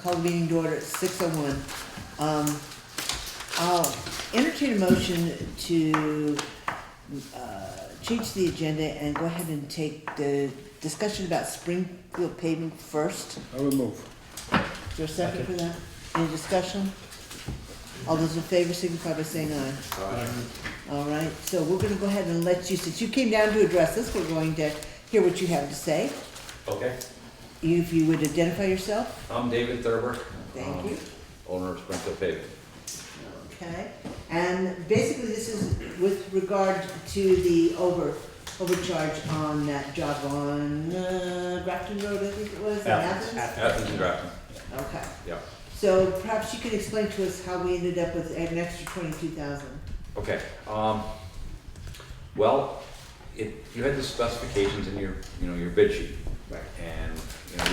call the meeting to order at 6:01. I'll entertain a motion to change the agenda and go ahead and take the discussion about Springfield paving first. I would move. Is there a second for that? Any discussion? All those in favor signify by saying aye. Aye. All right, so we're gonna go ahead and let you, since you came down to address us, we're going to hear what you have to say. Okay, If you would identify yourself. I'm David Thurber. Thank you. Owner of Springfield Paving. Okay, and basically this is with regard to the overcharge on that job on Grafton Road, I think it was, in Athens? Athens and Grafton, Okay, yeah. so perhaps you could explain to us how we ended up with an extra 22,000. Okay, well, you had the specifications in your, your bid sheet. Right. And,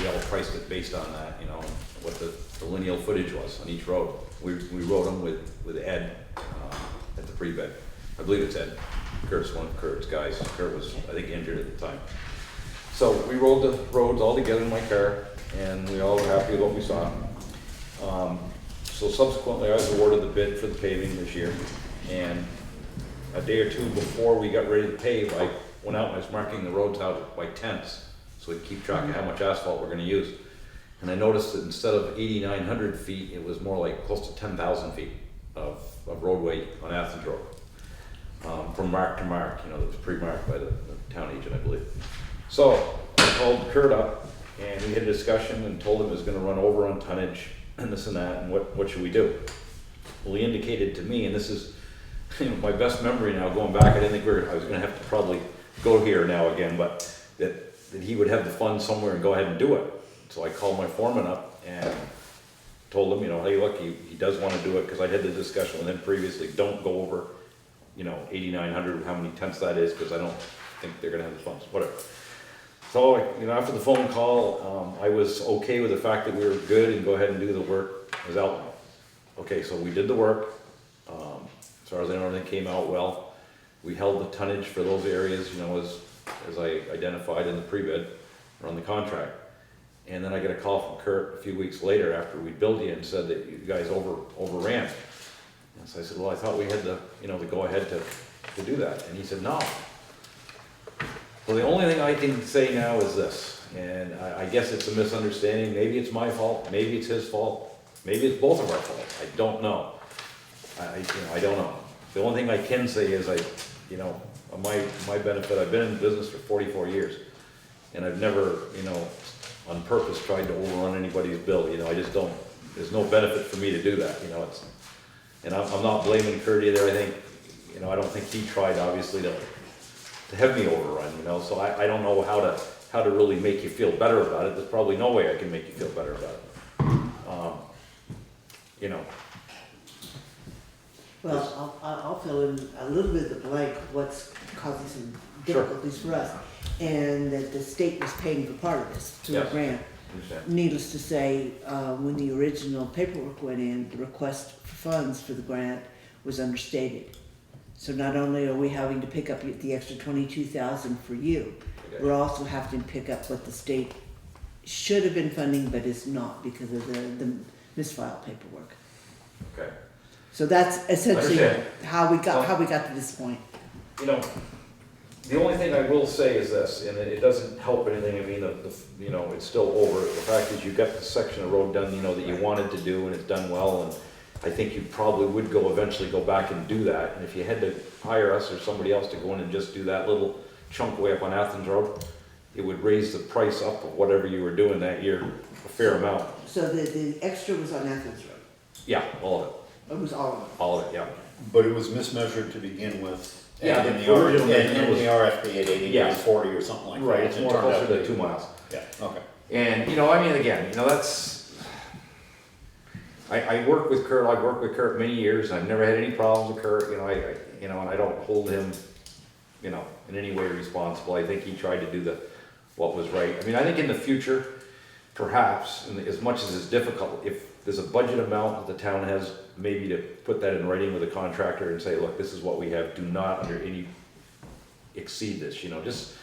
we all priced it based on that, what the lineal footage was on each road. We wrote them with Ed at the pre-bid. I believe it's Ed. Kurt's one of Kurt's guys. Kurt was, I think, injured at the time. So we rolled the roads all together in my car, and we all were happy with what we saw. So subsequently, I was awarded the bid for the paving this year, and a day or two before we got ready to pave, I went out and I was marking the roads out by tenths, so we'd keep track of how much asphalt we're gonna use. And I noticed that instead of 8,900 feet, it was more like close to 10,000 feet of roadway on Athens Road. From mark to mark, that was pre-marked by the town agent, I believe. So I called Kurt up and we had a discussion and told him it was gonna run over on tonnage and this and that, and what should we do? Well, he indicated to me, and this is my best memory now, going back, I didn't think I was gonna have to probably go here now again, but that he would have the funds somewhere and go ahead and do it. So I called my foreman up and told him, hey, look, he does want to do it, because I had the discussion with him previously, don't go over, 8,900, how many tenths that is, because I don't think they're gonna have the funds, whatever. So, after the phone call, I was okay with the fact that we were good and go ahead and do the work as outlined. Okay, so we did the work. As far as I know, everything came out well. We held the tonnage for those areas, as I identified in the pre-bid or on the contract. And then I get a call from Kurt a few weeks later after we billed you and said that you guys overran. And so I said, well, I thought we had the go ahead to do that. And he said, no. Well, the only thing I can say now is this, and I guess it's a misunderstanding. Maybe it's my fault, maybe it's his fault, maybe it's both of our fault. I don't know. I don't know. The only thing I can say is on my benefit, I've been in business for 44 years, and I've never, on purpose tried to overrun anybody's bill. I just don't. There's no benefit for me to do that. And I'm not blaming Kurt either. I think, I don't think he tried obviously to have me overrun. So I don't know how to really make you feel better about it. There's probably no way I can make you feel better about it. Well, I'll fill in a little bit of the blank, what's causing some difficulties for us. And that the state was paying for part of this through a Yes. grant. Understand. Needless to say, when the original paperwork went in, the request for funds for the grant was understated. So not only are we having to pick up the extra 22,000 for you, Okay. we're also having to pick up what the state should have been funding but is not because of the misfiled paperwork. Okay. So that's essentially Understand. how we got to this point. The only thing I will say is this, and it doesn't help anything. I mean, it's still over. The fact is, you got the section of road done, that you wanted to do, and it's done well. And I think you probably would eventually go back and do that. And if you had to hire us or somebody else to go in and just do that little chunk way up on Athens Road, it would raise the price up of whatever you were doing that year a fair amount. So the extra was on Athens Road. Yeah, all of it. It was all of it. All of it. Yeah. But it was mismeasured to begin with. Yeah, And in the the original measurement was- RFP at 80 Yeah. or 40 or something like that. Right. It's and more turned out closer to be- 2 miles. Yeah, okay. And, again, that's, I work with Kurt, I've worked with Kurt many years, I've never had any problems with Kurt, and I don't hold him, in any way responsible. I think he tried to do what was right. I mean, I think in the future, perhaps, and as much as it's difficult, if there's a budget amount that the town has, maybe to put that in writing with a contractor and say, look, this is what we have, do not under any exceed this, just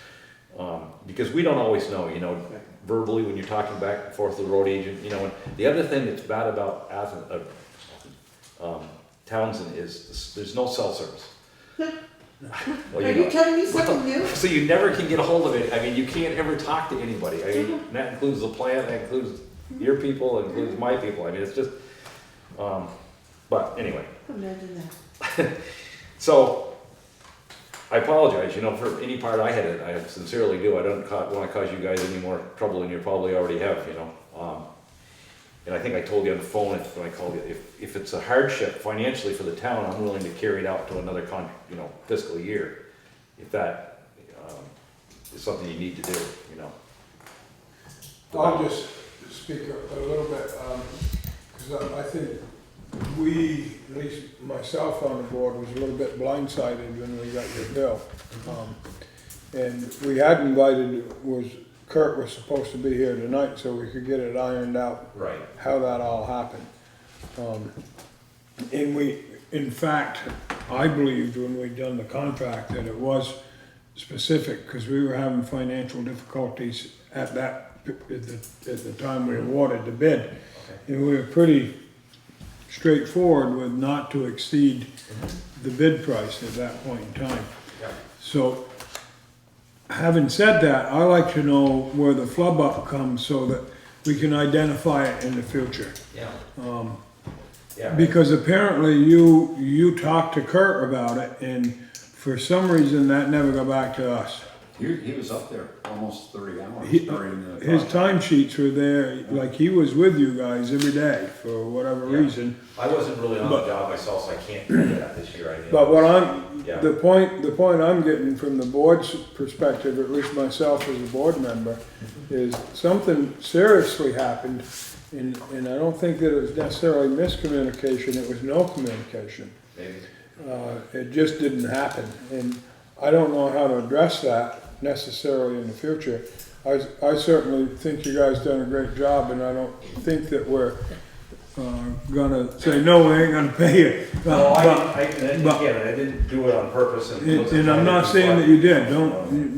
Because we don't always know, you know, verbally when you're talking back and forth with the road agent, you know, and the other thing that's bad about Townsend is there's no cell service. Well, Are you telling me something new? So you never can get a hold of it. I mean, you can't ever talk to anybody. I mean, that includes the plant, that includes your people, it includes my people. I mean, it's just, but anyway. Imagine that. So, I apologize, you know, for any part I had it. I sincerely do. I don't want to cause you guys any more trouble than you probably already have, you know. And I think I told you on the phone when I called you, if it's a hardship financially for the town, I'm willing to carry it out to another fiscal year. If that is something you need to do, you know. I'll just speak a little bit, because I think we, at least myself on the board, was a little bit blindsided when we got your bill. And we had invited, Kurt was supposed to be here tonight so we could get it ironed out. Right. How that all happened. And we, in fact, I believed when we'd done the contract that it was specific, because we were having financial difficulties at the time we awarded the bid. Okay. And we were pretty straightforward with not to exceed the bid price at that point in time. Yeah. So, having said that, I like to know where the flub up comes so that we can identify it in the future. Yeah. Yeah. Because apparently you talked to Kurt about it, and for some reason that never got back to us. He was up there almost 30 hours during the His project. timesheets were there, like he was with you guys every day for whatever reason. I wasn't really on the job myself, so I can't do that this year. But what I'm, Yeah. the point I'm getting from the board's perspective, at least myself as a board member, is something seriously happened, and I don't think that it was necessarily miscommunication, it was no communication. Maybe. It just didn't happen, and I don't know how to address that necessarily in the future. I certainly think you guys done a great job, and I don't think that we're gonna say, no, we ain't gonna pay you. No, I didn't do it on purpose. And I'm not saying that you did,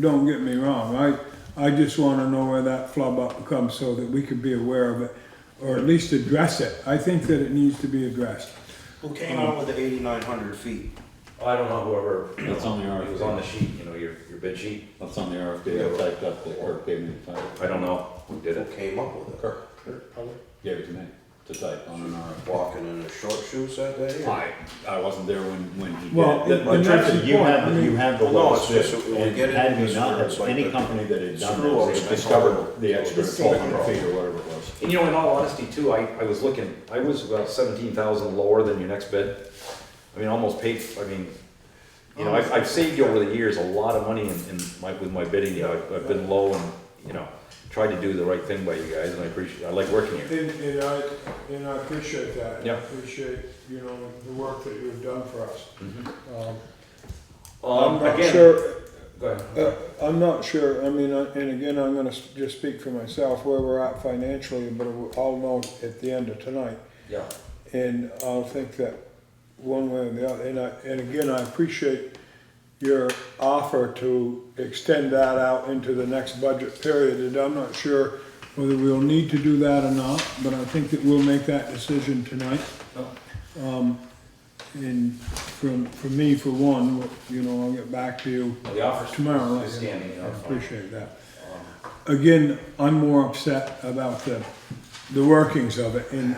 don't get me wrong. I just wanna know where that flub up comes so that we could be aware of it, or at least address it. I think that it needs to be addressed. Who came out with the 8,900 feet? I don't know, whoever. That's on the RFP. It was on the sheet, you know, your bid sheet. That's on the RFP, I typed up the Clerk gave me the type. I don't know who did Who it. came up with it? Kurt probably gave it to me to type on an RFP. Walking in his short shoes that day? I wasn't there when he did. Well, But and that's Tricia, the you point. had, I mean- you had the Well, no, lowest it's bid. just when we And get into had we this not, where it's like any the company that had done screw ups this, they been discovered covered. the extra The same. 1,200 feet or whatever it was. And you know, in all honesty too, I was looking, I was about 17,000 lower than your next bid. I mean, almost paid, I mean, you know, I've saved you over the years a lot of money with my bidding, you know, I've been low and, you know, tried to do the right thing by you guys, and I like working here. And I appreciate that. Yeah. I appreciate, you know, the work that you've done for us. Mm-hmm. I'm not Again, sure, go ahead. I'm not sure, I mean, and again, I'm gonna just speak for myself, where we're at financially, but I'll know at the end of tonight. Yeah. And I'll think that one way or the other, and again, I appreciate your offer to extend that out into the next budget period, and I'm not sure whether we'll need to do that or not, but I think that we'll make that decision tonight. And for me, for one, you know, I'll get back to you The offer's tomorrow. is standing, you know. I appreciate that. Again, I'm more upset about the workings of it, and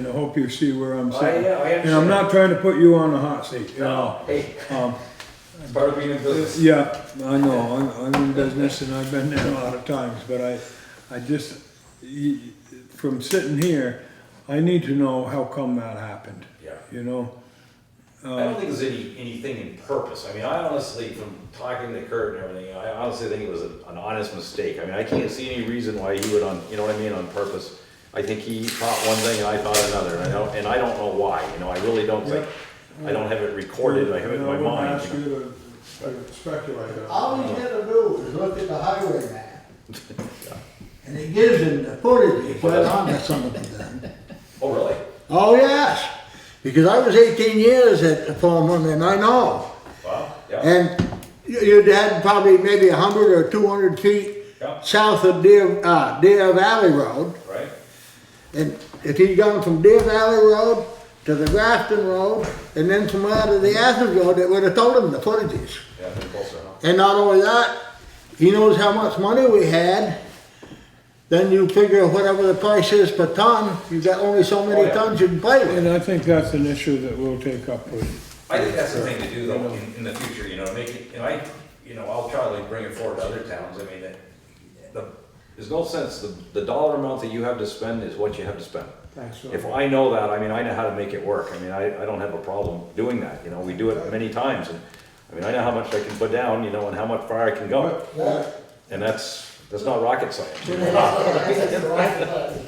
I hope you see where I'm sitting. Yeah, I And I'm not trying to put you on the hot seat, you know. Hey, Um, it's part of being in business. Yeah, I know, I'm in business and I've been there a lot of times, but I just, from sitting here, I need to know how come that happened, Yeah. you know? I don't think there's anything in purpose. I mean, I honestly, from talking to Kurt and everything, I honestly think it was an honest mistake. I mean, I can't see any reason why he would you know what I mean, on purpose. I think he thought one thing and I thought another, and I don't know why, you know, I really don't think, I don't have it recorded, I have it in my And I mind. wouldn't ask you to speculate on All he's gotta do is look at the highway map. And it gives him the footage right on the some of it then. Oh, really? Oh, yes, because I was 18 years at the Pullman and I know. Wow, yeah. And you'd had probably maybe 100 or 200 feet Yeah. south of Deer Valley Road. Right? And if he'd gone from Deer Valley Road to the Grafton Road, and then from out of the Athens Road, it would have told him the footages. Yeah, I think closer, huh? And not only that, he knows how much money we had. Then you figure whatever the price is per ton, you've got only so many Oh, yeah. tons you can play with. And I think that's an issue that we'll take up with. I think that's the thing to do though, in the future, you know, make it, I'll try to like bring it forward to other towns, I mean, there's no sense, the dollar amount that you have to spend is what you have to spend. Thanks. If I know that, I mean, I know how to make it work, I mean, I don't have a problem doing that, you know, we do it many times, and, I mean, I know how much I can put down, you know, and how much far I can go, and that's not rocket science.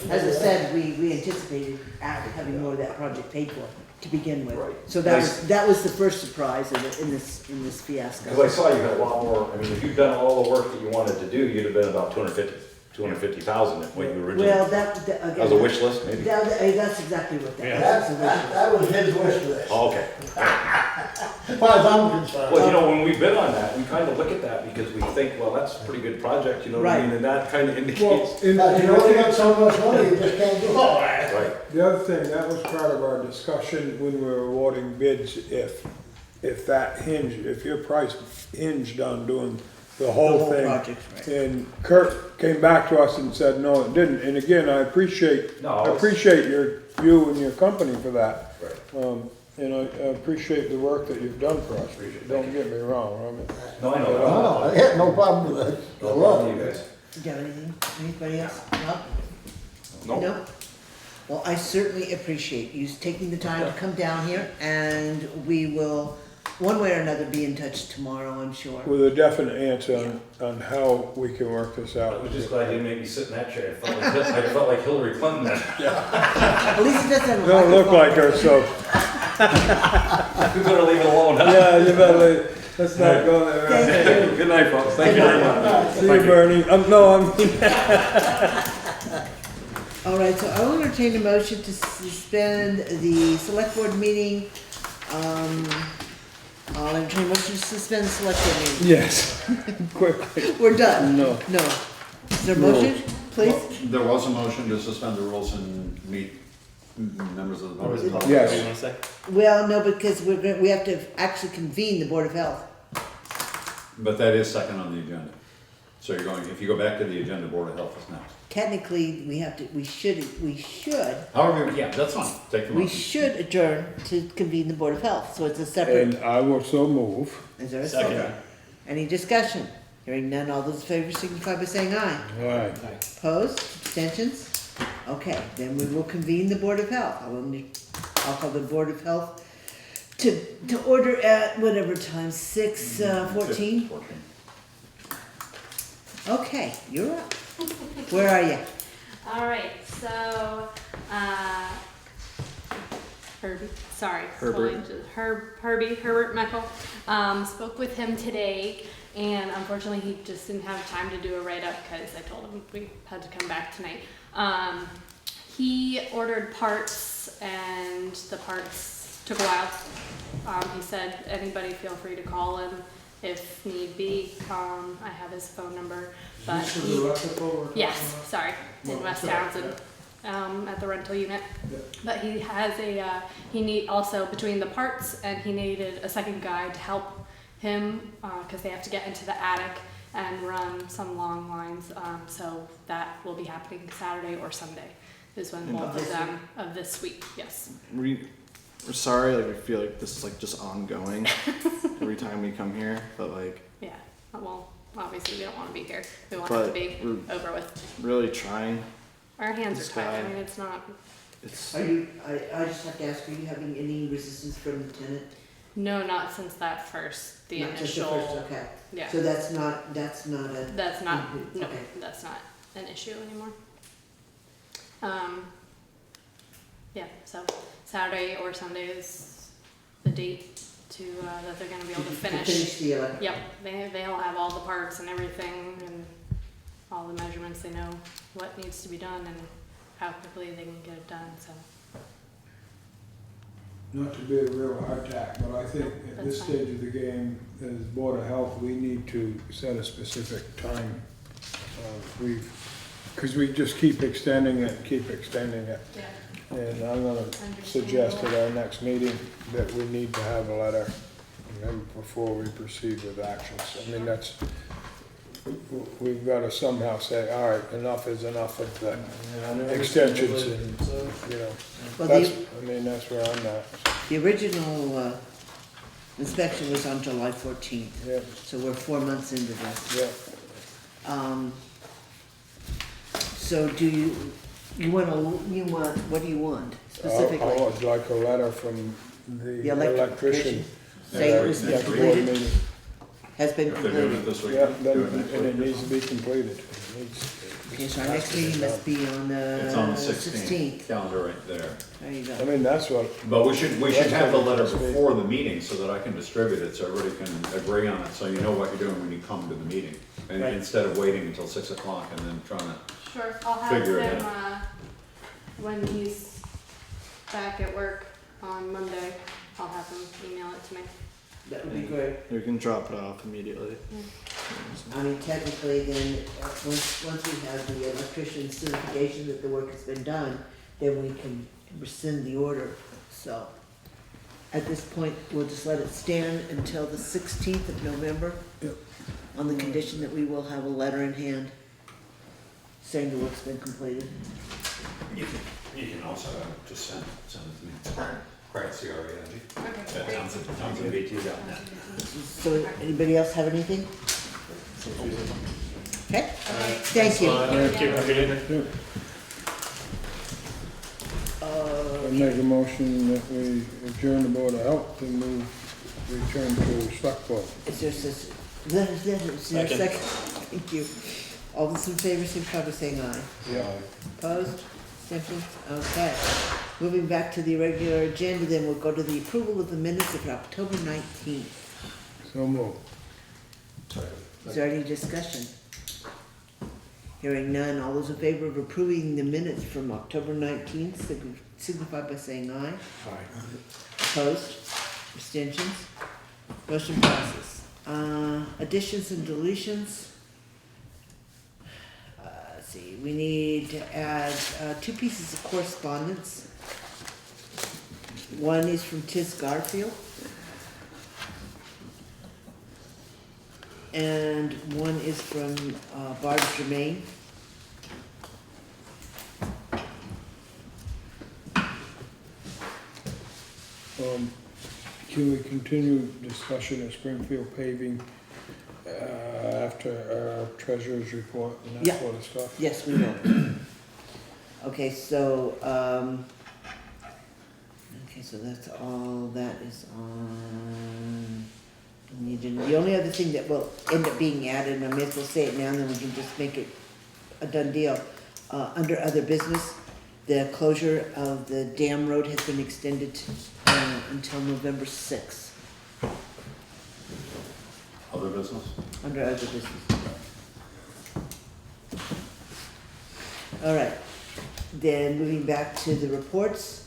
As I said, we anticipated having more of that project paid for to begin with. Right. So that was the first surprise in this fiasco. Because I saw you had a lot more, I mean, if you'd done all the work that you wanted to do, you'd have been about 250,000 at what you originally. Well, again. That was a wish list, maybe? That's exactly what that was. That was his wish list, Oh, okay. as far as I'm concerned. Well, you know, when we bid on that, we kind of look at that because we think, well, that's a pretty good project, you know what I Right. mean? And that kind of Well, indicates, and But you only got so much money, you just can't do it. right, the other thing, that was part of our discussion when we were awarding bids, if your price hinged on doing the whole thing. Project, right. And Kurt came back to us and said, no, it didn't. And again, I appreciate No, it's- you and your company for that. right. And I appreciate the work that you've done for us. Don't get me wrong, I mean. No, I know. No, I had no problem with it. No problem, you guys. Do you have anything? Anybody else? No. No? Well, I certainly appreciate you taking the time to come down here, and we will, one way or another, be in touch tomorrow, I'm sure. With a definite answer on how we can work this I out. was just glad you didn't make me sit in that chair. I felt like Hillary Clinton then. At least it doesn't have a Don't look microphone. like her, so, You better leave it alone, huh? yeah, you better, let's not go there. Thank you. Good night, folks. Thank you very much. See you, Bernie. No, I mean, All right, so I will entertain a motion to suspend the select board meeting. I'll entertain a motion to suspend the select board meeting. yes, quickly. We're done. No. No. Is there a motion, please? There was a motion to suspend the rules and meet members of the board. Yes. Well, no, because we have to actually convene the Board of Health. But that is second on the agenda. So you're going, if you go back to the agenda, Board of Health is next. Technically, we should, However, yeah, that's fine. Take the we motion. should adjourn to convene the Board of Health, so it's a separate. And I will so move. Is there a second? Any discussion? Hearing none, all those in favor signify by saying aye. All right. Opposed, abstentions? Okay, then we will convene the Board of Health. I'll call the Board of Health to order at whatever time, 6:14? 14. Okay, you're up. Where are you? All right, so Herbie, sorry, Herbert. Herbert Meckel. Spoke with him today, and unfortunately, he just didn't have time to do a write-up because I told him we had to come back tonight. He ordered parts, and the parts took a while. He said, anybody feel free to call him if need be. I have his phone number, but yes, sorry, in West Townsend, at the rental unit. But he has also between the parts, and he needed a second guy to help him, because they have to get into the attic and run some long lines, so that will be happening Saturday or Sunday, is when both of them, of this week, yes. We're sorry, like, I feel like this is like just ongoing every time we come here, but like, Yeah, well, obviously we don't want to be here, we want it to be we're over with. really trying. Our hands This are tied, I guy- mean, it's not, It's, I just have to ask, are you having any resistance from the tenant? no, not since that first, the Not just the initial, first, okay. yeah. So that's not a. That's not, Mhm, no, okay. that's not an issue anymore. Yeah, so Saturday or Sunday is the date to, that they're gonna be able to finish. Finish the, Yep, they'll have all the parts and everything and all the measurements, they know what needs to be done and how quickly they can get it done, so. not to be a real hard tack, but I think at this That's fine. stage of the game, as Board of Health, we need to set a specific time. Because we just keep extending it. Yeah. And I'm gonna suggest at our next meeting that we need to have a letter before we proceed with actions. I mean, we've gotta somehow say, all right, enough is enough of the extensions and, you know. Well, That's where I'm at. the original inspection was on July 14th, Yeah, so we're 4 months into this. yeah. So what do you want specifically? I would like a letter from The the electrician. Say it was Next board completed, meeting. has been If they're doing it completed. this week. Yeah, do it next and it week. needs to be completed. Okay, so our next meeting must be on It's on the 16th. 16th, calendar right there. There you I go. mean, that's what, But we should That's have the what letter it's supposed before the meeting so that I can distribute it, so everybody can agree on it, so you know what you're doing when you come to the meeting. And Right. instead of waiting until 6 o'clock and then trying to, Sure, I'll have Figure it him, when he's back at work on Monday, I'll have him email it to me. That would be great. You can drop it off immediately. I mean, technically, then, once we have the electrician's certification that the work has been done, then we can rescind the order, so. At this point, we'll just let it stand until the 16th of November. Yep. On the condition that we will have a letter in hand saying the work's been completed. you can also just send it to me. Right, CRV, Okay, great. Townsend BT.net. So, anybody else have anything? Okay, Okay. thank you. I make a motion that we adjourn the Board of Health and move, return to select board. Is there a second? Thank you. All those in favor, signify by saying aye. Yeah. Opposed? Abstentions? Okay. Moving back to the regular agenda, then we'll go to the approval of the minutes of October 19th. So move. Is there any discussion? Hearing none, all those in favor of approving the minutes from October 19th, signify by saying aye. Opposed? Abstentions? Motion passes. Additions and deletions. Let's see, we need to add 2 pieces of correspondence. One is from Tiz Garfield. And one is from Barb Germaine. Can we continue discussion of Springfield paving after our treasurer's report and Yeah. that sort of stuff? Yes, we will. Okay, so, so that's all that is on the agenda. The only other thing that will end up being added, and I may as well say it now, and then we can just make it a done deal. Under other business, the closure of the dam road has been extended until November 6th, Other business? under other business. All right, then moving back to the reports.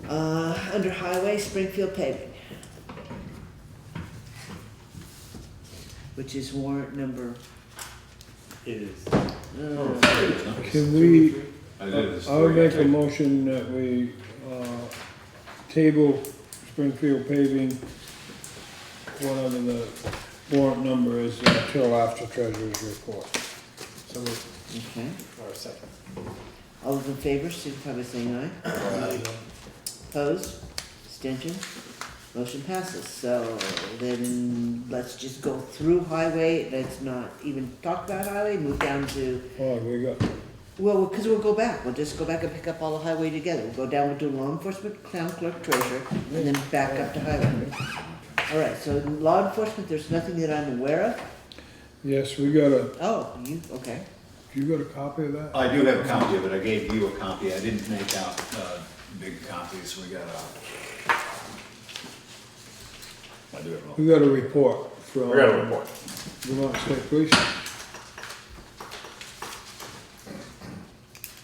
Under highway, Springfield paving, which is warrant number. It is. Can we, I did this I would three, I make a think. motion that we table Springfield paving, whatever the warrant number is, until after treasurer's report. So moved. Okay, Or a second. all those in favor, signify by saying aye. Opposed? Abstention? Motion passes. So then let's just go through highway. Let's not even talk about highway, move down to, Oh, we got, well, because we'll go back. We'll just go back and pick up all the highway together. We'll go down, we'll do law enforcement, town clerk, treasurer, and then back up to highway. All right, so law enforcement, there's nothing that I'm aware of. yes, we got a, Oh, okay. you got a copy of that? I do have a copy of it, I gave you a copy, I didn't make out, big copies, we got I do it wrong. We got a report from. We got a report. Vermont State Police.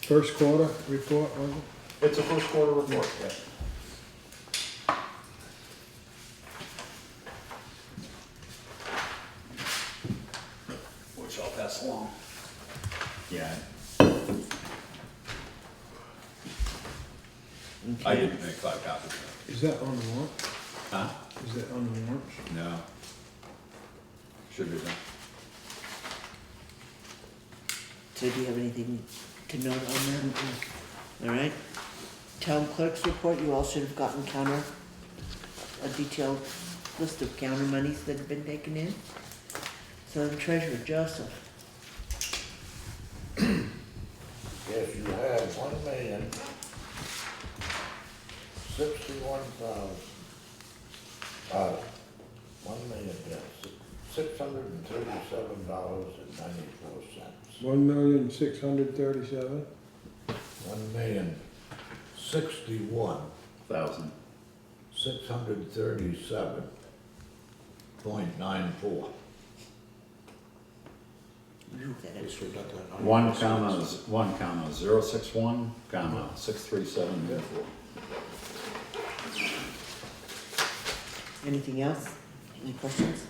First quarter report, was it? It's a first quarter report, yeah. had. I Okay. didn't make 5 copies. Is that on the warrant? Huh? Is that on the warrants? No. Should be done. So do you have anything to note on that? All right. Town clerk's report, you all should have gotten a detailed list of counter monies that have been taken in. So the treasurer, Joseph. Yes, you have 1,637,94. 1,637,94. 1,061,000. 1,061,637.94. Move that At least we got that number. 1,061,637,4. Anything else? Any questions?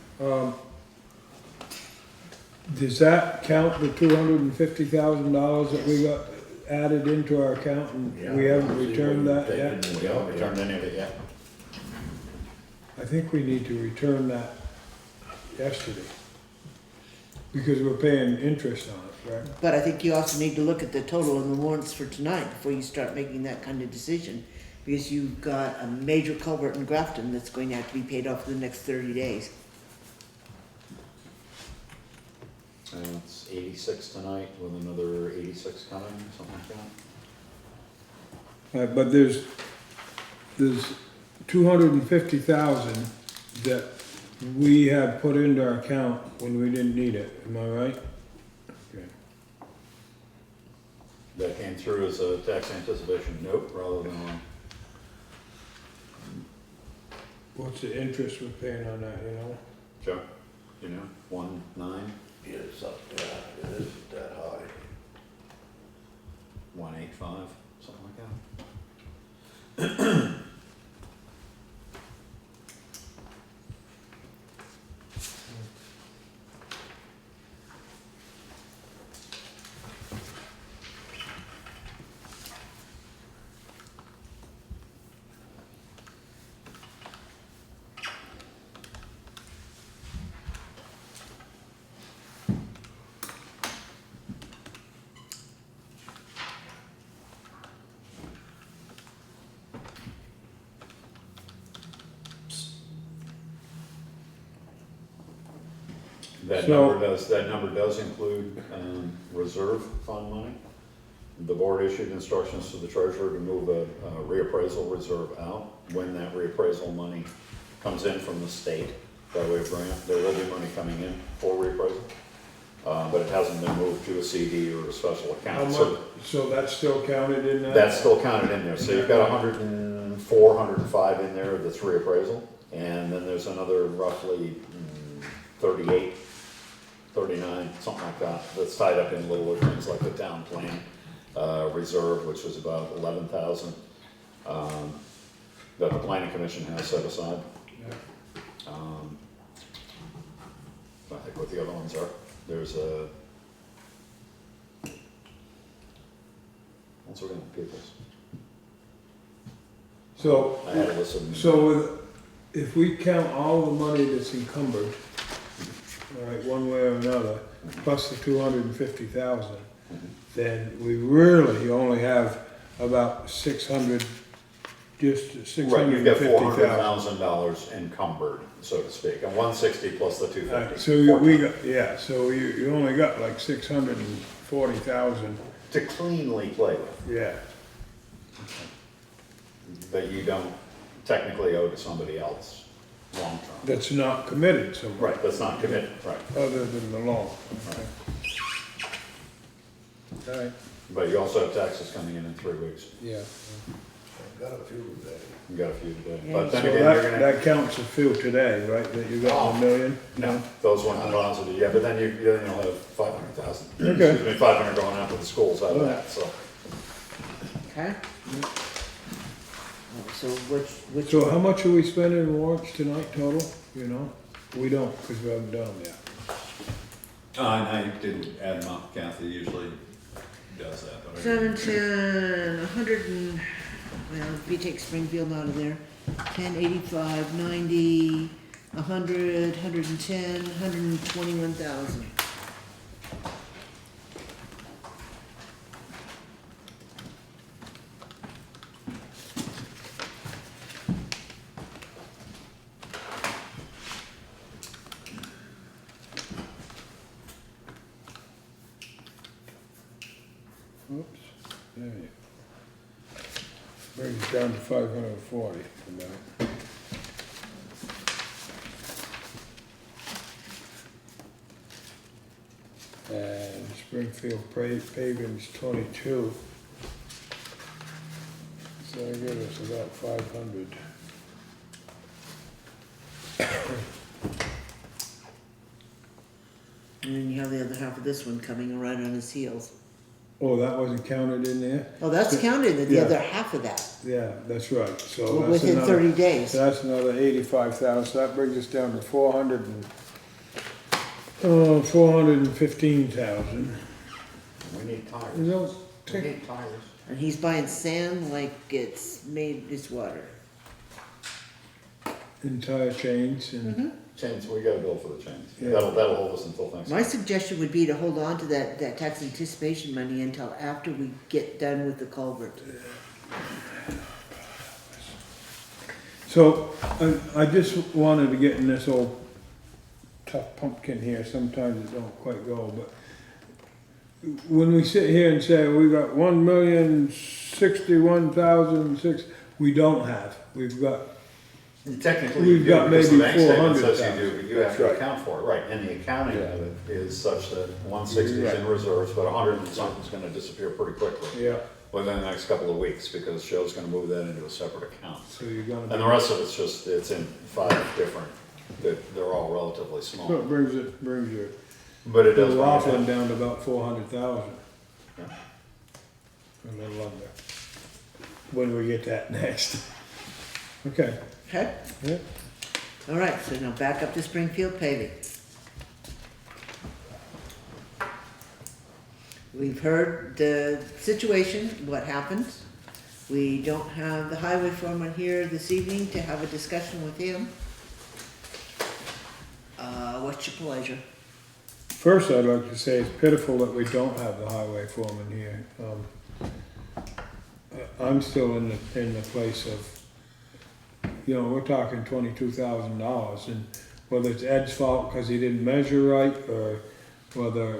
Does that count the $250,000 that we got added into our account and we haven't returned that yet? We haven't returned any of it yet. I think we need to return that yesterday. Because we're paying interest on it, right? But I think you also need to look at the total in the warrants for tonight before you start making that kind of decision. Because you've got a major culvert in Grafton that's going to have to be paid off in the next 30 days. And it's 86 tonight with another 86 coming, something like that. But there's 250,000 that we have put into our account when we didn't need it, am I right? Okay. That came through as a tax anticipation note rather than on. What's the interest we're paying on that, you know? Joe, you know, 1.9, Yeah, it isn't that high. 1.85, something like that. That number does include reserve fund money. The board issued instructions to the treasurer to move a reappraisal reserve out. When that reappraisal money comes in from the state, by way of grant, there will be money coming in for reappraisal. But it hasn't been moved to a CD or a special account. So that's still counted in that? That's still counted in there. So you've got 104, 105 in there that's reappraisal. And then there's another roughly 38, 39, something like that, that's tied up in littler things like the town plan reserve, which was about 11,000, that the planning commission has set aside. Yeah. I think what the other ones are. There's a, what's organic peoples? So, I had a list of them. so if we count all the money that's encumbered, all right, one way or another, plus the 250,000, then we really only have about 600, just Right, you've got $650,000. $400,000 encumbered, so to speak, and 160 plus the 250. So we got, yeah, so you only got like 640,000, To cleanly play with, yeah. that you don't technically owe to somebody else long term. That's not committed somewhere. Right, that's not committed, right. Other than the loan. Okay. All right, But you also have taxes coming in 3 weeks. yeah. I've got a few today. You got a few today. Yeah. But So then again, you're that, gonna, that counts a few today, right, that you got $1 million? no, those weren't deposited, yeah, but then you'll have 500,000. Okay. Excuse me, 500 going out to the schools out of that, so. Okay? So which? So how much are we spending in warrants tonight total, you know? We don't, because we haven't done them yet. And I didn't add them up, Kathy usually 710, 100 and, well, if you take Springfield out of there, 10, 85, 90, 100, 110, 121,000. Oops, there you. Brings it down to 540 about. And Springfield Paving's 22. So I give us about 500. And then you have the other half of this one coming right on his heels. Oh, that wasn't counted in there? Oh, that's counted, the Yeah. other half of that, Yeah, that's right, so that's within another, 30 days. so that's another 85,000, so that brings us down to 415,000. We need tires. No, We take, need tires. And he's buying sand like it's made its water. entire chains and, Chains, we gotta bill for the chains. Yeah. That'll hold us until My Thanksgiving. suggestion would be to hold on to that tax anticipation money until after we get done with the culvert. so, I just wanted to get in this old tough pumpkin here, sometimes it don't quite go, but when we sit here and say, we got 1,061,006, we don't have, we've got, Technically, We've you do, got because the maybe bank statement says 400,000. you do, but you have That's to right. account for it, right, and the accounting of it is such that 160 is Right. in reserves, but 100 and something's gonna disappear pretty quickly yeah, within the next couple of weeks, because Joe's gonna move that into a separate account. so you're gonna. And the rest of it's just, it's in 5 different, they're all relatively So small, it brings your but it does. bill bring it off down. down to about 400,000. Yeah. A little under. When we get that next. Okay, Okay? yeah, All right, so now back up to Springfield paving. We've heard the situation, what happened. We don't have the highway foreman here this evening to have a discussion with him. What's your pleasure? first I'd like to say it's pitiful that we don't have the highway foreman here. I'm still in the place of, we're talking $22,000, and whether it's Ed's fault because he didn't measure right, or whether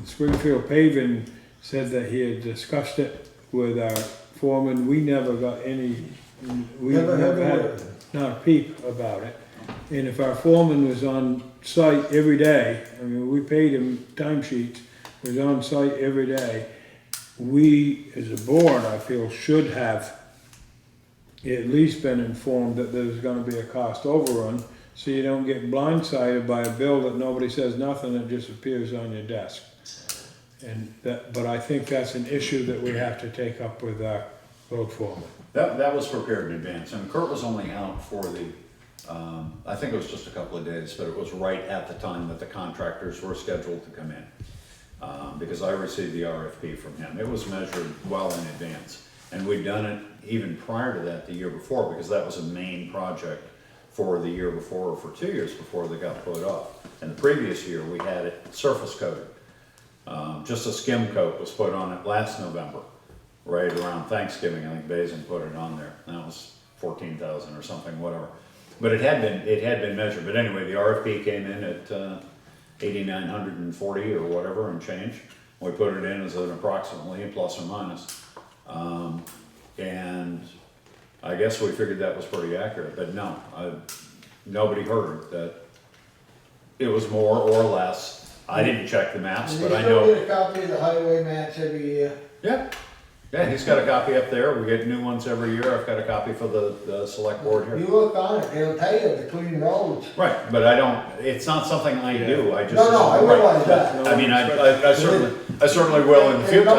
Springfield Paving said that he had discussed it with our foreman, we never got any, we Never never had a had word. not a peep about it. And if our foreman was on site every day, I mean, we paid him timesheets, was on site every day, we, as a board, I feel, should have at least been informed that there's gonna be a cost overrun, so you don't get blindsided by a bill that nobody says nothing, it just appears on your desk. And that, but I think that's an issue that we have to take up with our road foreman. That was prepared in advance, and Kurt was only out for the, I think it was just a couple of days, but it was right at the time that the contractors were scheduled to come in. Because I received the RFP from him. It was measured well in advance. And we'd done it even prior to that the year before, because that was a main project for the year before, or for 2 years before they got put off. And the previous year, we had it surface coated. Just a skim coat was put on it last November, right around Thanksgiving. I think Basin put it on there. That was 14,000 or something, whatever. But it had been measured. But anyway, the RFP came in at 8,940 or whatever and change. We put it in as an approximately plus or minus. And I guess we figured that was pretty accurate, but no, nobody heard that it was more or less. I didn't check the maps, And but you I still know. get a copy of the highway maps every year. Yeah, yeah, he's got a copy up there. We get new ones every year. I've got a copy for the select board here. You look on it, they'll tell you to clean roads. Right, but I don't, it's not something I do. I just. No, I realize that. I mean, I certainly will in the future.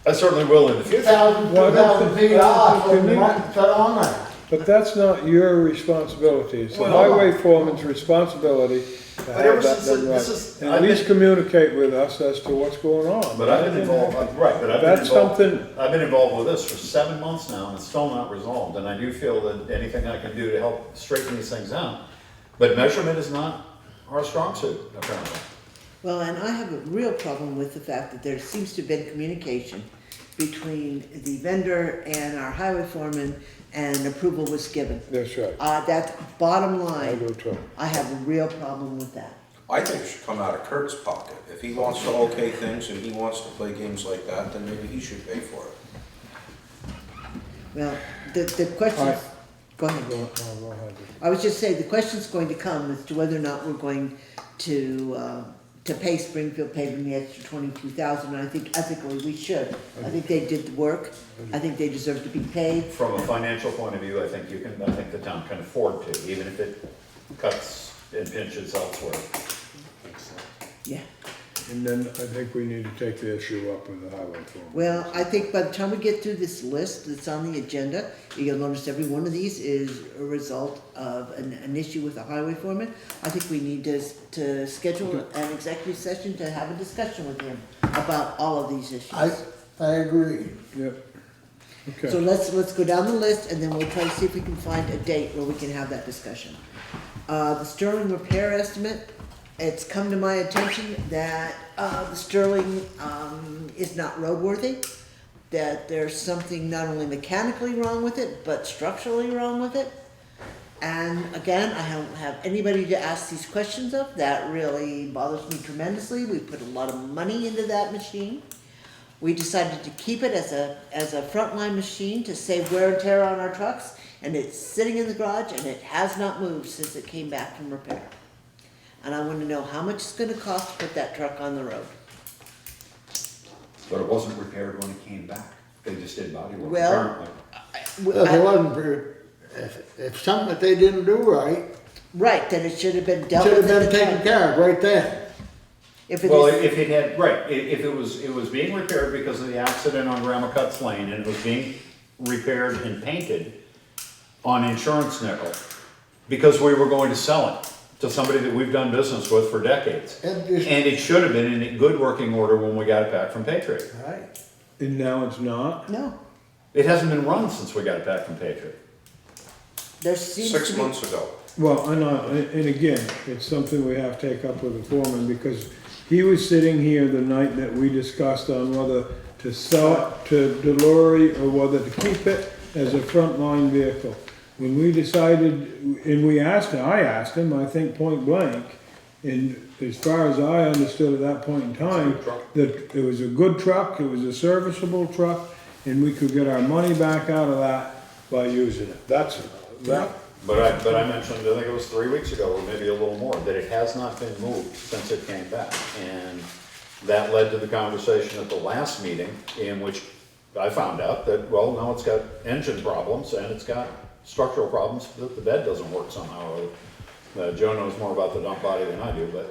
I certainly will in the future. 2,000 feet off, and you might put on that. But that's not your responsibility, it's the highway foreman's responsibility to But have ever that since done this right. is- And I've at least been- communicate with us as to what's going on. But I've been involved, right, but I've been That's involved, something, I've been involved with this for 7 months now, and it's still not resolved, and I do feel that anything I can do to help straighten these things out. But measurement is not our strong suit, apparently. Well, and I have a real problem with the fact that there seems to have been communication between the vendor and our highway foreman, and approval was given. that's right. That's bottom I line. do too. I have a real problem with that. I think it should come out of Kurt's pocket. If he wants to okay things and he wants to play games like that, then maybe he should pay for it. Well, the question, Alright. go ahead. Go ahead. I was just saying, the question's going to come as to whether or not we're going to pay Springfield Paving the extra 22,000, and I think ethically we should. I think they did the work, I think they deserve to be paid. From a financial point of view, I think the town can afford to, even if it cuts and pinches elsewhere. Yeah, And then I think we need to take the issue up with the highway foreman. well, I think by the time we get through this list that's on the agenda, you'll notice every one of these is a result of an issue with the highway foreman. I think we need to schedule an executive session to have a discussion with him about all of these issues. I agree. Yep. So Okay. let's go down the list, and then we'll try to see if we can find a date where we can have that discussion. The Sterling repair estimate, it's come to my attention that, the Sterling, is not roadworthy. That there's something not only mechanically wrong with it, but structurally wrong with it. And again, I don't have anybody to ask these questions of, that really bothers me tremendously. We put a lot of money into that machine. We decided to keep it as a frontline machine to save wear and tear on our trucks, and it's sitting in the garage and it has not moved since it came back from repair. And I want to know how much it's gonna cost to put that truck on the road. But it wasn't repaired when it came back. They just did body work, Well, apparently. If it wasn't for, if something that they didn't do right, Right, then it should have been dealt should with have at been the taken time. care of right then. If it Well, is, if it had, right, if it was being repaired because of the accident on Grandma Cuts Lane, and it was being repaired and painted on insurance nickel, because we were going to sell it to somebody that we've done business with for decades. It just- And it should have been in good working order when we got it back from Patriot. right, And now it's not? no, It hasn't been run since we got it back from Patriot. there seems to be. 6 months ago. Well, I know, and again, it's something we have to take up with the foreman, because he was sitting here the night that we discussed on whether to sell it to Delory or whether to keep it as a frontline vehicle. When we decided, and I asked him, I think point blank, and as far as I understood at that point in time, that it was a good truck, it was a serviceable truck, and we could get our money back out of that by using it. That's, that, But I mentioned, I think it was 3 weeks ago, or maybe a little more, that it has not been moved since it came back. And that led to the conversation at the last meeting, in which I found out that, well, no, it's got engine problems and it's got structural problems, that the bed doesn't work somehow. Joe knows more about the dump body than I do, but,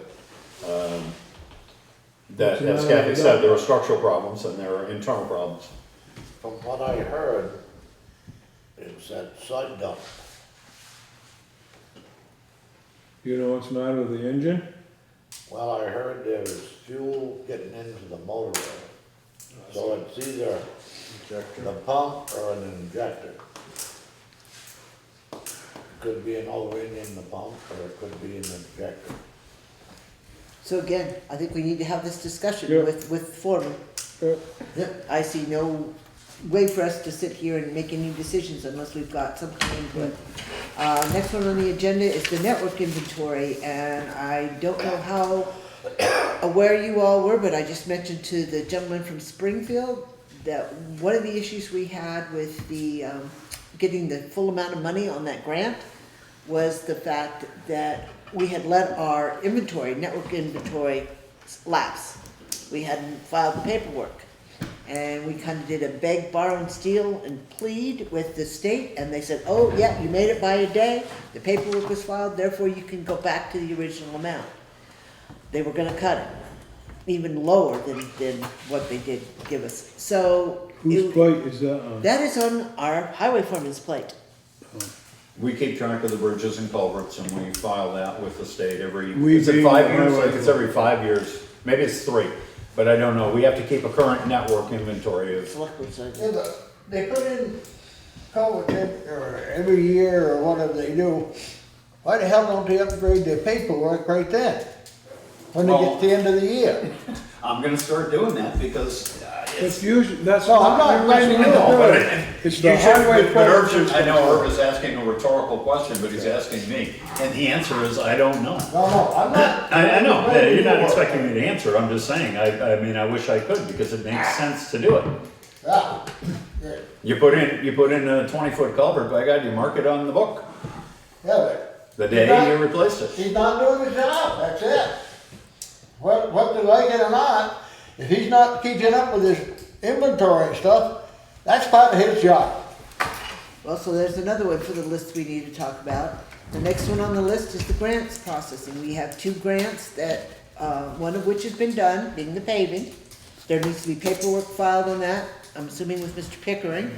that, as Kathy said, there are structural problems and there are internal problems. From what I heard, it's that side dump. you know what's the matter with the engine? Well, I heard there was fuel getting into the motor oil. So it's either the pump or an injector. Could be an O-ring in the pump, or it could be an injector. So again, I think we need to have this discussion Yeah. with Foreman. I see no way for us to sit here and make any decisions unless we've got some kind of input. Next one on the agenda is the network inventory, and I don't know how aware you all were, but I just mentioned to the gentleman from Springfield that one of the issues we had with the, getting the full amount of money on that grant was the fact that we had let our inventory, network inventory lapse. We hadn't filed the paperwork. And we kind of did a beg, borrow, and steal and plead with the state, and they said, oh, yeah, you made it by a day, the paperwork was filed, therefore you can go back to the original amount. They were gonna cut it, even lower than what they did give us. So, Whose plate is that on? that is on our highway foreman's plate. We keep track of the bridges and culverts, and we file that with the state every, We is it being 5 the years? I highway think it's every 5 years, maybe it's 3, but I don't know. We have to keep a current network inventory of, Selectboard says. Yeah, but they put in culvert in, or every year or whatever they do. Why the hell don't they upgrade their paperwork right then? When they get to the end of the year? I'm gonna start doing that because It's usually, that's No, I'm not. not blaming you. It's the highway. But Herb, focus. I know Herb is asking a rhetorical question, but he's asking me, and the answer is, I don't know. No, I'm not. I know, yeah, you're not expecting me to answer, I'm just saying, I mean, I wish I could, because it makes sense to do it. Yeah. You put in a 20-foot culvert, by God, you mark it on the book, Yeah, but the day you replaced it. he's not doing the job, that's it. What they like it or not, if he's not keeping up with his inventory and stuff, that's part of his job. Well, so there's another one for the list we need to talk about. The next one on the list is the grants processing. We have 2 grants that, one of which has been done, being the paving. There needs to be paperwork filed on that, I'm assuming with Mr. Pickering.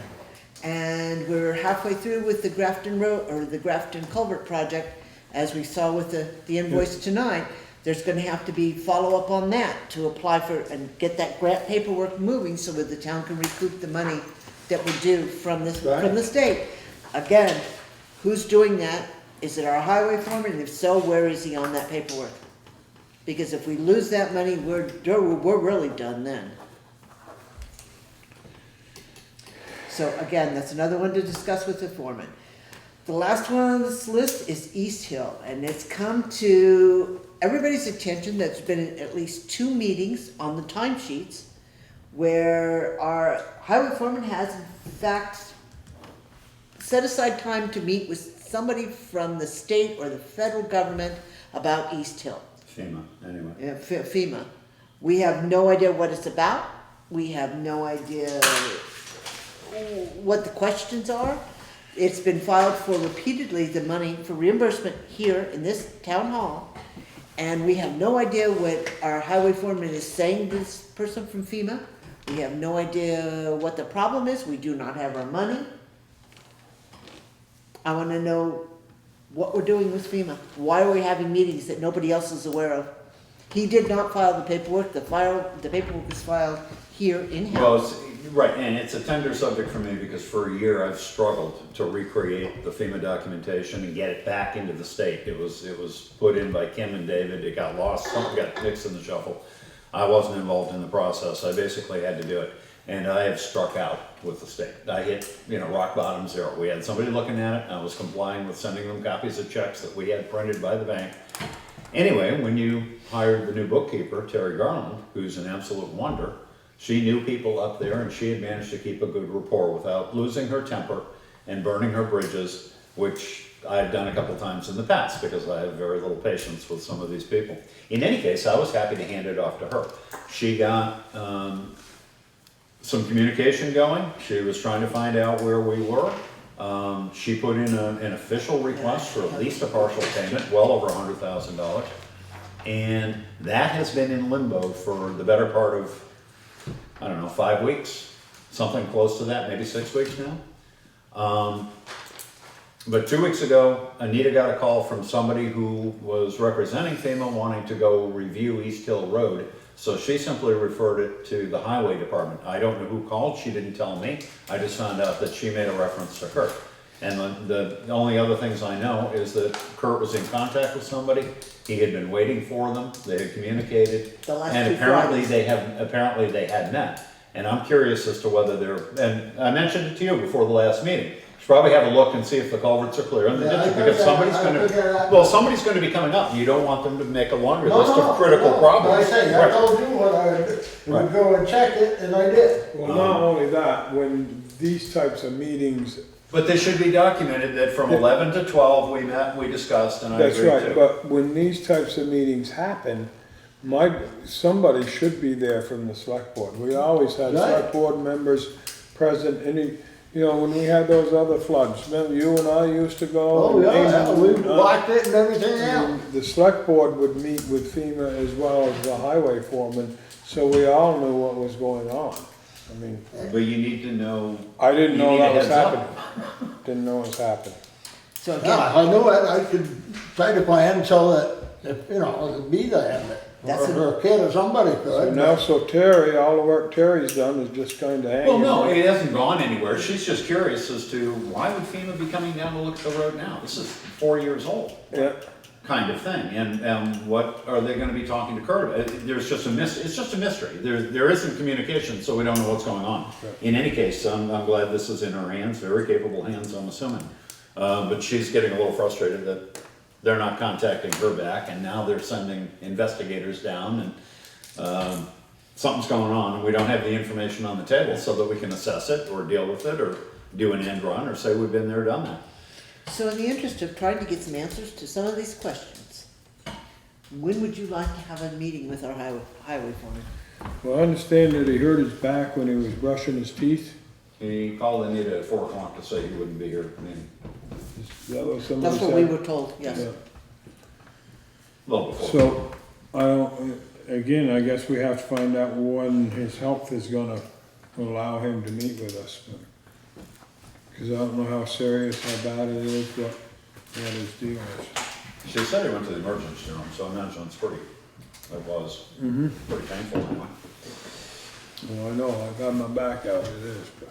And we're halfway through with the Grafton Road, or the Grafton Culvert project, as we saw with the invoice tonight. There's gonna have to be follow-up on that to apply for, and get that grant paperwork moving so that the town can recoup the money that we're due from this, from the state. Again, who's doing that? Is it our highway foreman? And if so, where is he on that paperwork? Because if we lose that money, we're really done then. So again, that's another one to discuss with the foreman. The last one on this list is East Hill, and it's come to everybody's attention. There's been at least 2 meetings on the timesheets where our highway foreman has in fact set aside time to meet with somebody from the state or the federal government about East Hill. FEMA, anyway. Yeah, FEMA. We have no idea what it's about. We have no idea what the questions are. It's been filed for repeatedly, the money for reimbursement here in this town hall. And we have no idea what our highway foreman is saying to this person from FEMA. We have no idea what the problem is. We do not have our money. I want to know what we're doing with FEMA. Why are we having meetings that nobody else is aware of? He did not file the paperwork. The paperwork was filed here in-house. Well, right, and it's a tender subject for me because for a year I've struggled to recreate the FEMA documentation and get it back into the state. It was put in by Kim and David. It got lost. Something got mixed in the shuffle. I wasn't involved in the process. I basically had to do it. And I have struck out with the state. I hit, rock bottom 0. We had somebody looking at it. I was complying with sending them copies of checks that we had printed by the bank. Anyway, when you hired the new bookkeeper, Terry Garland, who's an absolute wonder, she knew people up there and she had managed to keep a good rapport without losing her temper and burning her bridges, which I've done a couple times in the past because I have very little patience with some of these people. In any case, I was happy to hand it off to her. She got some communication going. She was trying to find out where we were. She put in an official request for at least a partial payment, well over $100,000. And that has been in limbo for the better part of, 5 weeks, something close to that, maybe 6 weeks now. But 2 weeks ago, Anita got a call from somebody who was representing FEMA wanting to go review East Hill Road. So she simply referred it to the highway department. I don't know who called, she didn't tell me. I just found out that she made a reference to Kurt. And the only other things I know is that Kurt was in contact with somebody. He had been waiting for them, they had communicated. The last And two apparently Fridays. they had met. And I'm curious as to whether and I mentioned it to you before the last meeting. You should probably have a look and see if the culverts are clear in the Yeah, ditch, I because think somebody's gonna be coming up, and you don't want them to make a laundry list of critical problems. I told you what I would do. We would go and check it, and I did. Well, not only that, when these types of meetings, But they should be documented that from 11 to 12, we met, we discussed, and I that's agreed right, to. but when these types of meetings happen, somebody should be there from the select board. We always had Right. select board members present, when we had those other floods, remember you and I used to go? Oh, and yeah, we Amy, blocked it and everything else. and the select board would meet with FEMA as well as the highway foreman, so we all knew what was going on. But you need to know. I didn't You know need that a was heads up. happening. Didn't know it was happening. So Yeah, again, if I knew it, I could try to plan so that, if, you know, it'd be there, That's or a kid or somebody So could. now, so Terry, all the work Terry's done is just kinda hanging. Well, no, it hasn't gone anywhere. She's just curious as to why would FEMA be coming down to look at the road now? This is 4 years old, Yeah, kind of thing. And what are they gonna be talking to Kurt? There's just it's just a mystery. There isn't communication, so we don't know what's going on. In any case, I'm glad this is in her hands, very capable hands, I'm assuming. But she's getting a little frustrated that they're not contacting her back, and now they're sending investigators down, and something's going on, and we don't have the information on the table so that we can assess it, or deal with it, or do an end run, or say we've been there, done that. so in the interest of trying to get some answers to some of these questions, when would you like to have a meeting with our highway foreman? well, I understand that he hurt his back when he was brushing his teeth. He called Anita at 4 o'clock to say he wouldn't be here. I mean, Is that what somebody That's what we said? were told, yes. Yeah. a little before. So, I don't, again, I guess we have to find out when his health is gonna allow him to meet with us. Cause I don't know how serious, how bad it is, what his deal is. She said he went to the emergency room, so I imagine it was pretty painful anyway. Well, I know, I got my back out, it is, but.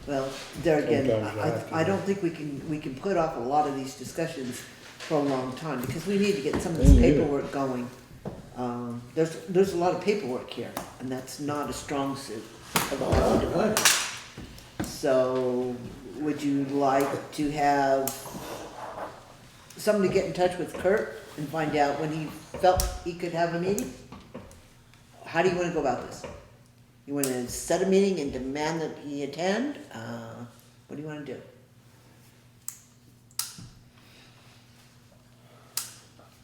Well, there again, Sometimes I have to. I don't think we can put off a lot of these discussions for a long time, because we need to get some of this Me neither. paperwork going. There's a lot of paperwork here, and that's not a strong suit of the highway department. So, would you like to have somebody get in touch with Kurt and find out when he felt he could have a meeting? How do you wanna go about this? You wanna set a meeting and demand that he attend? What do you wanna do?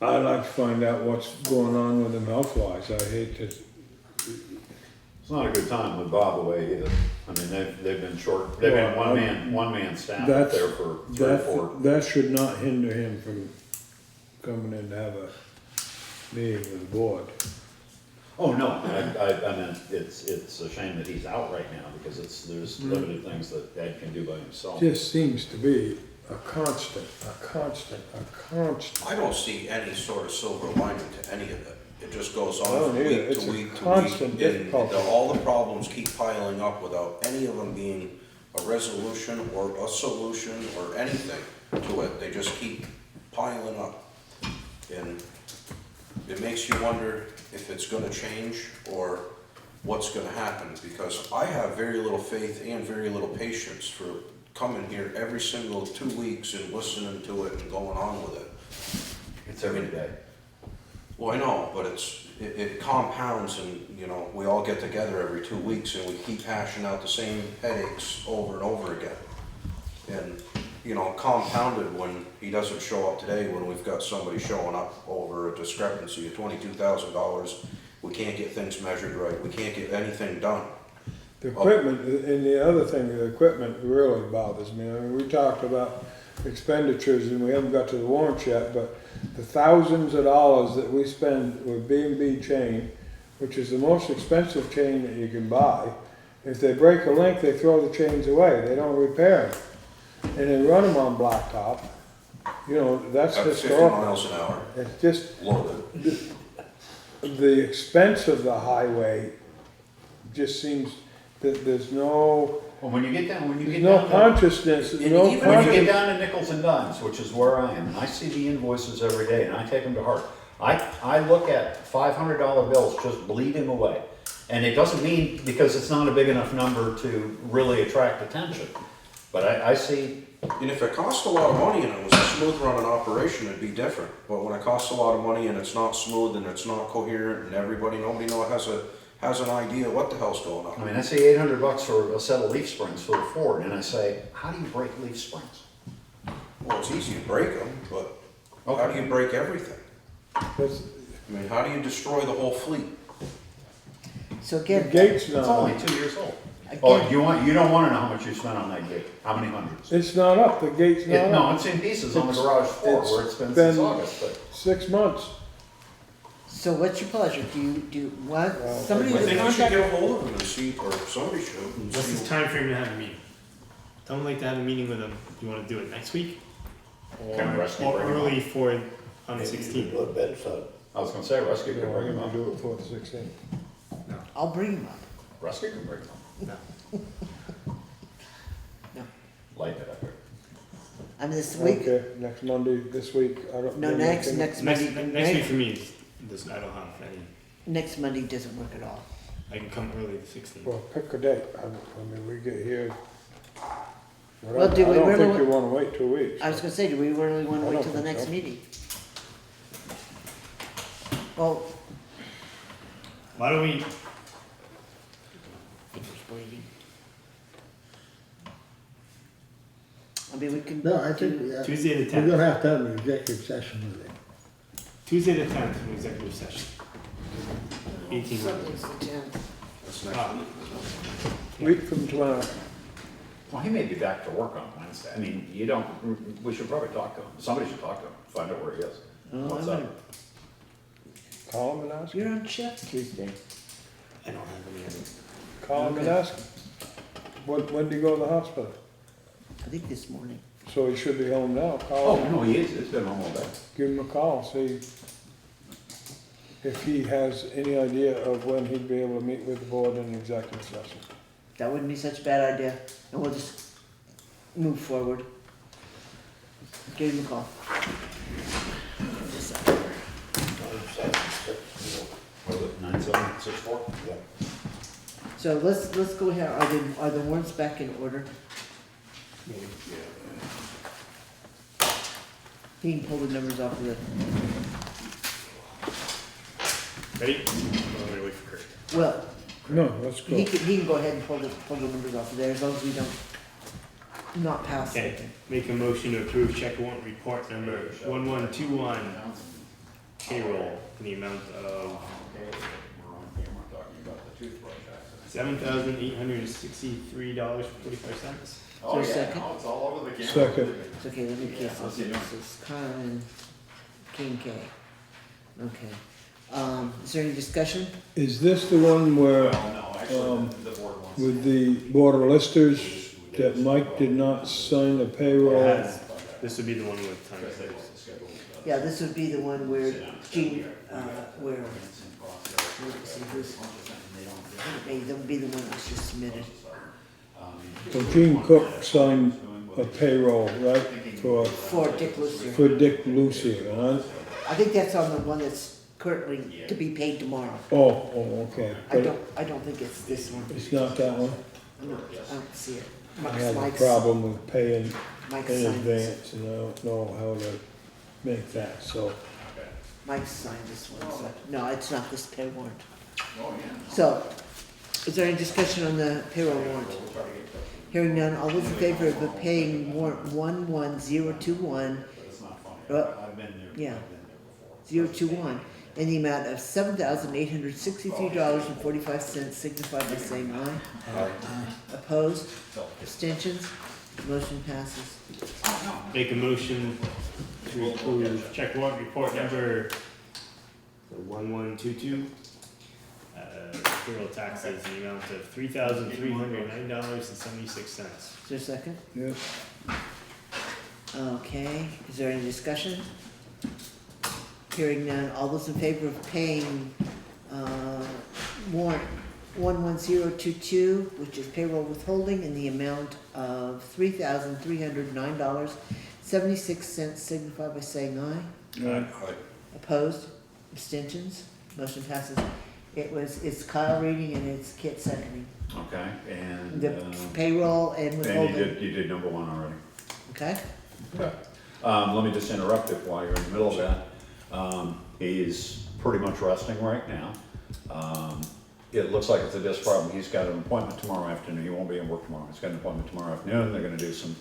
I'd like to find out what's going on with him health-wise, I hate to, It's not a good time with Bob away either. I mean, they've been short, they've been Well, one man staff up that's, there for 3 or 4. that should not hinder him from coming in to have a meeting with the board. Oh, no, I mean, it's a shame that he's out right now, because there's limited things that Ed can do by himself. Just seems to be a constant. I don't see any sort of silver lining to any of it. It just goes I on don't from either. week It's to a week to constant week. And difficulty. all the problems keep piling up without any of them being a resolution or a solution or anything to it. They just keep piling up. And it makes you wonder if it's gonna change or what's gonna happen, because I have very little faith and very little patience for coming here every single 2 weeks and listening to it and going on with it. It's every day. Well, I know, but it compounds, and, you know, we all get together every 2 weeks and we keep hashing out the same headaches over and over again. And, you know, compounded when he doesn't show up today, when we've got somebody showing up over a discrepancy of $22,000. We can't get things measured right, we can't get anything done. The equipment, and the other thing, the equipment really bothers me. I mean, we talked about expenditures and we haven't got to the warrants yet, but the thousands of dollars that we spend with B&B chain, which is the most expensive chain that you can buy, if they break a link, they throw the chains away, they don't repair them. And they run them on blacktop, you know, that's At 50 historical. miles an hour, It's just, loaded. the expense of the highway just seems that there's no, Well, when you get down consciousness, And no even when you get conscious. down to nickels and dimes, which is where I am, and I see the invoices every day, and I take them to heart. I look at $500 bills just bleeding away. And it doesn't mean, because it's not a big enough number to really attract attention. But I see, And if it cost a lot of money and it was a smooth running operation, it'd be different. But when it costs a lot of money and it's not smooth and it's not coherent and nobody has an idea what the hell's going I on. mean, I see $800 for a set of leaf springs for the Ford, and I say, how do you break leaf springs? Well, it's easy to break them, but how do you break everything? That's- I mean, how do you destroy the whole fleet? So The again, gate's It's only not, 2 years old. Oh, again, you don't wanna know how much you spent on that gate, how many hundreds? it's not up, the gate's not No, up. it's in pieces on the It's- garage floor, it's where it's been since been- August, but. 6 months. so what's your pleasure? Do you want somebody I to think we should contact? get a hold of them and see, or somebody should. and What's see his time frame to have a meeting? Tell him like to have a meeting with him. You want to do it next week? Can Rusty or bring him early for on the 16th. Go to bed, so. I was gonna say, Rusty You could know, bring we're him gonna up. do it for the 16th. I'll bring him up. Rusty could bring him up. No. No, Light it up there. I mean, this week, Okay, next Monday, this week, I don't. no, next Next Monday, week for me is this. I don't have any. next Monday doesn't work at all. I can come early the 16th. Well, pick a date, I mean, we get here. Well, do we I don't really think you wanna wait 2 weeks. I was gonna say, do we really wanna I wait don't till the think next so. meeting? Well, Why don't we? I mean, we can. No, I think do- Tuesday the we're 10th. gonna have to have an executive session with it. Tuesday the 10th, an executive session. 1800. Something's the 10th. That's next Ah. week. Week from tomorrow. Well, he may be back to work on Wednesday. I mean, you don't, we should probably talk to him. Somebody should talk to him, find out where he is. Oh, What's I'm up? gonna- Call him and ask him. You're on shift Tuesday. I don't have any other. Call him and Okay. ask him. When did he go to the hospital? I think this morning. So he should be home now. Call Oh, him, no, he is. It's been home all day. give him a call, see if he has any idea of when he'd be able to meet with the board in executive session. That wouldn't be such a bad idea, and we'll just move forward. Give him a call. What is it, 9764? Yeah. So let's go ahead, are the warrants back in order? He can pull the numbers off of the, Ready? I'm gonna wait for Kurt. well, No, let's go. he can go ahead and pull the numbers off of there, as long as we don't not pass Okay, anything. make a motion to approve check warrant report number 1121 payroll in the amount of We're on camera talking about the toothbrush accident. $7,863.45. Oh, there a yeah, second? no, it's all over the camera. Second. It's okay, let me kiss I'll this. see you. This is Colin King K. Okay. Is there any discussion? Is this the one where, Well, no, actually, the board wants. with the board of listers, that Mike did not sign the payroll? This would be the one with time saves. Yeah, this would be the one where Gene, where, let's see, who's, hey, that would be the one that's just submitted. So Gene Cook signed a payroll, right, For Dick Lucier. for Dick Lucier, and I think that's on the one that's currently to be paid tomorrow. okay, but I don't think it's this one. it's not that one? No, I don't see it. I have a Mike's- problem with paying Mike in signed this. advance, and I don't know how to make that, so. Mike signed this one, so, no, it's not this pay warrant. Oh, yeah. So, is there any discussion on the payroll warrant? Hearing none, all those in favor of paying warrant 11021, yeah, 021, in the amount of $7,863.45, signify by saying aye. Opposed? Abstentions? Motion passes. Make a motion to approve check warrant report number 1122. Payroll taxes in the amount of $3,309.76. Is there a second? Yes. Okay, is there any discussion? Hearing none, all those in favor of paying, warrant 11022, which is payroll withholding, in the amount of $3,309.76, signify by saying aye. Right. Opposed? Abstentions? Motion passes. It's Kyle reading and it's Kit seconding. Okay, and, The payroll and and withholding, you did number one already. okay? Okay. Let me just interrupt it while you're in the middle of that. He's pretty much resting right now. It looks like it's a disc problem. He's got an appointment tomorrow afternoon. He won't be in work tomorrow. He's got an appointment tomorrow afternoon. They're gonna do some,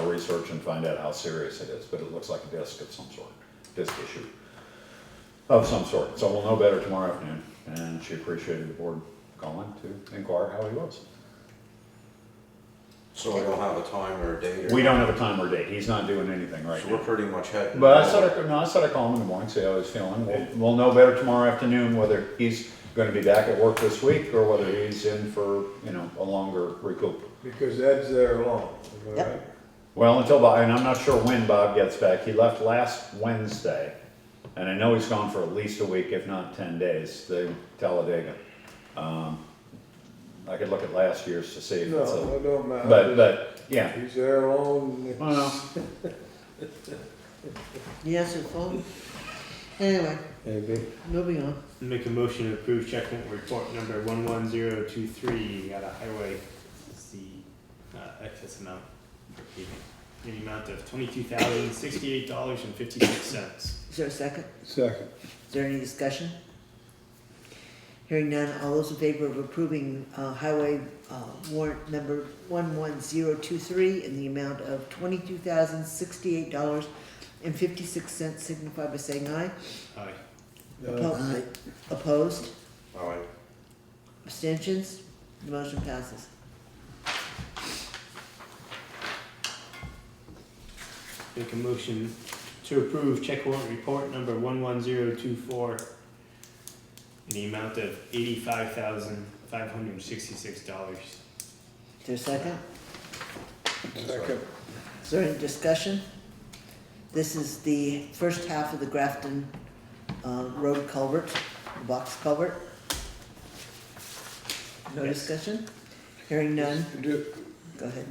research and find out how serious it is, but it looks like a disc of some sort, disc issue of some sort. So we'll know better tomorrow afternoon, and she appreciated the board calling to inquire how he was. So I don't have a time or a date? or- We don't have a time or date. He's not doing anything right So now. we're pretty much heading. But I said I'd call him in the morning, see how he's feeling. We'll know better tomorrow afternoon whether he's gonna be back at work this week or whether he's in for, a longer recoup. Because Ed's there alone, is that Yep. right? Well, and I'm not sure when Bob gets back. He left last Wednesday, and I know he's gone for at least a week, if not 10 days, to Talladega. I could look at last year's to see if it's No, it don't matter. but, yeah. He's there alone. Well, Yes, or phone? Anyway, Maybe. moving on. Make a motion to approve check warrant report number 11023 out of highway. It's the excess amount for paving. In the amount of $22,068.56. Is there a second? Second. Is there any discussion? Hearing none, all those in favor of approving highway warrant number 11023 in the amount of $22,068.56 signify by saying aye. Aye. Aye. Opposed? All right. Abstentions? The motion passes. Make a motion to approve check warrant report number 11024 in the amount of $85,566. Is there a second? Second. Is there any discussion? This is the first half of the Grafton road culvert, the box culvert. No Yes. discussion? Hearing none, Do- go ahead.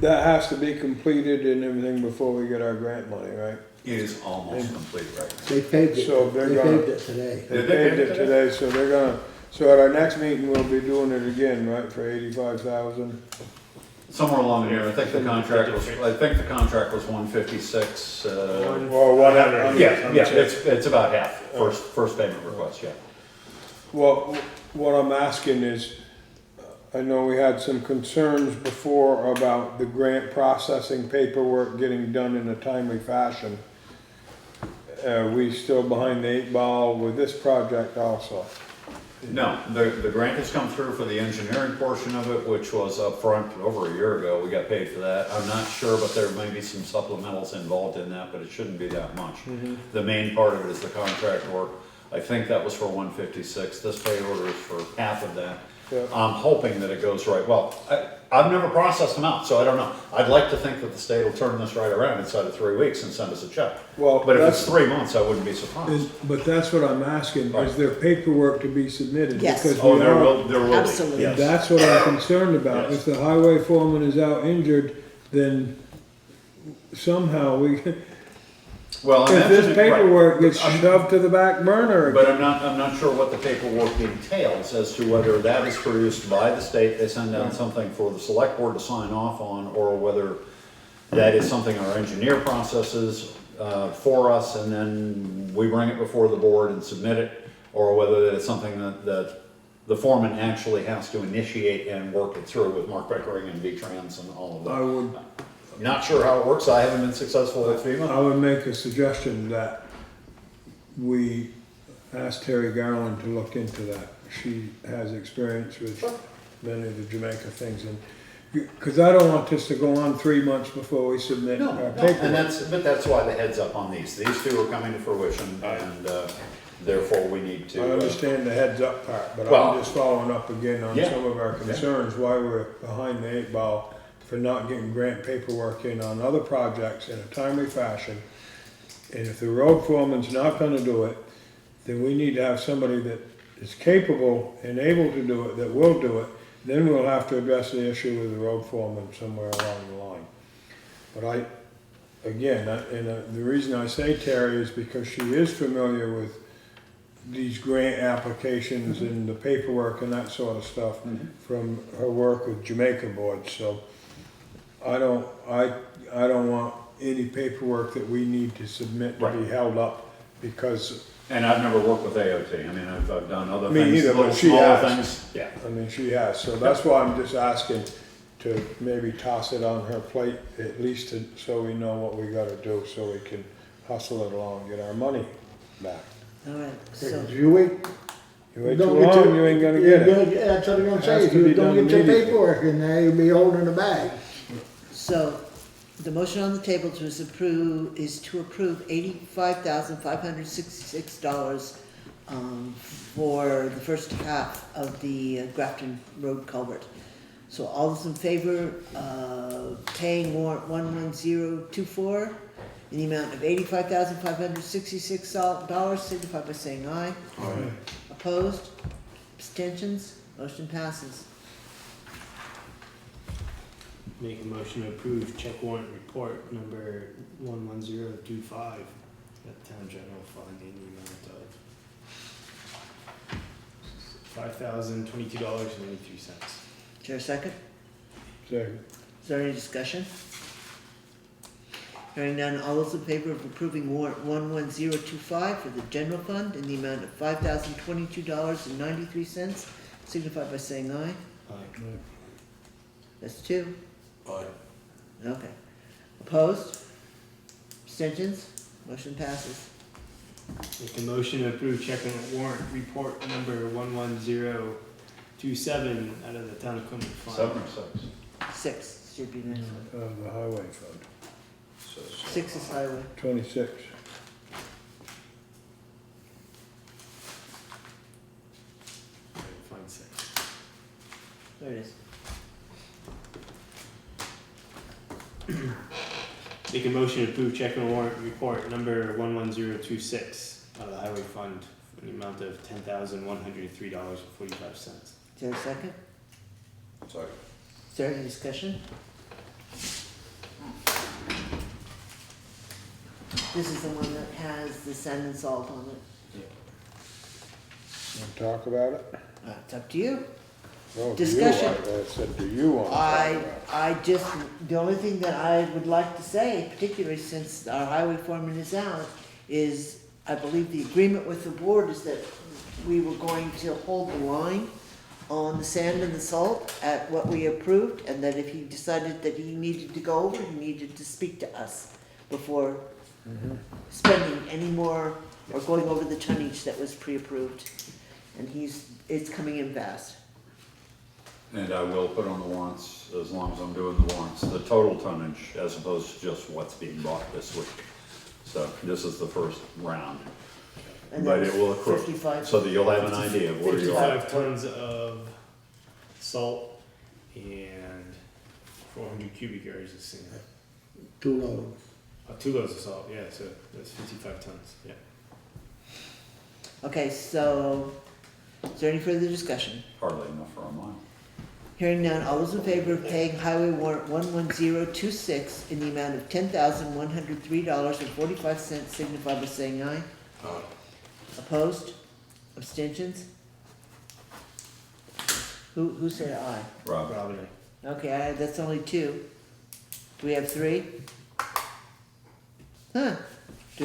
That has to be completed and everything before we get our grant money, right? it is almost complete, right? They paved it, So they're they gonna- paved it today. They paved it today, so they're gonna, so at our next meeting, we'll be doing it again, right, for 85,000? Somewhere along here, I think the contract was 156, Or whatever. yeah, it's about half, first payment request, yeah. Well, what I'm asking is, I know we had some concerns before about the grant processing paperwork getting done in a timely fashion. Are we still behind the 8 ball with this project also? No, the grant has come through for the engineering portion of it, which was upfront over a year ago. We got paid for that. I'm not sure, but there may be some supplementals involved in that, but it shouldn't be that much. The main part of it is the contract work. I think that was for 156. This pay order is for half of that. Yeah. I'm hoping that it goes right. Well, I've never processed them out, so I don't know. I'd like to think that the state will turn this right around inside of 3 weeks and send us a check. Well, But if it's that's, 3 months, I wouldn't be surprised. but that's what I'm asking, Right. is there paperwork to be submitted? Yes. Because Oh, we there are- will be. Absolutely. Yes. That's what I'm concerned about. Yes. If the highway foreman is out injured, then somehow we, Well, if this paperwork gets I'm- shoved to the back burner But again. I'm not sure what the paperwork entails as to whether that is produced by the state, they send down something for the select board to sign off on, or whether that is something our engineer processes for us, and then we bring it before the board and submit it, or whether it's something that the foreman actually has to initiate and work it through with Mark Pickering and V-Trans and all of I that. would, Not sure how it works, I haven't been successful with FEMA. I would make a suggestion that we ask Terry Garland to look into that. She has experience with many of the Jamaica things, and, because I don't want this to go on 3 months before we submit No, our no, and paperwork. that's why the heads up on these. These two are coming to fruition, and therefore we need I to. understand the heads up part, but Well, I'm just following up again on yeah, some of our concerns, why we're behind the 8 ball for not getting grant paperwork in on other projects in a timely fashion. And if the road foreman's not gonna do it, then we need to have somebody that is capable and able to do it, that will do it. Then we'll have to address the issue with the road foreman somewhere along the line. But the reason I say Terry is because she is familiar with these grant applications and the paperwork and that sort of stuff from her work with Jamaica boards, so I don't want any paperwork that we need to submit to be Right. held up because, And I've never worked with AOT. I mean, I've done other Me things, either, but little she smaller has. things. Yeah. I mean, she has, so that's why I'm just asking to maybe toss it on her plate, at least so we know what we gotta do, so we can hustle it along, get our money back. All right, so, You wait. You wait too long, you ain't gonna get it. That's what I'm gonna Has say, if to you be don't done get your immediately. paperwork in there, you'll be holding the bag. so the motion on the table is to approve $85,566 for the first half of the Grafton Road culvert. So all those in favor of paying warrant 11024 in the amount of $85,566 signify by saying aye. Aye. Opposed? Abstentions? Motion passes. Make a motion to approve check warrant report number 11025 at Town General Fund in the amount of $5,022.93. Is there a second? Second. Is there any discussion? Hearing none, all those in favor of approving warrant 11025 for the general fund in the amount of $5,022.93 signify by saying aye. Aye. That's two. Aye. Okay. Opposed? Abstentions? Motion passes. Make a motion to approve check warrant report number 11027 out of the town equipment fund. 7 or 6? 6 should be next one. Of the highway fund, So, 6 is highway. 26. Fund 6. There it is. Make a motion to approve check and warrant report number 11026 out of the highway fund in the amount of $10,103.45. Is there a second? Second. Is there any discussion? This is the one that has the sand and salt on it. Want to talk about it? It's up to you. Well, Discussion. I said, do you want to talk about it? I just, the only thing that I would like to say, particularly since our highway foreman is out, is I believe the agreement with the board is that we were going to hold the line on the sand and the salt at what we approved, and that if he decided that he needed to go over, he needed to speak to us before spending any more or going over the tonnage that was pre-approved. And it's coming in fast. And I will put on the warrants, as long as I'm doing the warrants, the total tonnage as opposed to just what's being bought this week. So this is the first round, And but that it will was accrue, 55. so that you'll have an idea of where you are. 55 tons of salt and 400 cubic yards of sand. 2 loads. 2 loads of salt, yeah, so that's 55 tons, yeah. Okay, so, is there any further discussion? Hardly enough for a mile. Hearing none, all those in favor of paying highway warrant 11026 in the amount of $10,103.45 signify by saying aye. Aye. Opposed? Abstentions? Who said aye? Rob? Robin, Okay, that's only 2. Do we have 3? Huh, do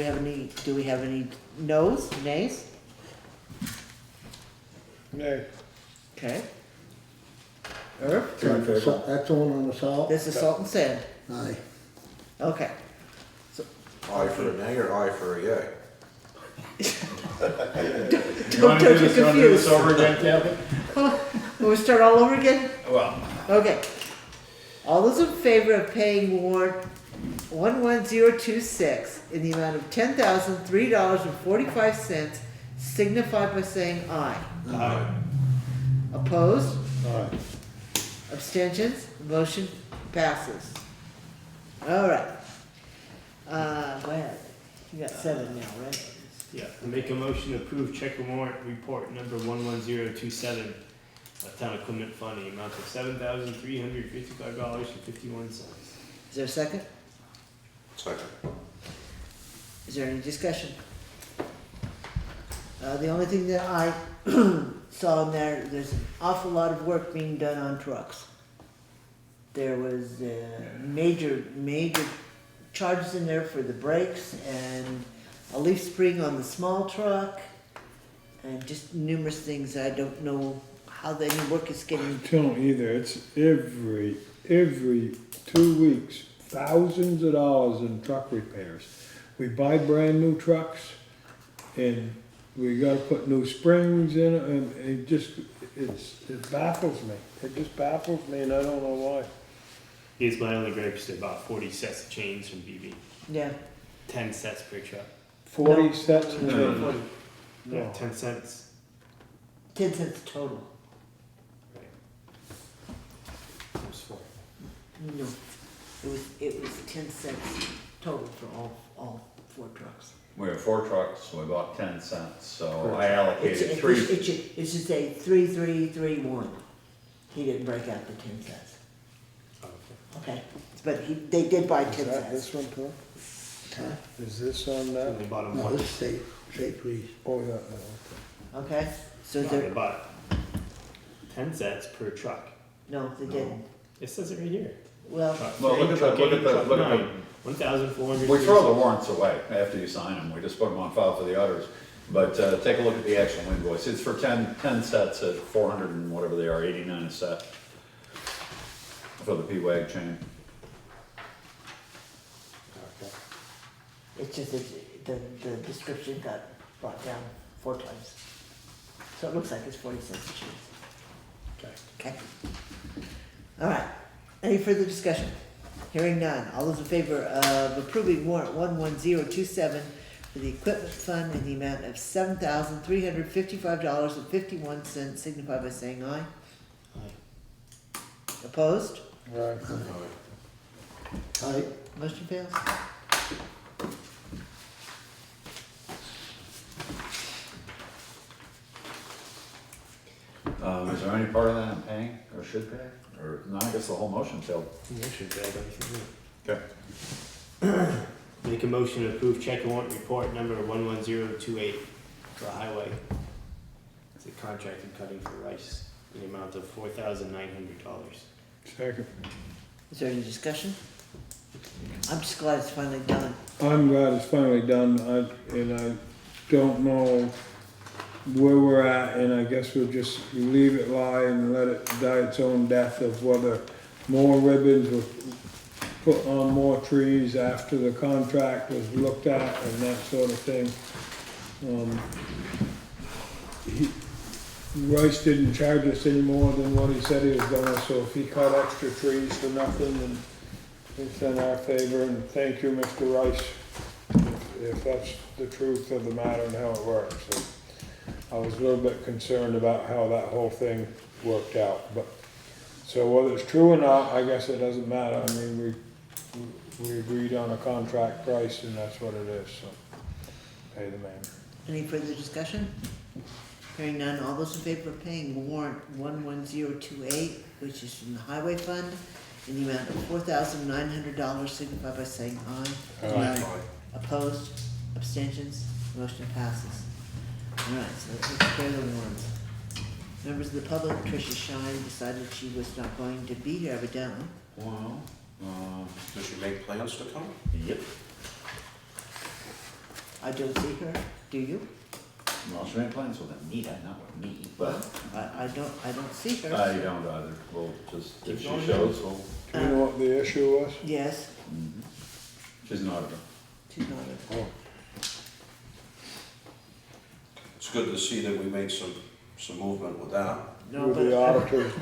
we have any noes, nays? Nay. Okay. Irv? Two in favor. That's the one on the salt? This is salt and sand. Aye. Okay. Aye for a nay or aye for a yay? Don't get confused. over again, Kathy? Will we start all over again? Well, Okay. All those in favor of paying warrant 11026 in the amount of $10,003.45 signify by saying aye. Aye. Opposed? Aye. Abstentions? Motion passes. All right. Go ahead. You got 7 now, right? Yeah, I make a motion to approve check and warrant report number 11027 town equipment fund in the amount of $7,355.51. Is there a second? Second. Is there any discussion? The only thing that I saw in there's an awful lot of work being done on trucks. There was major charges in there for the brakes and a leaf spring on the small truck and just numerous things. I don't know how any work is getting. Don't either, it's every 2 weeks, thousands of dollars in truck repairs. We buy brand new trucks and we gotta put new springs in it and it baffles me. It just baffles me and I don't know why. Here's my only gripe, is about 40 sets of chains from BB. Yeah. 10 sets per truck. 40 sets of No, chains. 40. Yeah, No. 10 cents. 10 cents total. Right. No, it was 10 cents total for all 4 trucks. We have 4 trucks, so we bought 10 cents, so I It allocated 3. should say 3331. He didn't break out the 10 cents. Okay, but they did buy 10 Is that cents. this one, Clerk? Huh? Is this on that? They bought them No, one. this state police. Oh, yeah, okay. Okay, so No, they they're, bought 10 cents per truck. no, they didn't. It says it right here. Well, Truck Well, three, look at truck the- look eight, at the- truck look at the- nine, 1,400. We throw the warrants away after you sign them, we just put them on file for the others. But take a look at the actual invoice, it's for 10 sets at 400 and whatever they are, 89 a set. For the P-Wag chain. Okay. it's just that the description got brought down 4 times. So it looks like it's 40 cents a cheese. Okay. Okay. All right, any further discussion? Hearing none, all those in favor of approving warrant 11027 for the equipment fund in the amount of $7,355.51 signify by saying aye. Aye. Opposed? Right. Aye. Motion fails. Is there any part of that I'm paying, or should pay, or, no, I guess the whole motion failed. Motion failed, everything. Okay. Make a motion to approve check warrant report number 11028 for highway. It's a contracted cutting for Rice in the amount of $4,900. Second. Is there any discussion? I'm just glad it's finally done. I'm glad it's finally done, and I don't know where we're at, and I guess we'll just leave it lie and let it die its own death of whether more ribbons were put on more trees after the contract was looked at and that sort of thing. Rice didn't charge us any more than what he said he was gonna, so if he cut extra trees for nothing, then it's in our favor, and thank you, Mr. Rice, if that's the truth of the matter and how it works. So I was a little bit concerned about how that whole thing worked out, but, so whether it's true or not, I guess it doesn't matter. I mean, we agreed on a contract price, and that's what it is, so pay the man. Any further discussion? Hearing none, all those in favor of paying warrant 11028, which is from the highway fund, in the amount of $4,900, signify by saying aye. Aye. Opposed? Abstentions? Motion passes. All right, so that takes care of the warrants. Members of the public, Tricia Shine decided she was not going to be here evidently. Well, Does she make plans to come? yep. I don't see her, do you? Well, she made plans with Anita, not with me, but I don't see her. I don't either. We'll just, if she Keep going shows, we'll, Do you know what the issue was? Yes, she's not. she's not here. Oh, It's good to see that we made some movement with that. No, with the but, auditors.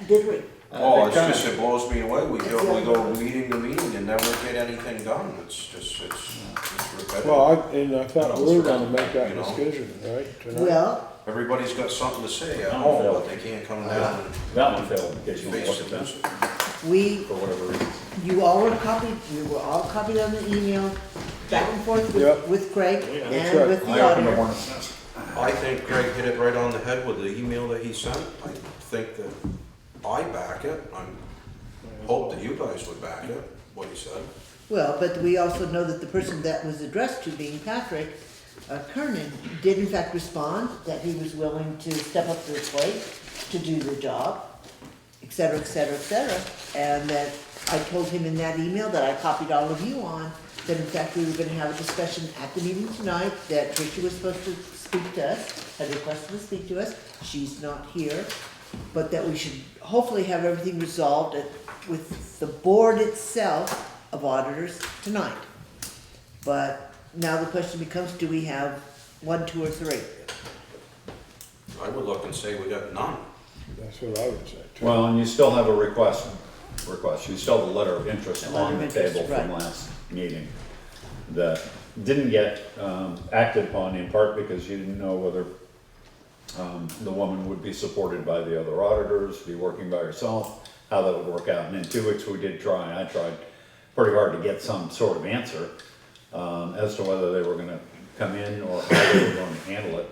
did we? Oh, it's just, it blows me away. We go meeting to meeting and never get anything done. It's just, it's repetitive. Well, I thought we were gonna make that You know? decision, right, tonight? Well, Everybody's got something to say at home, but they can't come down and That one failed, in case you want to face look it. at that, we, for whatever reason. you all were copied, we were all copied on the email, back and forth Yep. with Craig Yeah, that's and right. with the I opened the auditor. warrants. I think Greg hit it right on the head with the email that he sent. I think that I back it. I hope that you guys would back it, what he said. Well, but we also know that the person that was addressed to, being Patrick Kernan, did in fact respond, that he was willing to step up to the plate to do the job, et cetera, et cetera, et cetera. And that I told him in that email that I copied all of you on, that in fact we were gonna have a discussion at the meeting tonight, that Tricia was supposed to speak to us, had requested to speak to us, she's not here, but that we should hopefully have everything resolved with the board itself of auditors tonight. But now the question becomes, do we have 1, 2, or 3? I would look and say we got none. That's what I would say, too. Well, and you still have a request, you still have a letter of interest A letter on of the interest, table from right. last meeting that didn't get acted upon in part because you didn't know whether the woman would be supported by the other auditors, be working by herself. how that would work out. And in 2 weeks, we did try, I tried pretty hard to get some sort of answer as to whether they were gonna come in or how they were going to handle it.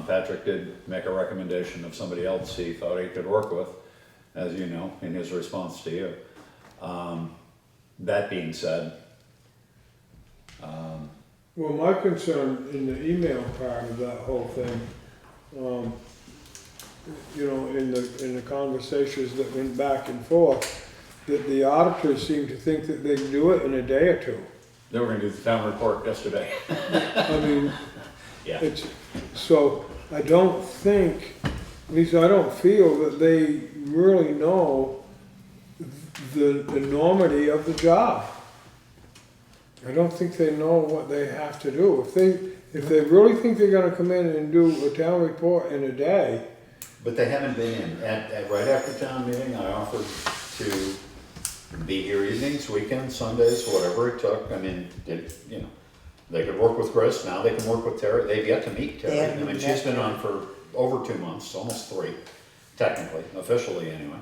Patrick did make a recommendation of somebody else he thought he could work with, as you know, in his response to you. That being said, Well, my concern in the email part of that whole thing, you know, in the conversations that went back and forth, that the auditors seem to think that they can do it in a day or two. they were gonna do the town report yesterday. I mean, Yeah. it's, so I don't think, at least I don't feel that they really know the enormity of the job. I don't think they know what they have to do. If they really think they're gonna come in and do a town report in a day, But they haven't been in. Right after town meeting, I offered to be here evenings, weekends, Sundays, whatever it took. I mean, you know, they could work with Chris, now they can work with Terry. They've yet to meet They Terry. I haven't mean, even she's met been on for over 2 months, almost 3, technically, officially anyway.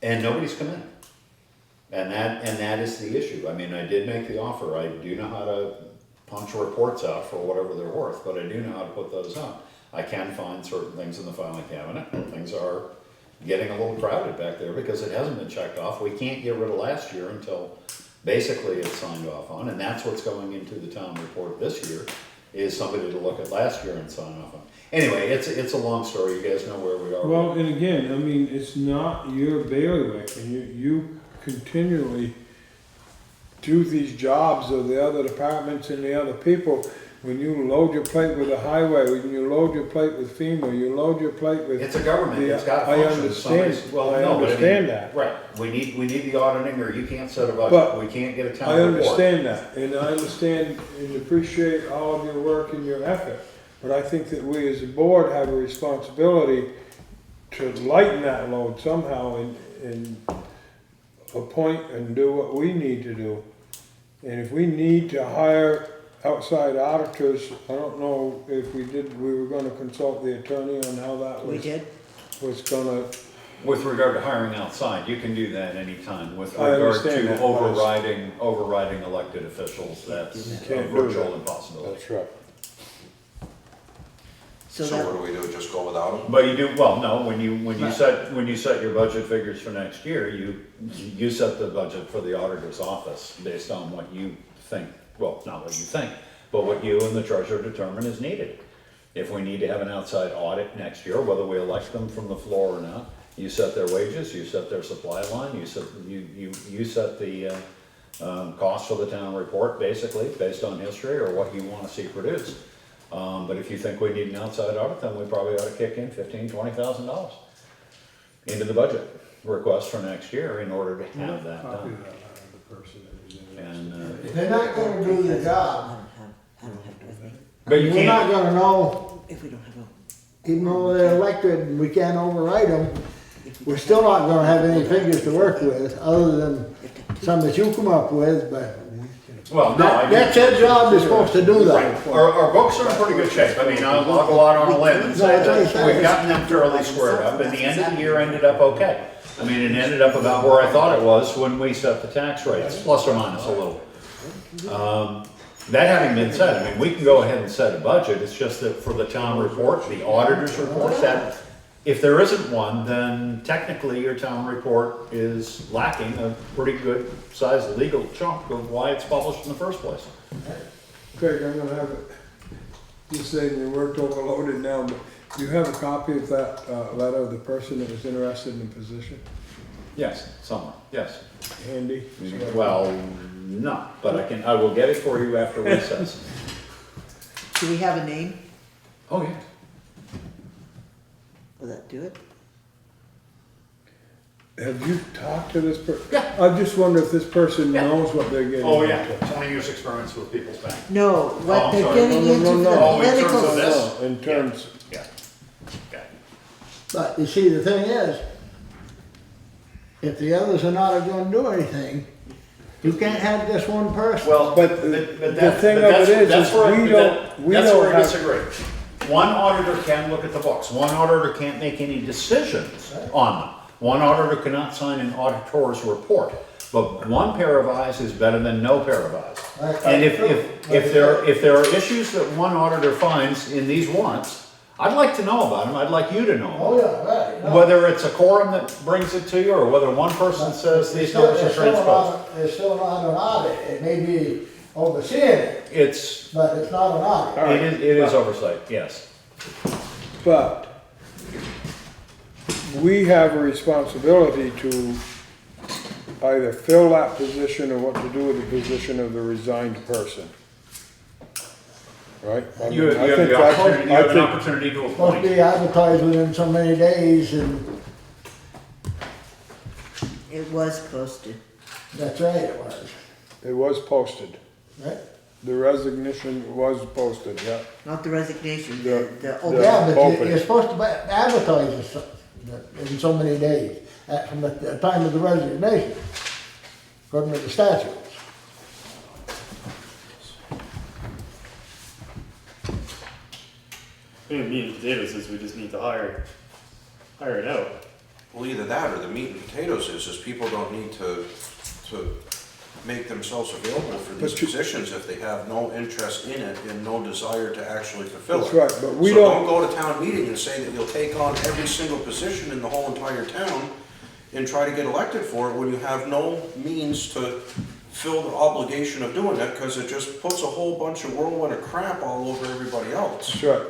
And nobody's come in. And that is the issue. I mean, I did make the offer. I do know how to punch reports out for whatever they're worth, but I do know how to put those out. I can find certain things in the filing cabinet, and things are getting a little crowded back there because it hasn't been checked off. We can't get rid of last year until basically it's signed off on, and that's what's going into the town report this year, is somebody to look at last year and sign off on. Anyway, it's a long story. You guys know where we are. well, and again, I mean, it's not your bailiwick, and you continually do these jobs of the other departments and the other people. When you load your plate with a highway, when you load your plate with FEMA, you load your plate with. It's a government, the- it's got I functions. understand, Well, I no, but I mean, understand that. Right, we need the auditing, or you can't set a budget, But we can't get a town I report. understand that, and I understand and appreciate all of your work and your effort. But I think that we as a board have a responsibility to lighten that load somehow and appoint and do what we need to do. And if we need to hire outside auditors, I don't know if we were gonna consult the attorney on how that We did. was gonna, With regard to hiring outside, you can do that anytime. With I regard understand to that, overriding elected officials, that's You a can't do virtual that. impossibility. right. So So that, what do we do, just go without them? But you do, well, no, when you set your budget figures for next year, you set the budget for the auditor's office based on what you think, well, not what you think, but what you and the treasurer determine is needed. If we need to have an outside audit next year, whether we elect them from the floor or not, you set their wages, you set their supply line, you set the cost for the town report, basically, based on history or what you wanna see produced. But if you think we need an outside audit, then we probably ought to kick in $15,000-$20,000 into the budget request for next year in order to have that done. And, If they're not gonna do the I job, don't have to with me, but you we're not can't, gonna know, if we don't have a, even though they're elected and we can't override them, we're still not gonna have any figures to work with, other than some that you come up with, but well, no, I mean. that's their job, they're supposed to do Right, that. our books are in pretty good shape. I mean, I'll go out on a limb and say that we've gotten them thoroughly squared up, and the end of the year ended up okay. I mean, it ended up about where I thought it was when we set the tax rates, plus or minus a little. That having been said, I mean, we can go ahead and set a budget, it's just that for the town report, the auditor's report, that if there isn't one, then technically your town report is lacking a pretty good sized legal chunk of why it's published in the first place. Craig, I'm gonna have it, you're saying your work's overloaded now, but do you have a copy of that letter of the person that was interested in the position Yes, somewhere, yes. handy? Well, no, but I will get it for you after recess. do we have a name? Oh, yeah. Will that do it? Have you talked to this person? Yeah. I just wonder if this person Yeah. knows what they're getting Oh, yeah, into. 20 years experience with People's Bank. No, Oh, what I'm they're sorry. getting No, into no, the no. Oh, in terms political. of this? No, in terms, Yeah. Okay. But you see, the thing is, if the others are not gonna do anything, you can't have just one person. Well, But the thing of it is we don't have- disagree. One auditor can look at the books, one auditor can't make any decisions on them. One auditor cannot sign an auditor's report, but one pair of eyes is better than no pair of eyes. And if there are issues that one auditor finds in these warrants, I'd like to know about them, I'd like you to know. Oh, yeah, right. no. Whether it's a quorum that brings it to you, or whether one person says these numbers are transposed. It's still not an audit, it may be overseeing it, It's, but it's not an audit. it is oversight, yes. But we have a responsibility to either fill that position or what to do with the position of the resigned person. Right? I mean, You have I think the that's- opportunity, you I have an think- opportunity to Supposed to appoint. be advertised within so many days, and It was posted. that's right, it was, It was posted. right? The resignation was posted, yeah. Not the resignation, The- the the- open. Yeah, but opening. you're supposed to advertise it in so many days, from the time of the resignation, according to the statutes. Meat and potatoes is we just need to hire it out. Well, either that or the meat and potatoes is people don't need to make themselves available for these But you- positions if they have no interest in it and no desire to actually fulfill it. That's right, but we So don't, don't go to town meeting and say that you'll take on every single position in the whole entire town and try to get elected for it when you have no means to fill the obligation of doing it, because it just puts a whole bunch of whirlwind of crap all over everybody else. that's right.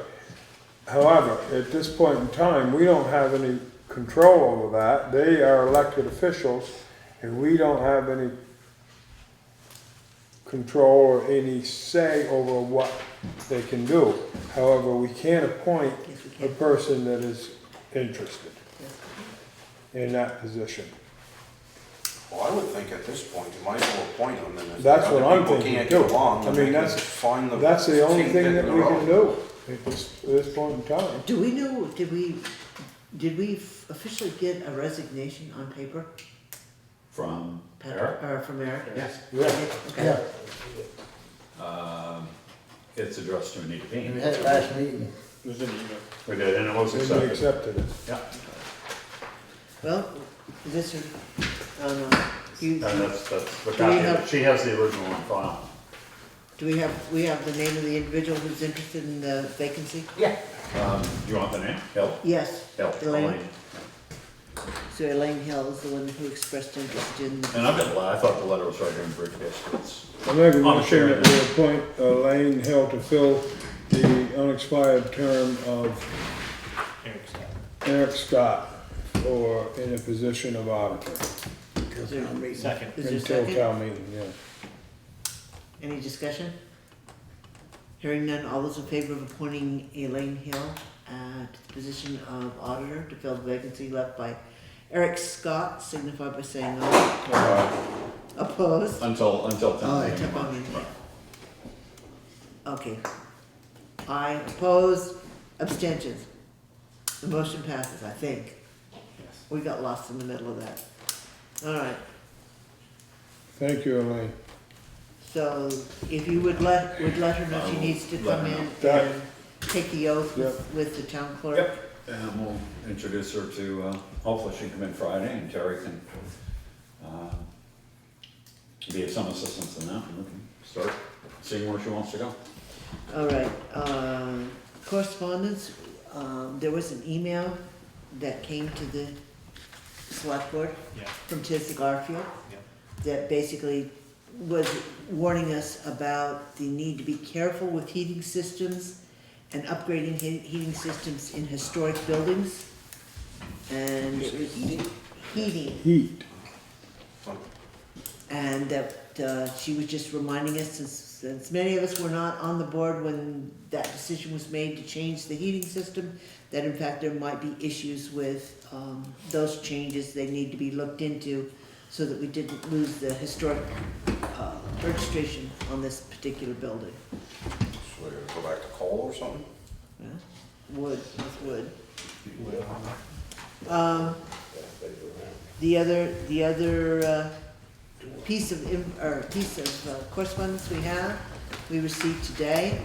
However, at this point in time, we don't have any control over that. They are elected officials, and we don't have any control or any say over what they can do. However, we can appoint Yes, we a can. person that is interested in that position. Well, I would think at this point, you might as well appoint them, and if That's the what other I'm people thinking can't too. get along, I then mean, they can that's- find the. That's the only feet thing in that the we road. can do at this point in time. Do we know, did we officially get a resignation on paper? From Pat- Eric? Or from Eric? Yes. Yeah. Okay. It's addressed to Anita We Bean. had it last meeting. It was an email. We did, and it was And we accepted. accepted it. Yeah, Well, this is, no, you, and that's the Do we copy, have- she has the original on file. do we have the name of the individual who's interested in the vacancy? Yeah. Do you want the name? Hill? Yes, Hill. Elaine. So Elaine Hill is the one who expressed interest in, And I've got the letter, I thought the letter was right here in briefcase, it's, I make a I'm motion sharing that we appoint Elaine Hill to fill the unexpired term of Eric Scott in a position of auditor Second. is there a until second? town meeting, yeah. Any discussion? Hearing none, all those in favor of appointing Elaine Hill to the position of auditor to fill the vacancy left by Eric Scott, signify by saying aye. Opposed? until Oh, town I meeting. took on Okay. Aye, opposed, abstentions. The motion passes, I think. We got lost in the middle of that. All right, Thank you, Elaine. so if you would let her know she needs to Let come her in know. and take the oath Yep. with the town clerk. Yep, and we'll introduce her to, hopefully she can come in Friday, and Terry can, be of some assistance in that, and we can start seeing where she wants to go. All right, correspondence, there was an email that came to the select board Yeah. from Tiz Garfield Yeah. that basically was warning us about the need to be careful with heating systems and upgrading heating systems in historic buildings. And it was heating, Heat. and that she was just reminding us, since many of us were not on the board when that decision was made to change the heating system, that in fact there might be issues with those changes. They need to be looked into so that we didn't lose the historic registration on this particular building. So we're gonna go back to coal or something? Yeah, wood, with wood. The other piece of correspondence we received today,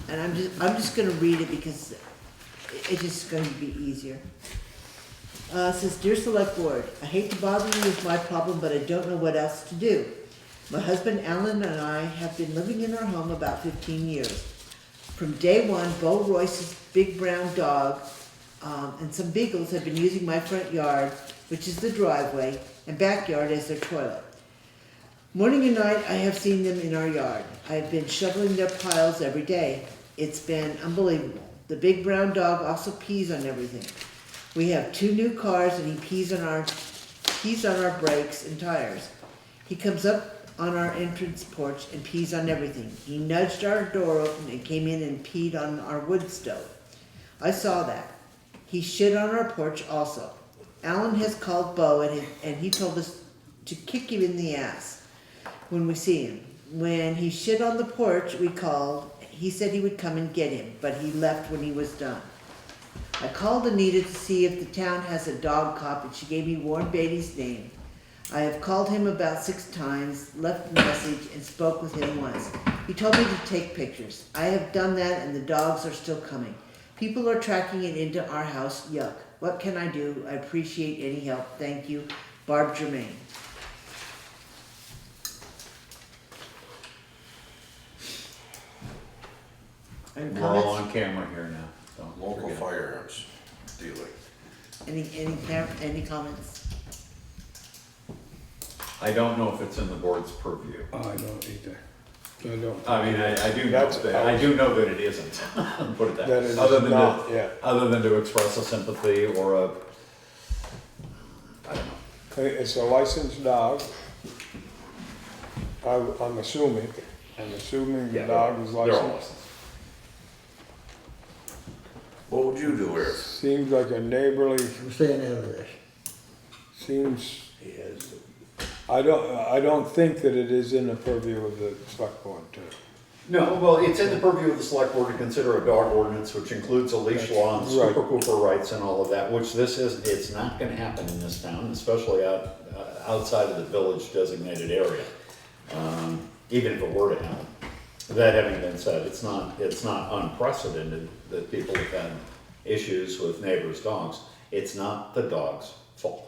and I'm just gonna read it because it's just going to be easier. It says, Dear Select Board, I hate to bother you with my problem, but I don't know what else to do. My husband Alan and I have been living in our home about 15 years. From day one, Bo Royce's big brown dog and some beagles have been using my front yard, which is the driveway, and backyard as their toilet. Morning and night, I have seen them in our yard. I have been shoveling their piles every day. It's been unbelievable. The big brown dog also pees on everything. We have 2 new cars and he pees on our brakes and tires. He comes up on our entrance porch and pees on everything. He nudged our door open and came in and peed on our wood stove. I saw that. He shit on our porch also. Alan has called Bo and he told us to kick him in the ass when we see him. When he shit on the porch, we called. He said he would come and get him, but he left when he was done. I called Anita to see if the town has a dog cop, and she gave me Warren Beatty's name. I have called him about 6 times, left a message, and spoke with him once. He told me to take pictures. I have done that, and the dogs are still coming. People are tracking it into our house. Yuck. What can I do? I appreciate any help. Thank you. Barb Germaine. Any We're all comments? on camera here now. Don't Local forget. firearms dealer. Any comments? I don't know if it's in the board's purview. I don't either. I don't. I mean, I do know That's- that, I do know that it isn't, put it that That way. it Other is than not, to- yeah. Other than to express a sympathy or a, I don't know. Okay, it's a licensed dog. I'm assuming the Yeah, dog is they're all licensed. licensed. What would you do, Eric? Seems like a neighborly, I'm staying out of this. seems, I don't think that it is in the purview of the select board too. No, well, it's in the purview of the select board to consider a dog ordinance, which includes a leash law and Right. super pooper rights and all of that, which this is, it's not gonna happen in this town, especially outside of the village designated area. Even if it were to happen. That having been said, it's not unprecedented that people have had issues with neighbors' dogs. It's not the dog's fault.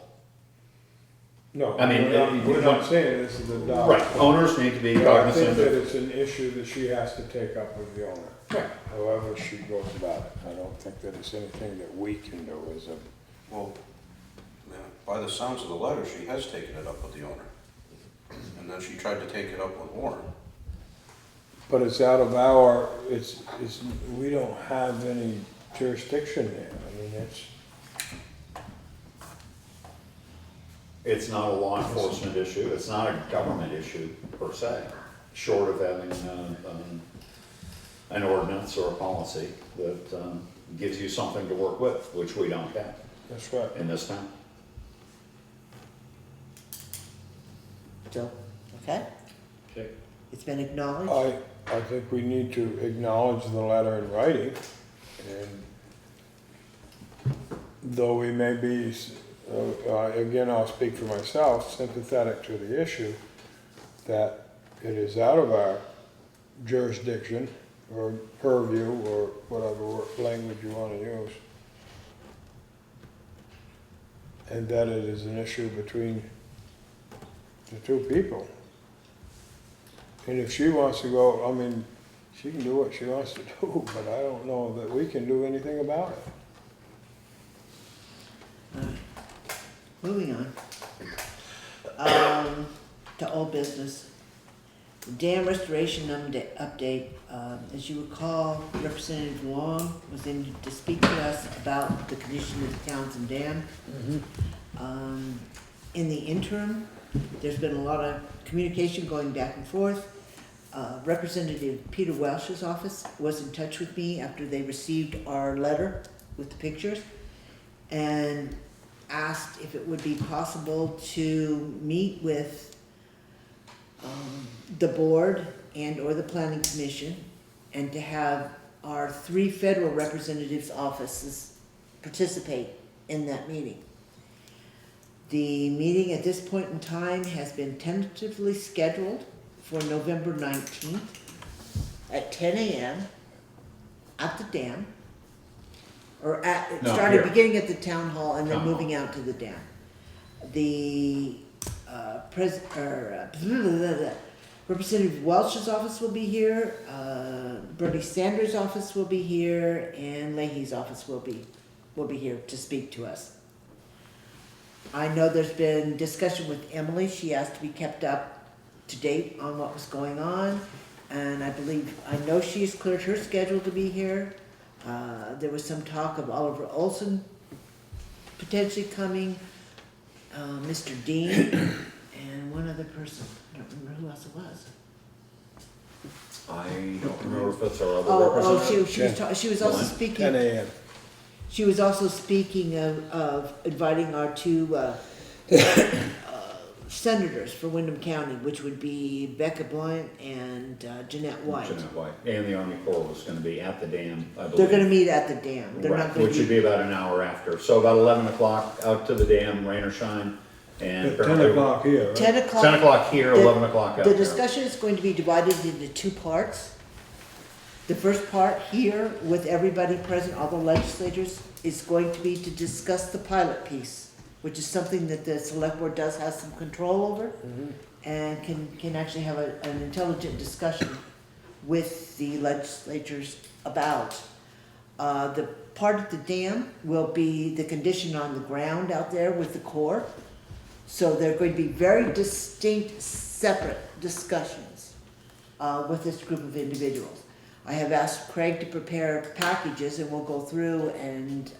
No, I mean, we're not saying this is the dog. Right, owners need to be But I think cognizant that of. it's an issue that she has to take up with the owner. Right. However she goes about it. I don't think that it's anything that we can do as a, Well, yeah, by the sounds of the letter, she has taken it up with the owner. And then she tried to take it up with Warren. but it's out of our, we don't have any jurisdiction there. I mean, It's not a law enforcement issue, it's not a government issue per se, short of having an ordinance or a policy that gives you something to work with, which we don't have that's right. in this town. So, okay, Okay. it's been acknowledged. I think we need to acknowledge the letter in writing, and though we may be, again, I'll speak for myself, sympathetic to the issue, that it is out of our jurisdiction, or purview, or whatever language you want to use, and that it is an issue between the 2 people. And if she wants to go, I mean, she can do what she wants to do, but I don't know that we can do anything about it. Moving on. To old business. Dam restoration update. As you recall, Representative Long was in to speak to us about the condition of the Townshend Dam. In the interim, there's been a lot of communication going back and forth. Representative Peter Welsh's office was in touch with me after they received our letter with the pictures and asked if it would be possible to meet with the board and or the planning commission and to have our 3 federal representatives' offices participate in that meeting. The meeting at this point in time has been tentatively scheduled for November 19th at 10 a.m. at the dam. or it No, started here. beginning at the town hall and then Town hall. moving out to the dam. The, Representative Welch's office will be here, Bernie Sanders' office will be here, and Leahy's office will be here to speak to us. I know there's been discussion with Emily, she asked to be kept up to date on what was going on, and I know she's cleared her schedule to be here. There was some talk of Oliver Olson potentially coming, Mr. Dean, and one other person, I don't remember who else it was. I don't remember if it's our other Oh, representative. she was also 10 speaking, a.m. she was also speaking of inviting our two, senators for Wyndham County, which would be Becca Blunt and Jeanette White. Jeanette White. And the Army Corps was gonna be at the dam, I believe. They're gonna meet at the dam, they're Right, not gonna which should be about an hour after. So about 11 o'clock, out to the dam, rain or shine. And At 10 apparently- o'clock here, right? 10 o'clock. 10 o'clock here, The- 11 o'clock out The there. discussion is going to be divided into two parts. The first part here, with everybody present, all the legislators, is going to be to discuss the pilot piece, which is something that the select board does have some control over, and can actually have an intelligent discussion with the legislatures about. The part at the dam will be the condition on the ground out there with the Corps. So they're going to be very distinct, separate discussions with this group of individuals. I have asked Craig to prepare packages, and we'll go through and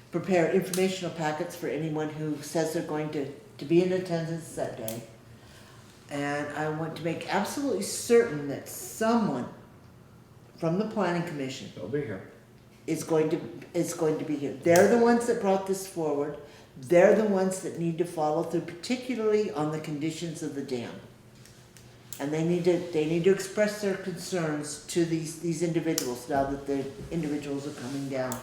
prepare informational packets for anyone who says they're going to be in attendance that day. And I want to make absolutely certain that someone from the planning commission They'll be here. is going to be here. They're the ones that brought this forward. They're the ones that need to follow through, particularly on the conditions of the dam. And they need to express their concerns to these individuals now that the individuals are coming down.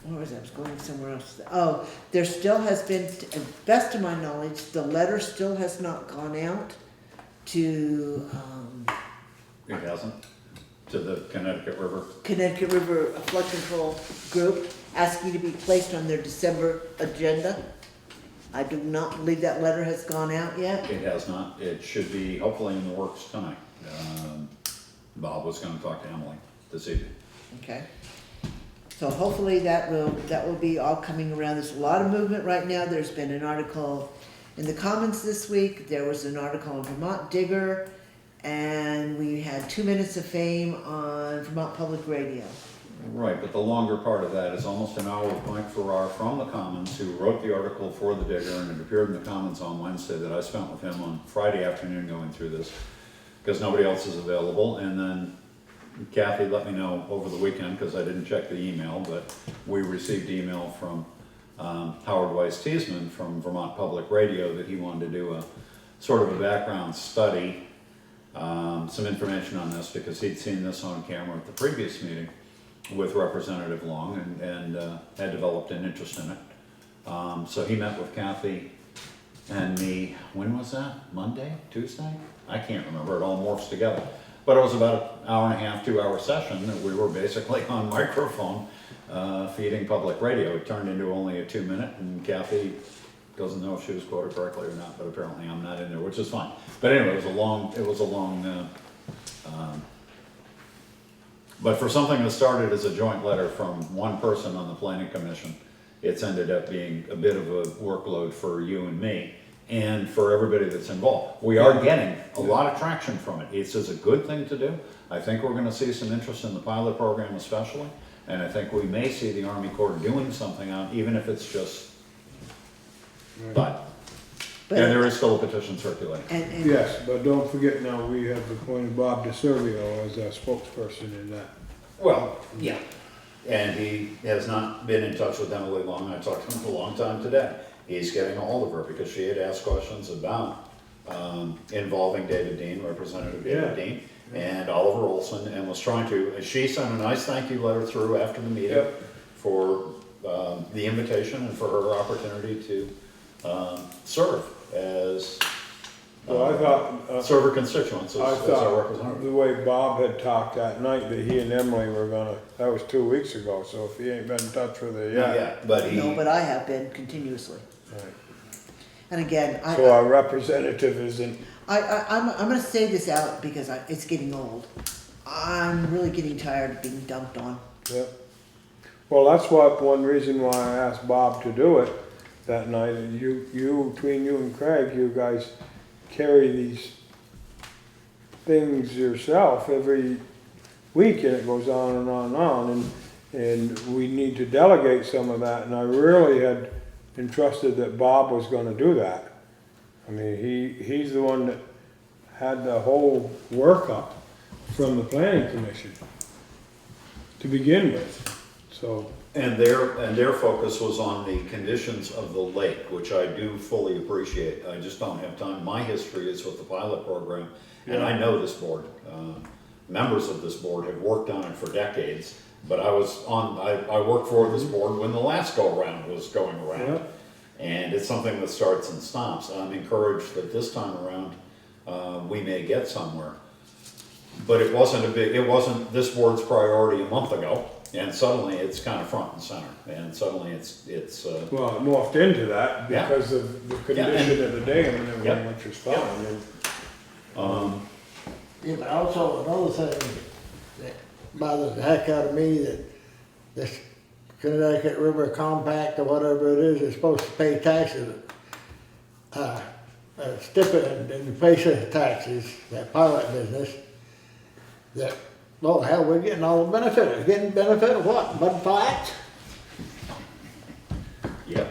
Where was I? I was going somewhere else. Oh, there still has been, to the best of my knowledge, the letter still has not gone out to, It hasn't? To the Connecticut River. Connecticut River Flood Control Group, asking to be placed on their December agenda. I do not believe that letter has gone out yet. It has not. It should be hopefully in the works tonight. Bob was gonna talk to Emily this evening. Okay. So hopefully that will be all coming around. There's a lot of movement right now. There's been an article in the Commons this week. There was an article on Vermont Digger, and we had 2 minutes of fame on Vermont Public Radio. Right, but the longer part of that is almost an hour with Mike Farrar from the Commons, who wrote the article for the Digger, and it appeared in the Commons on Wednesday, that I spent with him on Friday afternoon going through this, because nobody else is available. And then Kathy let me know over the weekend, because I didn't check the email, but we received email from Howard Weiss-Teasman from Vermont Public Radio that he wanted to do a sort of a background study, some information on this, because he'd seen this on camera at the previous meeting with Representative Long, and had developed an interest in it. So he met with Kathy and me, when was that? Monday, Tuesday? I can't remember, it all morphs together. But it was about an hour and a half, 2 hour session that we were basically on microphone, feeding public radio. It turned into only a 2 minute, and Kathy doesn't know if she was quoted correctly or not, but apparently I'm not in there, which is fine. But anyway, it was a long, but for something that started as a joint letter from one person on the planning commission, it's ended up being a bit of a workload for you and me, and for everybody that's involved. We are getting a lot of traction from it. It's a good thing to do. I think we're gonna see some interest in the pilot program especially, and I think we may see the Army Corps doing something on, even if it's just, but there is still a petition circulating. And Yes, but don't forget now, we have appointed Bob DeServio as our spokesperson in that. Well, yeah. And he has not been in touch with Emily Long. I talked to him for a long time today. He's getting a hold of her because she had asked questions about involving David Dean, Representative David Dean, and Oliver Olson, and was trying to, she sent a nice thank you letter through after the meeting for the invitation and for her opportunity to serve as Well, I thought, serve her constituents as I our thought representative. the way Bob had talked that night that he and Emily were gonna, that was 2 weeks ago, so if he ain't been in touch with her Not yet. yet, but he, No, but I have been continuously. Right. And again, So our representative isn't, I'm gonna say this out because it's getting old. I'm really getting tired of being dumped on. yep. Well, that's one reason why I asked Bob to do it that night, and between you and Craig, you guys carry these things yourself every week, and it goes on and on and on, and we need to delegate some of that, and I really had entrusted that Bob was gonna do that. I mean, he's the one that had the whole workup from the planning commission to begin with, so. and their focus was on the conditions of the lake, which I do fully appreciate. I just don't have time. My history is with the pilot program, and I know this board. Members of this board have worked on it for decades, but I worked for this board when the last go-around was going around. Yeah. And it's something that starts and stops. I'm encouraged that this time around, we may get somewhere. But it wasn't this board's priority a month ago, and suddenly it's kind of front and center, and suddenly it's. Well, it morphed into that Yeah. because of the condition of the dam and everything, which was fine. And Yeah, but also another thing that bothers the heck out of me, that this Connecticut River Compact or whatever it is supposed to pay taxes, stipend in the place of taxes, that pilot business, that, oh hell, we're getting all the benefit. We're getting benefit of what? Mud flats? Yep.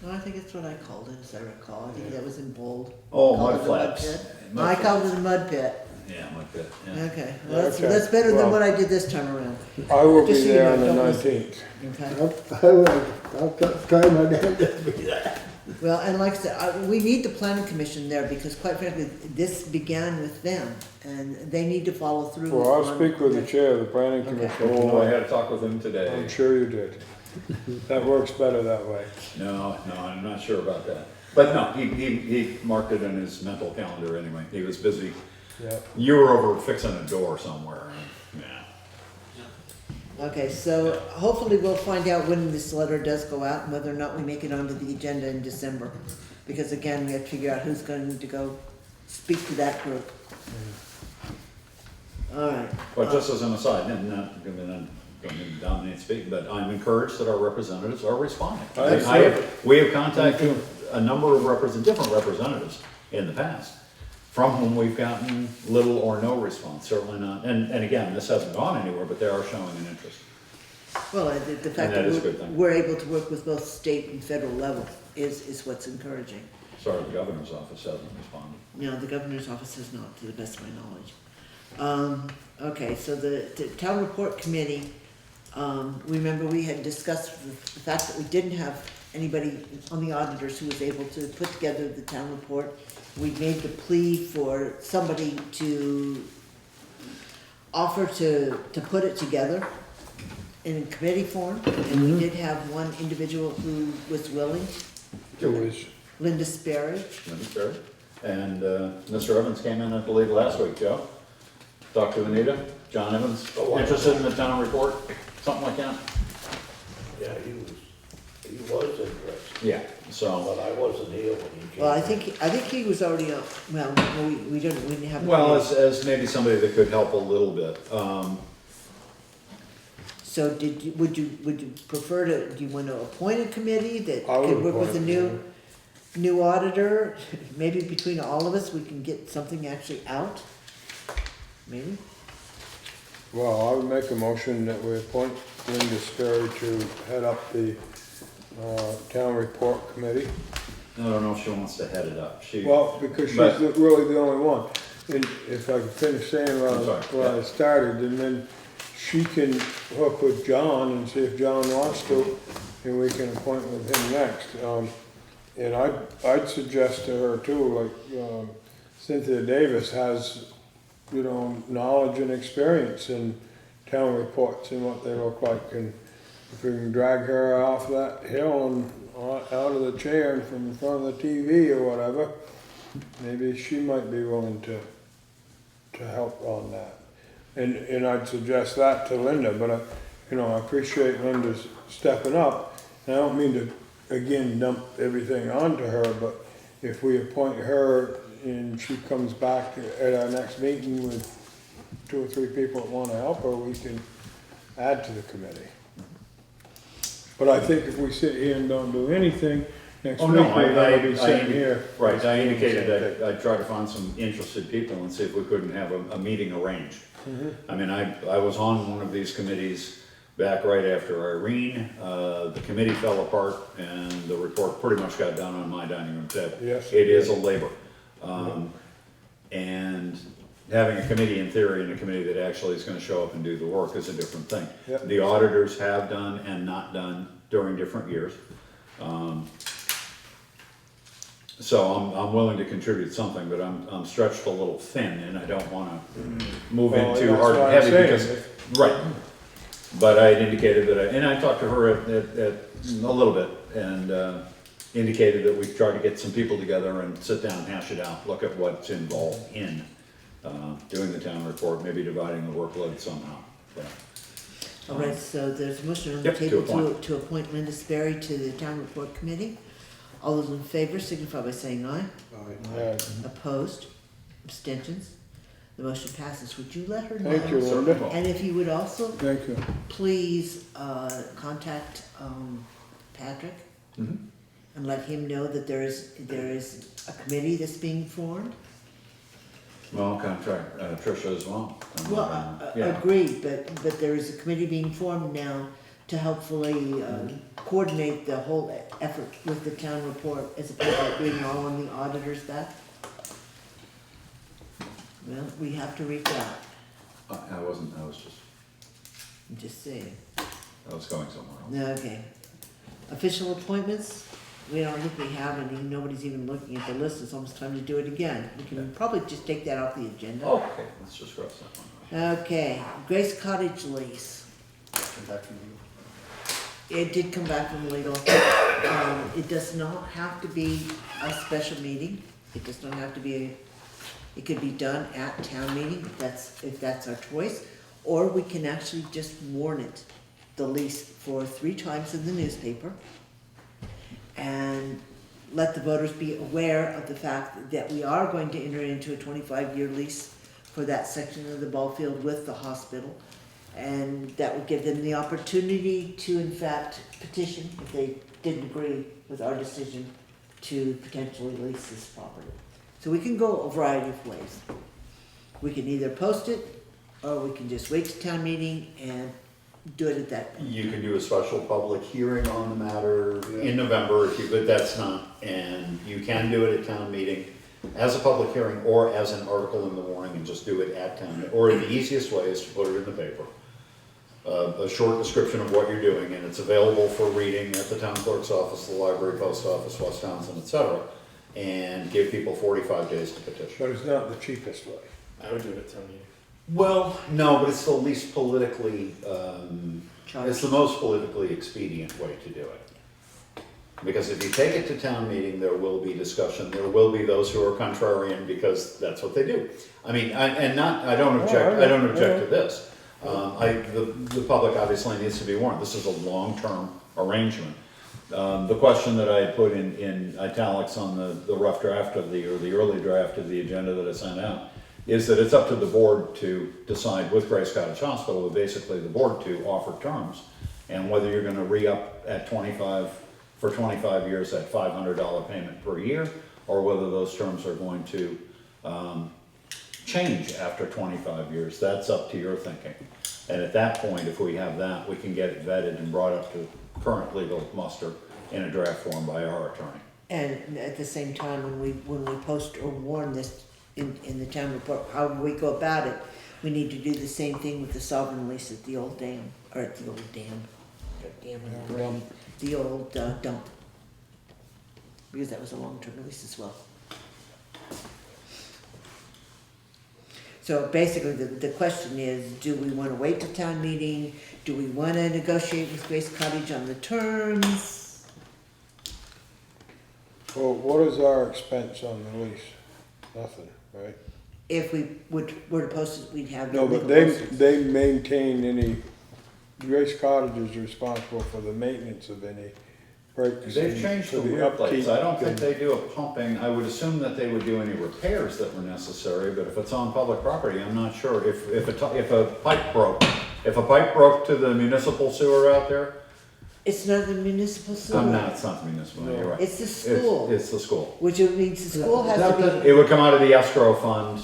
No, I think that's what I called it, as I recall. I think that was in bold. Oh, Called mud it a flaps. pit. Mud I called flaps. it a mud pit. Yeah, like that, yeah. Okay, well, Okay, that's better well- than what I did this time around. I will be Just so you there on know, the don't 19th. Okay. I'll try my damnedest to be there. Well, and like I said, we need the planning commission there because quite frankly, this began with them and they need to follow through. Well, I'll on- speak with the chair of the planning commission. Oh, I had a talk with him today. I'm sure you did. That works better that way. No, I'm not sure about that. But no, he marked it in his mental calendar anyway. He was busy. Yeah. You were over fixing a door somewhere, and, yeah. Okay, so hopefully we'll find out when this letter does go out and whether or not we make it onto the agenda in December. Because again, we have to figure out who's going to go speak to that group. All right. But just as an aside, and not going to dominate speaking, but I'm encouraged that our representatives are responding. We have contacted a number of different representatives in the past, from whom we've gotten little or no response, certainly not. And again, this hasn't gone anywhere, but they are showing an interest. Well, the fact that is a that good thing. we're able to work with both state and federal level is what's encouraging. Sorry, the governor's office hasn't responded. No, the governor's office has not, to the best of my knowledge. Okay, so the town report committee, remember we had discussed the fact that we didn't have anybody on the auditors who was able to put together the town report. We made the plea for somebody to offer to put it together in committee form, and we did have one individual who was willing, It was, Linda Sperry. Sure. And Mr. Evans came in, I believe, last week, Joe. Talked to Anita, John Evans, interested in the town report, something like that? Yeah, he was interested, Yeah, so. but I wasn't here when he came. Well, I think he was already on, well, we didn't have. Well, as maybe somebody that could help a little bit. So would you prefer to, do you want to appoint a committee that I would could work with a appoint a new auditor? Maybe between all of us, we can get something actually out? Maybe? well, I would make a motion that we appoint Linda Sperry to head up the town report committee. I don't know if she wants to head it up. Well, because she's But- really the only one. And if I could finish saying I'm sorry, where I yeah. started, and then she can hook with John and see if John wants to, and we can appoint with him next. And I'd suggest to her too, like, Cynthia Davis has, knowledge and experience in town reports and what they look like, and if we can drag her off that hill and out of the chair and from in front of the TV or whatever, maybe she might be willing to help on that. And I'd suggest that to Linda, but I appreciate Linda's stepping up. And I don't mean to, again, dump everything onto her, but if we appoint her and she comes back at our next meeting with 2 or 3 people that wanna help her, we can add to the committee. But I think if we sit here and don't do anything, next Oh, week no, we're gonna be I- sitting here. Right, I indicated that I'd try to find some interested people and see if we couldn't have a meeting arranged. I mean, I was on one of these committees back right after Irene. The committee fell apart and the report pretty much got done on my dining room table. Yes. It is a labor. And having a committee in theory and a committee that actually is gonna show up and do the work is a different thing. Yep. The auditors have done and not done during different years. So I'm willing to contribute something, but I'm stretched a little thin and I don't wanna move in Well, too that's hard and what I'm heavy saying. because, right. But I had indicated that and I talked to her at a little bit and, indicated that we try to get some people together and sit down, hash it out, look at what's involved in, doing the town report, maybe dividing the workload somehow, but. All right, so there's a motion on the Yep, to table appoint. to appoint Linda Sperry to the town report committee. All those in favor signify by saying aye. Opposed? Abstentions? The motion passes. Would you let her know? Thank you, Certainly Linda. will. And if you would also Thank you. please contact Patrick Mhm. and let him know that there is a committee that's being formed. Well, I'll contact Tricia as well. Well, Yeah. agreed, but there is a committee being formed now to helpfully coordinate the whole effort with the town report as opposed to doing all on the auditor's back. Well, we have to reach out, I wasn't, I was just saying. going somewhere else. Okay. Official appointments, we don't think we have any, nobody's even looking at the list, it's almost time to do it again. We can probably just take that off the agenda. Okay, let's just cross that one. Okay, Grace Cottage lease. It did come back from legal. It does not have to be a special meeting. It does not have to be, it could be done at town meeting if that's our choice. Or we can actually just warn it, the lease, for 3 times in the newspaper. And let the voters be aware of the fact that we are going to enter into a 25-year lease for that section of the ball field with the hospital. And that would give them the opportunity to, in fact, petition if they didn't agree with our decision to potentially lease this property. So we can go a variety of ways. We can either post it, or we can just wait to town meeting and do it at that point. You can do a special public hearing on the matter in November, but that's not, and you can do it at town meeting as a public hearing or as an article in the warning and just do it at town, or the easiest way is to put it in the paper. A short description of what you're doing, and it's available for reading at the town clerk's office, the library, post office, West Townsend, etc. And give people 45 days to petition. But it's not the cheapest way. I would do it at town meeting. Well, no, but it's the least politically, it's the most politically expedient way to do it. Because if you take it to town meeting, there will be discussion, there will be those who are contrarian because that's what they do. I mean, I don't object to this. The public obviously needs to be warned, this is a long-term arrangement. The question that I put in italics on the rough draft or the early draft of the agenda that I sent out is that it's up to the board to decide with Grace Cottage Hospital, but basically the board to offer terms, and whether you're gonna re-up at 25 years at $500 payment per year, or whether those terms are going to change after 25 years, that's up to your thinking. And at that point, if we have that, we can get it vetted and brought up to current legal muster in a draft form by our attorney. And at the same time, when we post or warn this in the town report, how we go about it, we need to do the same thing with the sovereign lease at the old dam, or at the old dam, the old dump. Because that was a long-term lease as well. So basically, the question is, do we want to wait till town meeting? Do we want to negotiate with Grace Cottage on the terms? Well, what is our expense on the lease? Nothing, right? If we were to post it, we'd have. No, legal but postage. they maintain any, Grace Cottage is responsible for the maintenance of any breaks. They've changed for the weird plates. upkeep I don't think and- they do a pumping. I would assume that they would do any repairs that were necessary, but if it's on public property, I'm not sure. If a pipe broke to the municipal sewer out there, It's not the municipal sewer. it's not the municipal, No. you're right. It's the school, It's the school. which means the school has to It would come out of the escrow fund.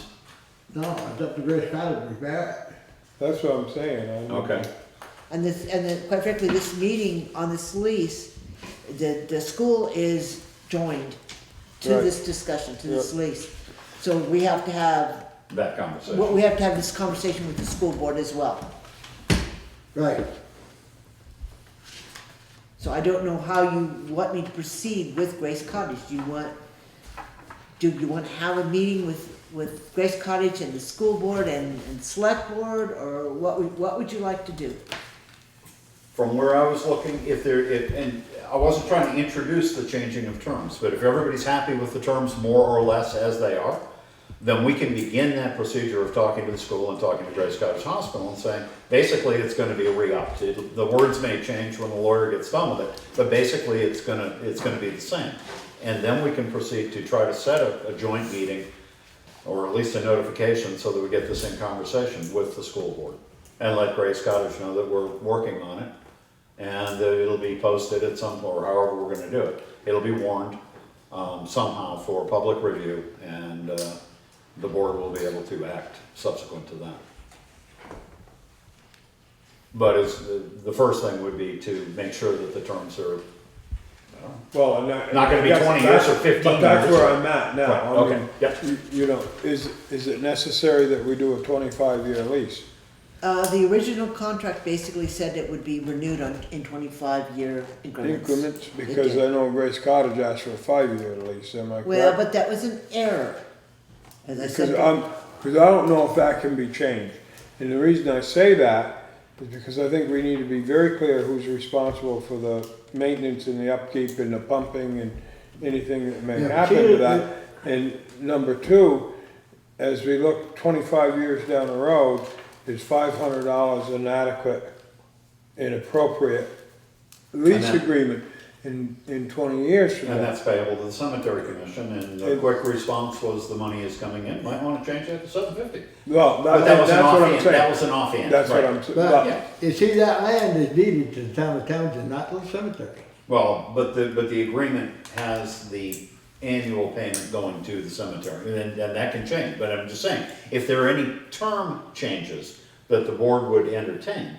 No, it's up to Grace Cottage, repair That's what I'm saying. Okay. be, quite frankly, this meeting on this lease, the school is joined to Right. this discussion, to this lease. So we have to have, That conversation. we have to have this conversation with the school board as well. it. Right. So I don't know how you want me to proceed with Grace Cottage. Do you want to have a meeting with Grace Cottage and the school board and select board, or what would you like to do? From where I was looking, and I wasn't trying to introduce the changing of terms, but if everybody's happy with the terms more or less as they are, then we can begin that procedure of talking to the school and talking to Grace Cottage Hospital and saying, basically, it's gonna be a re-up. The words may change when the lawyer gets done with it, but basically, it's gonna be the same. And then we can proceed to try to set a joint meeting, or at least a notification, so that we get this in conversation with the school board. And let Grace Cottage know that we're working on it, and that it'll be posted at some point, or however we're gonna do it. It'll be warned somehow for public review, and the board will be able to act subsequent to that. But the first thing would be to make sure that the terms are Well, not gonna be 20 years or 15 But that's years. where I'm at now. Right, I okay, mean, yep. You know, is it necessary that we do a 25-year lease? The original contract basically said it would be renewed in 25-year increments. Increments, It because did. I know Grace Cottage asked for a 5-year lease, am I correct? Well, but that was an error, as I said. Because I don't know if that can be changed. And the reason I say that is because I think we need to be very clear who's responsible for the maintenance and the upkeep and the pumping and anything that may Yeah, happen see, to that. And number two, as we look 25 years down the road, is $500 an adequate and appropriate lease And that- agreement in 20 years from And now? that's payable to the cemetery commission, and the quick response was the money is coming in, might wanna change that to $750. Well, But that was an that's what I'm offhand, that saying. was an offhand. That's what right. I'm saying. But, you see, that land is deeded to the town of Townshend, not to the cemetery. Well, but the agreement has the annual payment going to the cemetery, and that can change, but I'm just saying, if there are any term changes that the board would entertain,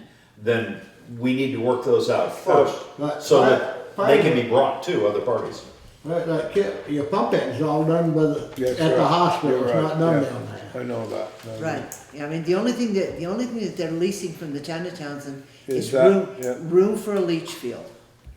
then we need to work those out first, Right. so that they can be brought to other parties. Right, like, your pumping's all done at That's the right. hospital, You're it's right, not done yeah. down there. I know that. Right, yeah, I mean, the only thing that they're leasing from the town of Townsend Is is that, room for a leach field.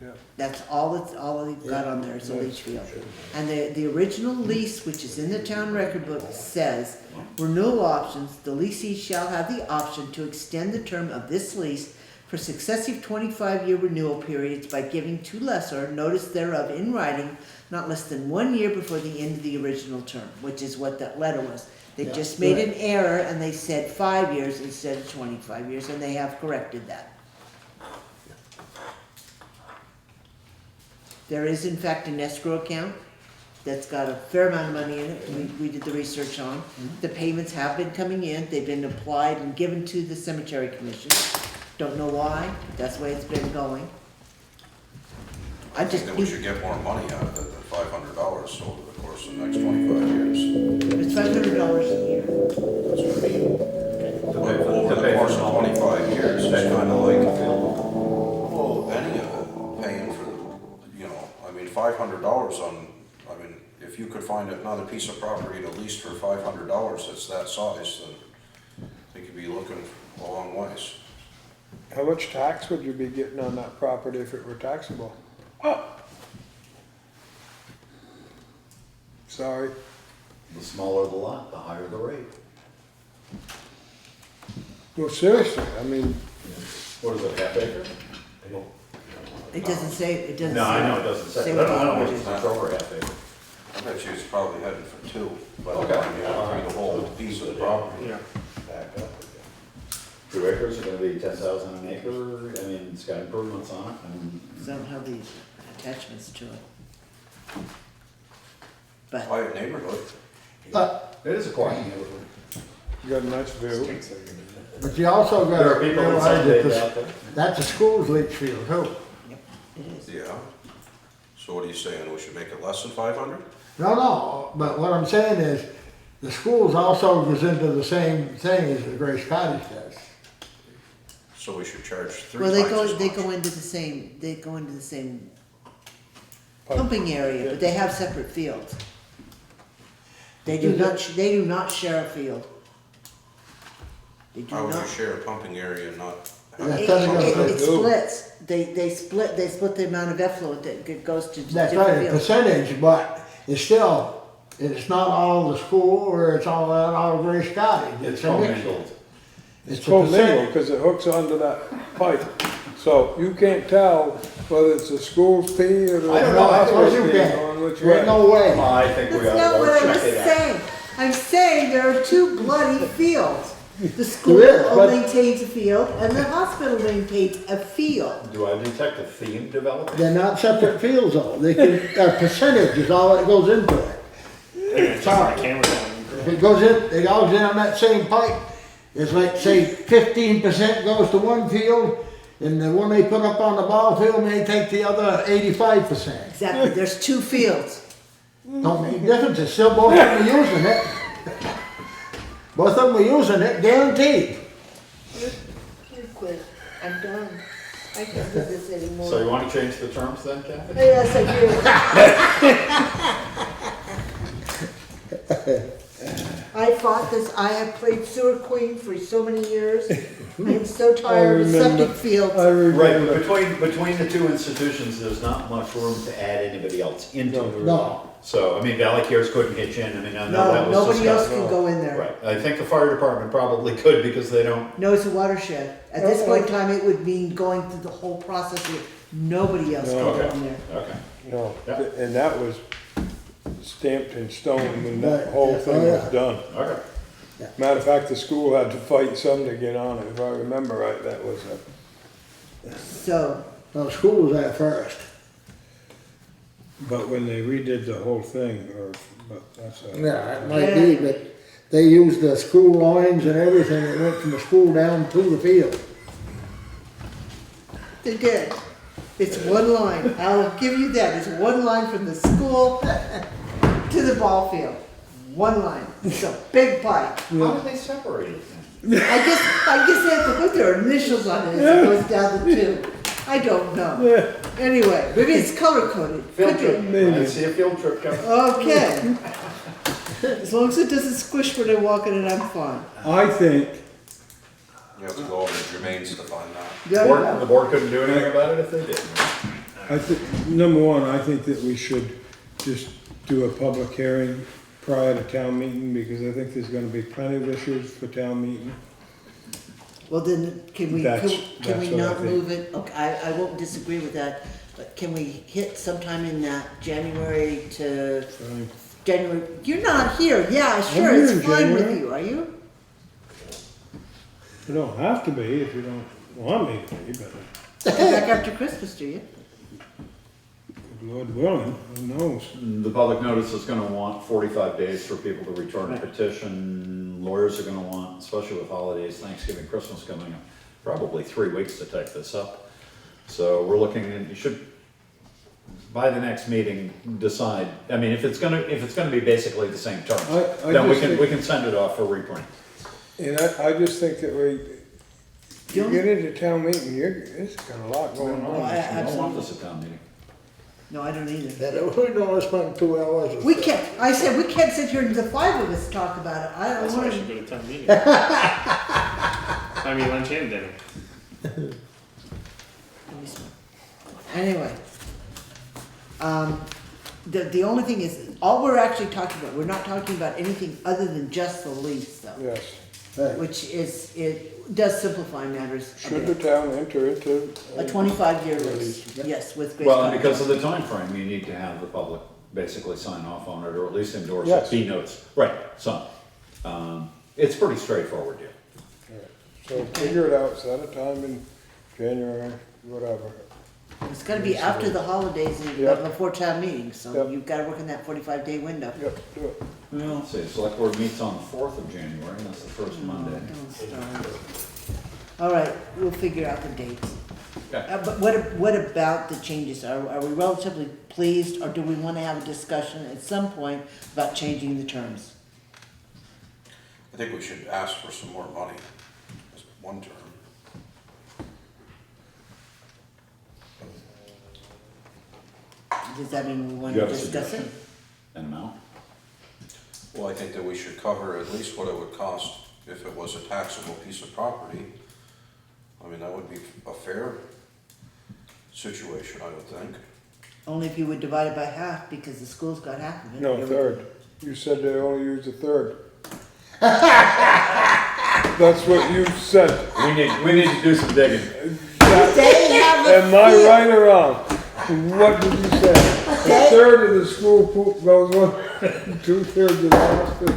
Yeah. That's all they've got on there is a leach field. And the original lease, which is in the town record book, says, renewal options, the leasee shall have the option to extend the term of this lease for successive 25-year renewal periods by giving to lessor notice thereof in writing, not less than 1 year before the end of the original term, which is what that letter was. They Yeah, just made an right. error and they said 5 years instead of 25 years, and they have corrected that. There is in fact an escrow account that's got a fair amount of money in it, we did the research on. The payments have been coming in, they've been applied and given to the cemetery commission. Don't know why, but that's the way it's been going. I think that we should get more money out of it than $500 over the course of the next 25 years. It's $500 a year. That's what I mean. Over the course of 25 years, it's kind of like, well, any of it, paying for I mean, $500 on, I mean, if you could find another piece of property to lease for $500 that's that size, then I think you'd be looking a long ways. How much tax would you be getting on that property if it were taxable? Sorry. The smaller the lot, the higher the rate. Well, seriously, I mean, What is it, half acre? It doesn't say, it doesn't say. No, I know it doesn't say, but I don't know what if it it's is. much over half acre. I bet you it's probably headed for 2, but Okay. yeah, the whole piece of the property. Yeah. Back up again. 2 acres are gonna be 10,000 an acre, I mean, it's got improvements on it, and So I don't have these attachments to it. But, Quiet neighborhood. But, it is a quiet neighborhood. You got a nice view. but you also There are gotta people that realize that sunbathe out there. that's a school's leach field too. yep, it is. Yeah. So what are you saying, we should make it less than 500? No, but what I'm saying is, the schools also goes into the same thing as the Grace Cottage does. So we should charge 3 Well, times as they much. go into the same pumping area, but they have separate fields. They do not share a field. They do How would you not. share a pumping area and not? That's It doesn't go through. it splits, they split the amount of effluent that goes to That's different right, a fields. percentage, but it's still, it's not all the school or it's all Grace Cottage. It's a mixture. commingled. It's a commingled, percentage. because it hooks onto that pipe. So you can't tell whether it's a school's pee or the I don't know, I think hospital's you pee can. going which There's way. no way. Well, I think we That's ought not to what go I was check it out. saying. I'm saying there are two bloody fields. The school There is, but- maintains a field and the hospital maintains a field. Do I detect a theme developing? They're not separate fields though. They can, a percentage is all that goes into it. It's just Sorry. the camera down. If it goes in on that same pipe, it's like, say, 15% goes to one field, and the one they put up on the ball field may take the other 85%. Exactly, there's two fields. Don't make a difference, it's still both of them are using it. Both of them are using it, guaranteed. You quit, I'm done. I can't do this anymore. So you wanna change the terms then, Kathy? Yes, I do. I fought this, I have played sewer queen for so many years. I'm so tired of remember. septic fields. I Right, remember. but between the two institutions, there's not much room to add anybody else into it. No, So, I mean, Valley Cares couldn't hitch in, I mean, I know that No, was nobody else discussed. can go in there. Right, I think the fire department probably could because they don't, No, it's a watershed. At this point in time, it would mean going through the whole process with nobody else can go Okay. in there. okay. No, Yeah. and that was stamped in stone when that Right. whole thing Oh, was yeah. done. Okay. Matter of fact, the school had to fight some to get on it, if I remember right, that was a. So, no, school was at first. But when they redid the whole thing, but that's a. Yeah, it might be, but they used the school lines and everything, it went from the school down to the field. they did. It's one line. I'll give you that. It's one line from the school to the ball field. One line. It's a big pipe. How did they separate it then? I guess they have to put their initials on it as it goes down the tube. I don't know. Anyway, maybe it's color coded. Field Could be. trip, I see a field trip coming. Okay. As long as it doesn't squish when I walk in it, I'm fine. I think, You have to go over to Germaine's to find out. There you go. The board couldn't do anything about it if they did. I think, number one, I think that we should just do a public hearing prior to town meeting, because I think there's gonna be plenty of issues for town meeting. Well, then, can we That's not what I think. move it? Okay, I won't disagree with that, but can we hit sometime in that January to January? You're not here, yeah, sure, here it's in fine with January. you, are you? You don't have to be if you don't want me to be, but Come back after Christmas, do you? Lord willing, who knows? The public notice is gonna want 45 days for people to return a petition. Lawyers are gonna want, especially with holidays, Thanksgiving, Christmas coming up, probably 3 weeks to take this up. So we're looking, and you should, by the next meeting, decide, I mean, if it's gonna be basically the same terms, I then just think- we can send it off for reprint. And I just think that you Don't- get into town meeting, it's got a lot going Oh, on. I- I don't want absolutely. this at town meeting. No, I don't either. That, we don't wanna spend 2 hours. We can't, I said, we can't sit here and the five of us talk about it, I don't That's why I wanna. should go to town meeting. I mean, lunch and dinner. Anyway, the only thing is, all we're actually talking about, we're not talking about anything other than just the lease though, Yes, Right. which is, it does simplify matters a should the bit. town enter into? A 25-year lease, Lease. yes, with Grace Well, and Cottage. because of the time frame, you need to have the public basically sign off on it, or at least endorse it, Yes. keynotes, right, some. It's pretty straightforward deal. So figure it out, set a time in January, whatever. It's gotta be after the holidays and Yep. before town meeting, so Yep. you've gotta work in that 45-day window. Yep, do it. Well, see, the select board meets on the 4th of January, and that's the first Monday. Don't start. All right, we'll figure out the dates. Okay. But what about the changes? Are we relatively pleased, or do we wanna have a discussion at some point about changing the terms? I think we should ask for some more money, as one term. Does that mean we Do wanna you have a discuss it? suggestion? An amount? Well, I think that we should cover at least what it would cost if it was a taxable piece of property. I mean, that would be a fair situation, I would think. Only if you would divide it by half, because the school's got half of it. No, a third. You said they only use a third. That's what you said. We need to do some digging. They have a Am I field. right or wrong? What did you say? A third of the school poop goes one, 2/3 of the hospital.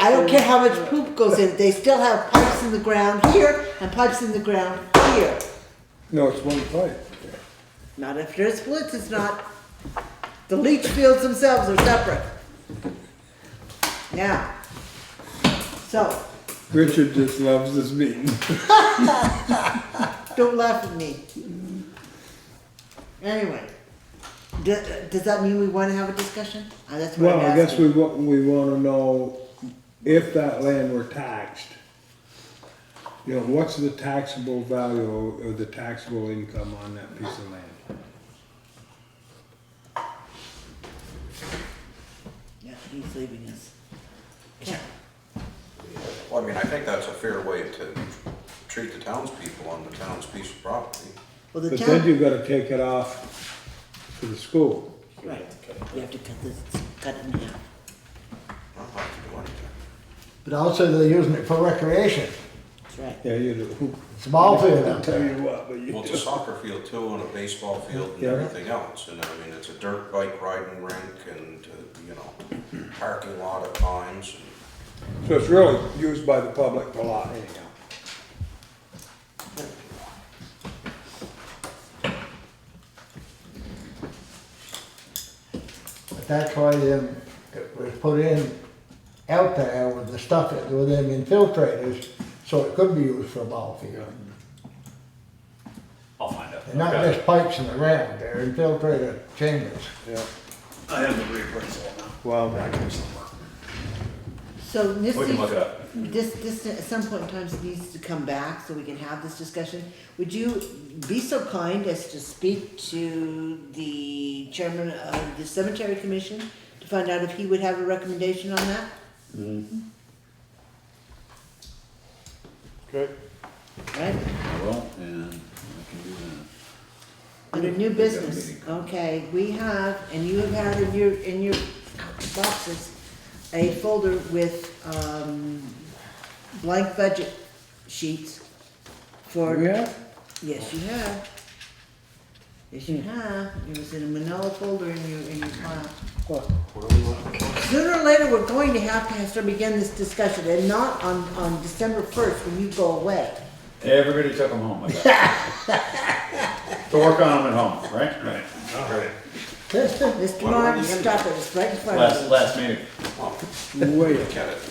I don't care how much poop goes in, they still have pipes in the ground here and pipes in the ground here. No, it's one pipe. Not if they're split, it's not. The leach fields themselves are separate. Yeah. So, Richard just loves this meeting. don't laugh at me. Anyway, does that mean we wanna have a discussion? That's what Well, I'm I guess asking. we wanna know if that land were taxed. You know, what's the taxable value or the taxable income on that piece of land? Yeah, he's leaving us. Okay. Well, I mean, I think that's a fair way to treat the townspeople on the town's piece of property. Well, the But then town, you gotta take it off to the school. right, we have to cut it in half. I don't have to do anything. But also they're using it for recreation. That's right. Yeah, you do. It's a ball field I'll out tell there. you what, but you Well, it's do. a soccer field too, and a baseball field and Yeah. everything else, and I mean, it's a dirt bike riding rink and, you know, parking lot at times. So it's really used by the public a lot anyhow. But that's why it was put in out there with the stuff that with them infiltrators, so it could be used for a ball field. I'll find out. They're not Okay. just pipes in the ground, they're infiltrator chambers. Yeah. I have the reappraisal now. Well, So this We can look it up. this at some point in time needs to come back so we can have this discussion. Would you be so kind as to speak to the chairman of the cemetery commission to find out if he would have a recommendation on that? okay. Right? I will, and I can do that. Under new We've got a business, meeting coming. okay, we have, and you have had in your boxes, a folder with, blank budget sheets for. Yeah? Yes, you have. Yes, you have. It was in a manila folder in your file. What? Sooner or later, we're going to have to begin this discussion, and not on December 1st when you go away. Everybody took them home, I bet. To work on them at home, right? Right. All right. Mr. What Martin, are we stop it, it's right in front of you. Last meeting. Well, Wait. look at it, to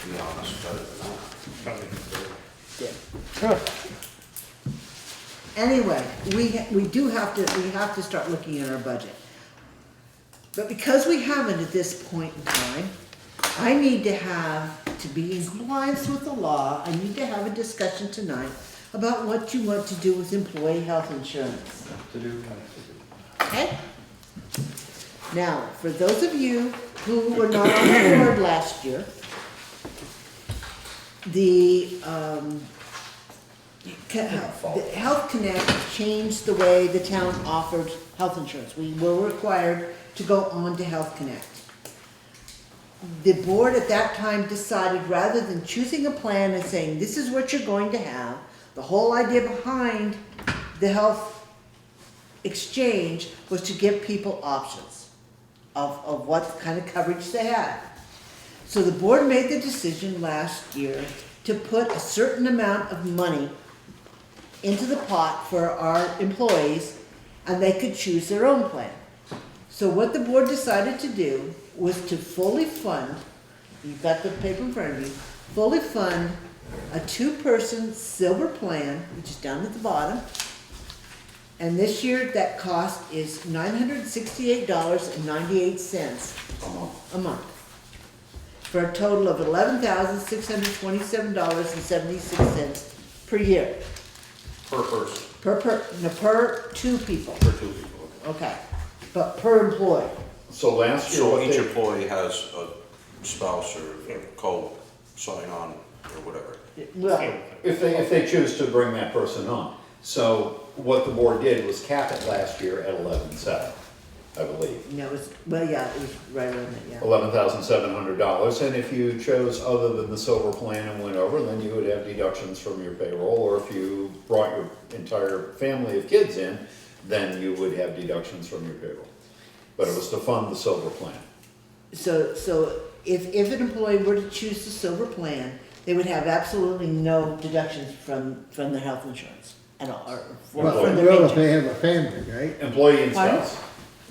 be honest, better than that. Anyway, we have to start looking at our budget. But because we haven't at this point in time, I need to be in compliance with the law, I need to have a discussion tonight about what you want to do with employee health insurance. Okay? Now, for those of you who were not on the board last year, the Health Connect changed the way the town offered health insurance. We were required to go on to Health Connect. The board at that time decided, rather than choosing a plan and saying, this is what you're going to have, the whole idea behind the health exchange was to give people options. of what kind of coverage they had. So the board made the decision last year to put a certain amount of money into the pot for our employees, and they could choose their own plan. So what the board decided to do was to fully fund, you've got the paper in front of you, fully fund a two-person silver plan, which is down at the bottom. And this year, that cost is $968.98 a month, for a total of $11,627.76 per year. Per person, Per two people, per two people. okay, but per employee. So last year, So what each they, employee has a spouse or a co-sign on or whatever. Well, if they choose to bring that person on. So what the board did was cap it last year at 11,700, I believe. no, it was, well, yeah, it was right around that, yeah. $11,700, and if you chose other than the silver plan and went over, then you would have deductions from your payroll, or if you brought your entire family of kids in, then you would have deductions from your payroll. But it was to fund the silver plan. So if an employee were to choose the silver plan, they would have absolutely no deductions from their health insurance at all, or Well, from their well, if paycheck. they have a family, right? Employee and Pardon? spouse.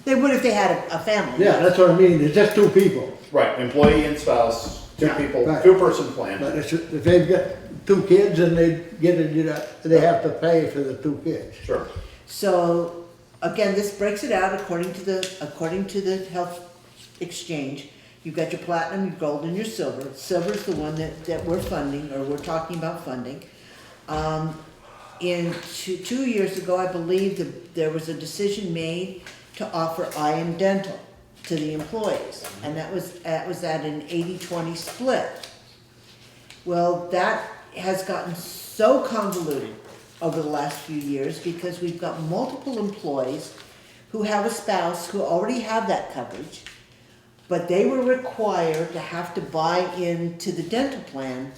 They would if they had a family. Yeah, that's what I mean, it's just two people. Right, employee and spouse, two Yeah, people, right. two-person plan. But if they've got two kids and they get a they have to pay for the two kids. Sure. So, again, this breaks it out according to the health exchange. You've got your platinum, your gold, and your silver. Silver's the one that we're funding, or we're talking about funding. In two years ago, I believe there was a decision made to offer eye and dental to the employees, and that was at an 80-20 split. Well, that has gotten so convoluted over the last few years because we've got multiple employees who have a spouse who already have that coverage, but they were required to have to buy into the dental plan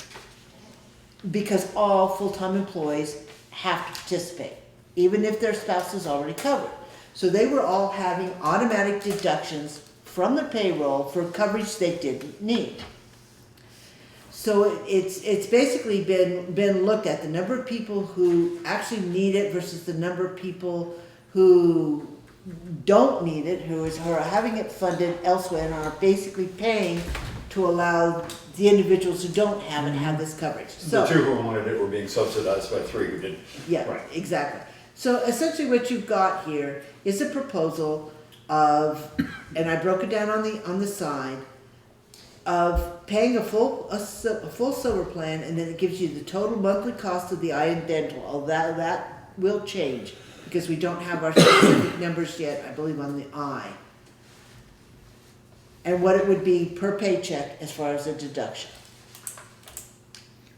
because all full-time employees have to participate, even if their spouse is already covered. So they were all having automatic deductions from the payroll for coverage they didn't need. So it's basically been looked at, the number of people who actually need it versus the number of people who don't need it, who are having it funded elsewhere and are basically paying to allow the individuals who don't have it have this coverage. The So, two who wanted it were being subsidized by three who didn't. yeah, Right. exactly. So essentially what you've got here is a proposal of, and I broke it down on the side, of paying a full silver plan, and then it gives you the total monthly cost of the eye and dental. All that will change because we don't have our specific numbers yet, I believe, on the eye. And what it would be per paycheck as far as a deduction.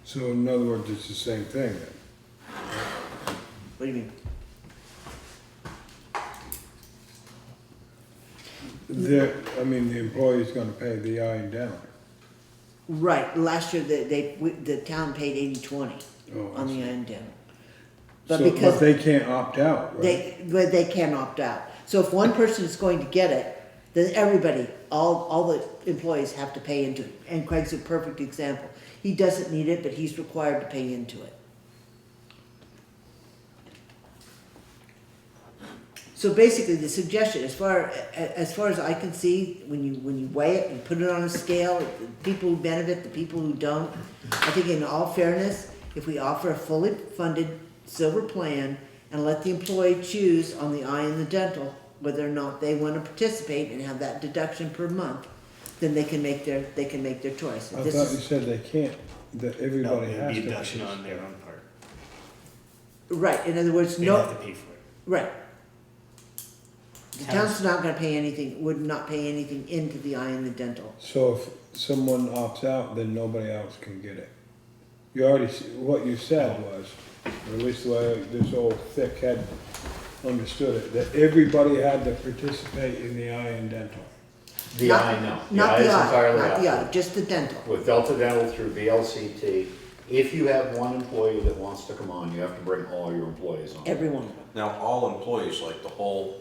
So in other words, it's the same thing then? What do you mean? The employee's gonna pay the eye and dental. Right, last year the town paid 80-20 Oh, I on see. the eye and dental. But But because they can't opt out, right? they can opt out. So if one person is going to get it, then everybody, all the employees have to pay into it. And Craig's a perfect example. He doesn't need it, but he's required to pay into it. So basically, the suggestion, as far as I can see, when you weigh it and put it on a scale, the people who benefit, the people who don't, I think in all fairness, if we offer a fully funded silver plan and let the employee choose on the eye and the dental whether or not they want to participate and have that deduction per month, then they can make their choice. I This thought you is- said they can't, that No, everybody it'd has be to. deduction on their own part. Right, in other words, They no, have to pay for it. right. The Town's- town's not gonna pay anything, would not pay anything into the eye and the dental. So if someone opts out, then nobody else can get it. You already, what you said was, or at least the way this old thick head understood it, that everybody had to participate in the eye and dental. The Not- eye, no. Not is the eye, entirely not the out. eye, just the dental. With Delta Dental through VLCT, if you have one employee that wants to come on, you have to bring all your employees on. Everyone. Now, all employees, like the whole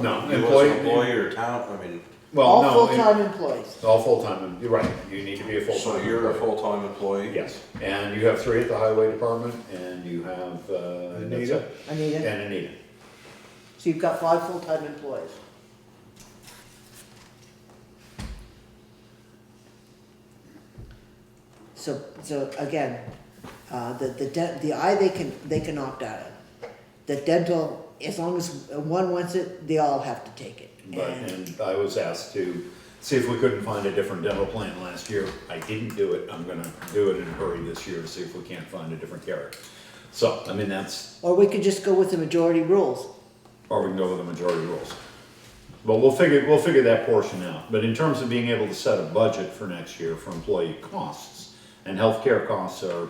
No, You as employee- an employee or town, I mean, Well, All no, full-time employees. it's all full-time, you're right, you need to be a full-time. so you're a employee. full-time employee? Yes, and you have 3 at the highway department, and you have, that's Anita? it. Anita? And Anita. So you've got 5 full-time employees. So again, the eye they can opt out of. The dental, as long as one wants it, they all have to take it. But, And and I was asked to see if we couldn't find a different dental plan last year. I didn't do it, I'm gonna do it in a hurry this year to see if we can't find a different carrier. So, I mean, that's, or we could just go with the majority rules. or we can go with the majority rules. But we'll figure that portion out. But in terms of being able to set a budget for next year for employee costs, and healthcare costs are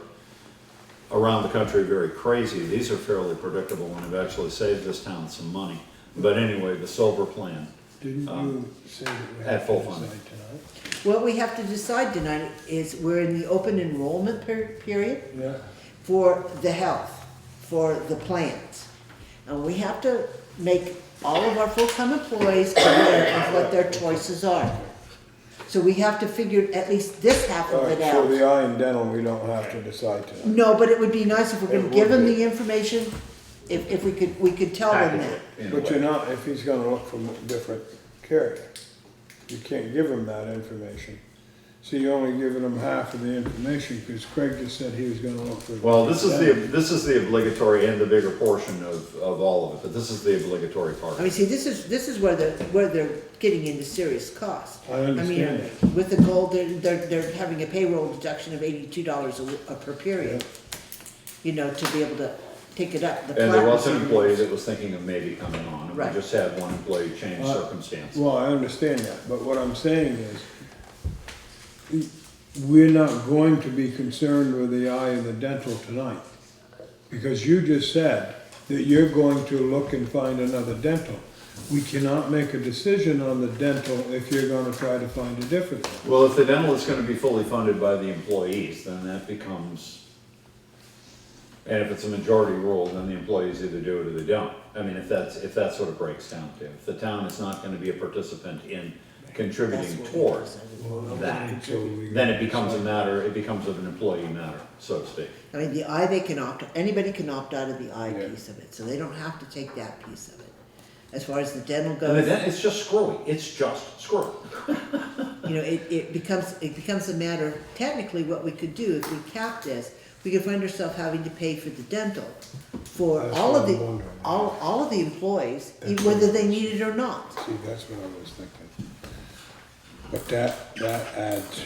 around the country very crazy. These are fairly predictable and have actually saved this town some money. But anyway, the silver plan. Didn't you say that we at had to full decide fund. tonight? What we have to decide tonight is we're in the open enrollment period Yeah, for the health, for the plans. And we have to make all of our full-time employees aware of what their choices are. So we have to figure at least this half of it so the out. eye and dental, we don't have to decide tonight. No, but it would be nice if we're It gonna give would them be. the information, if we could tell them Package that. it in a But way. you're not, if he's gonna look for a different carrier, you can't give him that information. So you're only giving him half of the information, because Craig just said he was gonna look for. Well, this is the obligatory and the bigger portion of all of it, but this is the obligatory part. I mean, see, this is where they're getting into serious costs. I understand mean, with the gold, they're having a payroll deduction of $82 per period. You know, to be able to take it up. The And there was an platinum employee rules. that was thinking of maybe coming on, and we Right. just had one employee change Uh, circumstance. Well, I understand that, but what I'm saying is, we're not going to be concerned with the eye and the dental tonight. Because you just said that you're going to look and find another dental. We cannot make a decision on the dental if you're gonna try to find a different one. Well, if the dental is gonna be fully funded by the employees, then that becomes, and if it's a majority rule, then the employees either do it or they don't. I mean, if that's what it breaks down to. If the town is not gonna be a participant in contributing That's what toward we decided. that, So we then it gotta becomes a decide. matter, it becomes of an employee matter, so to speak. I mean, the eye, they can anybody can opt out of the eye Yeah. piece of it, so they don't have to take that piece of it. As far as the dental And the goes, it's just screwy, it's just screwy. you know, it becomes a matter, technically what we could do if we cap this, we could find ourselves having to pay for the dental for That's all what of I'm the, wondering. all of the employees, That's whether what- they need it or not. See, that's what I was thinking. But that adds,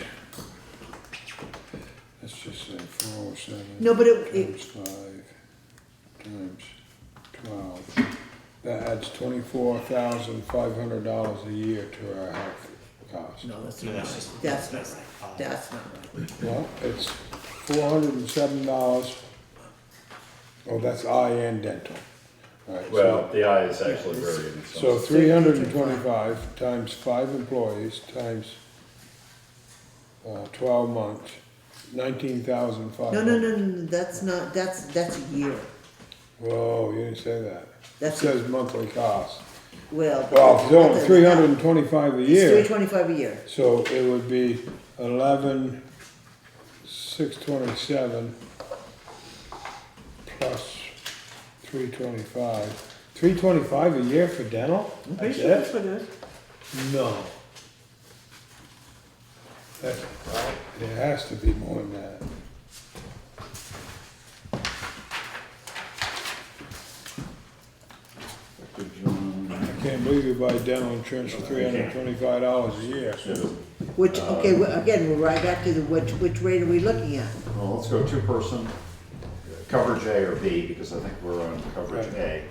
let's just say 407. No, but it- Times 5, times 12, that adds $24,500 a year to our health cost. No, that's No, not that's right. just- That's not that's- right. That's not right. Well, it's $407, oh, that's eye and dental. All right, so- Well, the eye is actually very So inexpensive. 325 times 5 employees times 12 months, 19,500. No, that's not, that's a year. Whoa, you didn't say that. It That's, says monthly cost. well. Well, if it's only other than 325 a that, year, It's $325 a year. so it would be 11,627 plus 325. 325 a year for dental? I'm pretty That's sure that's it? what it is. No. That, it has to be more than that. I can't believe you buy dental insurance for $325 a year. Which, okay, again, we're right back to the, which rate are we looking at? Well, let's go two-person, coverage A or B, because I think we're on coverage A.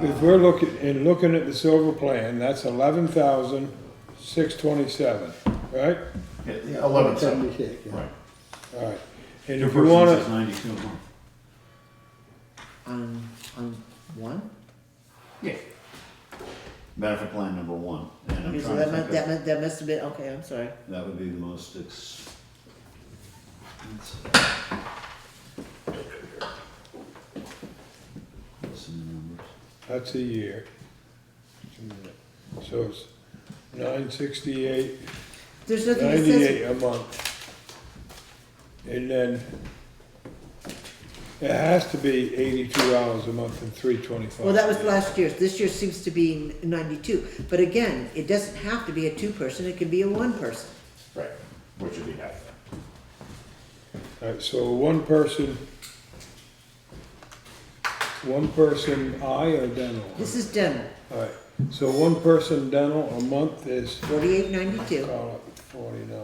If we're looking at the silver plan, that's 11,627, right? Yeah, 11.7, 76, yeah. right. All right. And Two if you persons wanna, is 92 a month. On one? Yeah. Benefit plan number 1, and I'm Okay, so trying to think of, that must have been, okay, I'm sorry. that would be the most Some numbers. that's a year. So it's $968, There's nothing that says, $98 a month. And then it has to be $82 a month and $325. well, that was last year's. This year seems to be 92. But again, it doesn't have to be a two-person, it can be a one-person. Right, which would be half. Alright, so one person, eye or dental? This is dental, Alright, so one person dental a month is, $48.92. call it 49.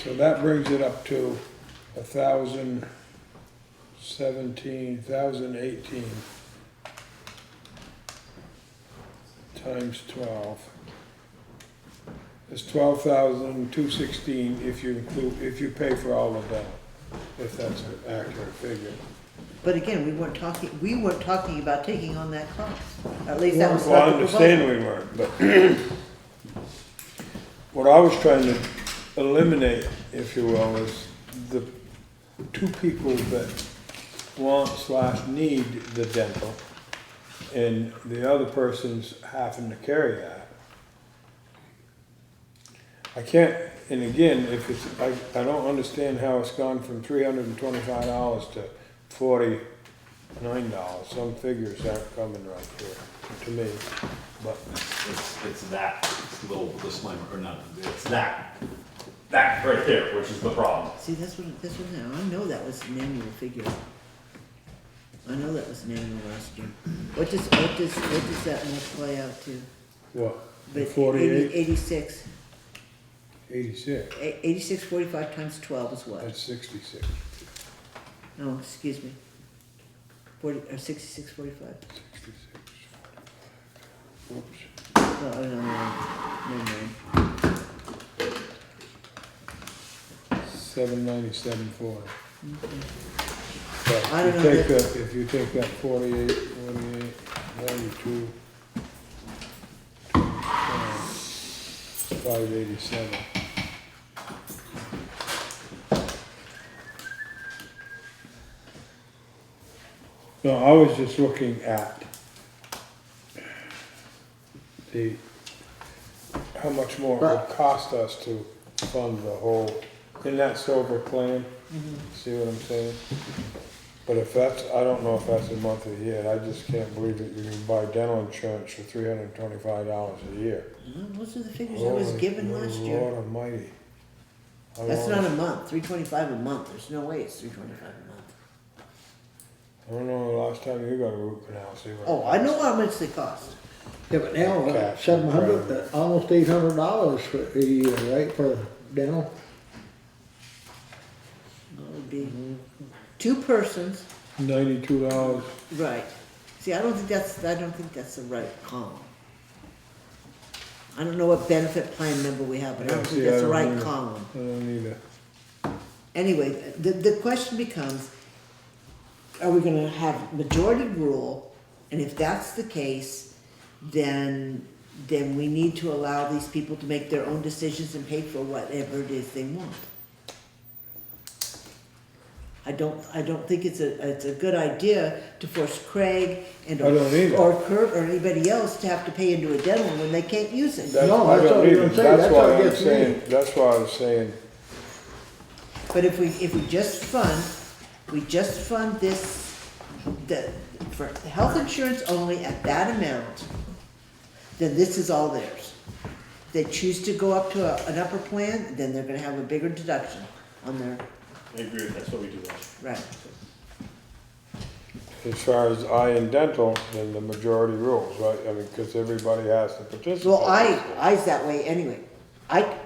So that brings it up to 1,018 times 12. It's 12,216 if you pay for all of dental, if that's an accurate figure. But again, we weren't talking about taking on that cost. At least that was Well, I not the understand proposal. we weren't, but what I was trying to eliminate, if you will, is the two people that want/need the dental, and the other person's having to carry that. I can't, and again, if it's, I don't understand how it's gone from $325 to $49. Some figures aren't coming right here to me, but It's that little disclaimer, or not, it's that right there, which is the problem. See, that's what now, I know that was an annual figure. I know that was an annual last year. What does that multiply out to? what, But 48, 86. 86, 86.45 times 12 is what? that's 66. No, excuse me. 66.45. 66, 45. Whoops. No, never mind. 797.40. I don't know that- If you take that 48, 92, 587. No, I was just looking at how much more it would cost us to fund the whole, in that silver plan, see what I'm saying? But if that's, I don't know if that's a month or a year, I just can't believe that you can buy dental insurance for $325 a year. No, those are the figures I was given last year. Lord Almighty. I That's don't- not a month, 325 a month. There's no way it's 325 a month. I don't know the last time you got a root canal, see what? Oh, I know how much they cost. Yeah, but now, Cash. $700, almost $800 for a year, right, for dental? That would be two persons, $92. right. See, I don't think that's the right column. I don't know what benefit plan number we have, but I don't think that's the right column. I don't either. Anyway, the question becomes, are we gonna have majority rule? And if that's the case, then we need to allow these people to make their own decisions and pay for whatever it is they want. I don't think it's a good idea to force Craig and I don't either. or Kurt or anybody else to have to pay into a dental when they can't use it. That's, No, I that's don't what I was either. gonna say, That's that's why what I'm gets me. saying, that's why I was saying, But if we just fund this, for health insurance only at that amount, then this is all theirs. If they choose to go up to an upper plan, then they're gonna have a bigger deduction on their, I agree, that's what we do last. right. as far as eye and dental, then the majority rules, right? I mean, because everybody has to participate. Well, eye's that way anyway.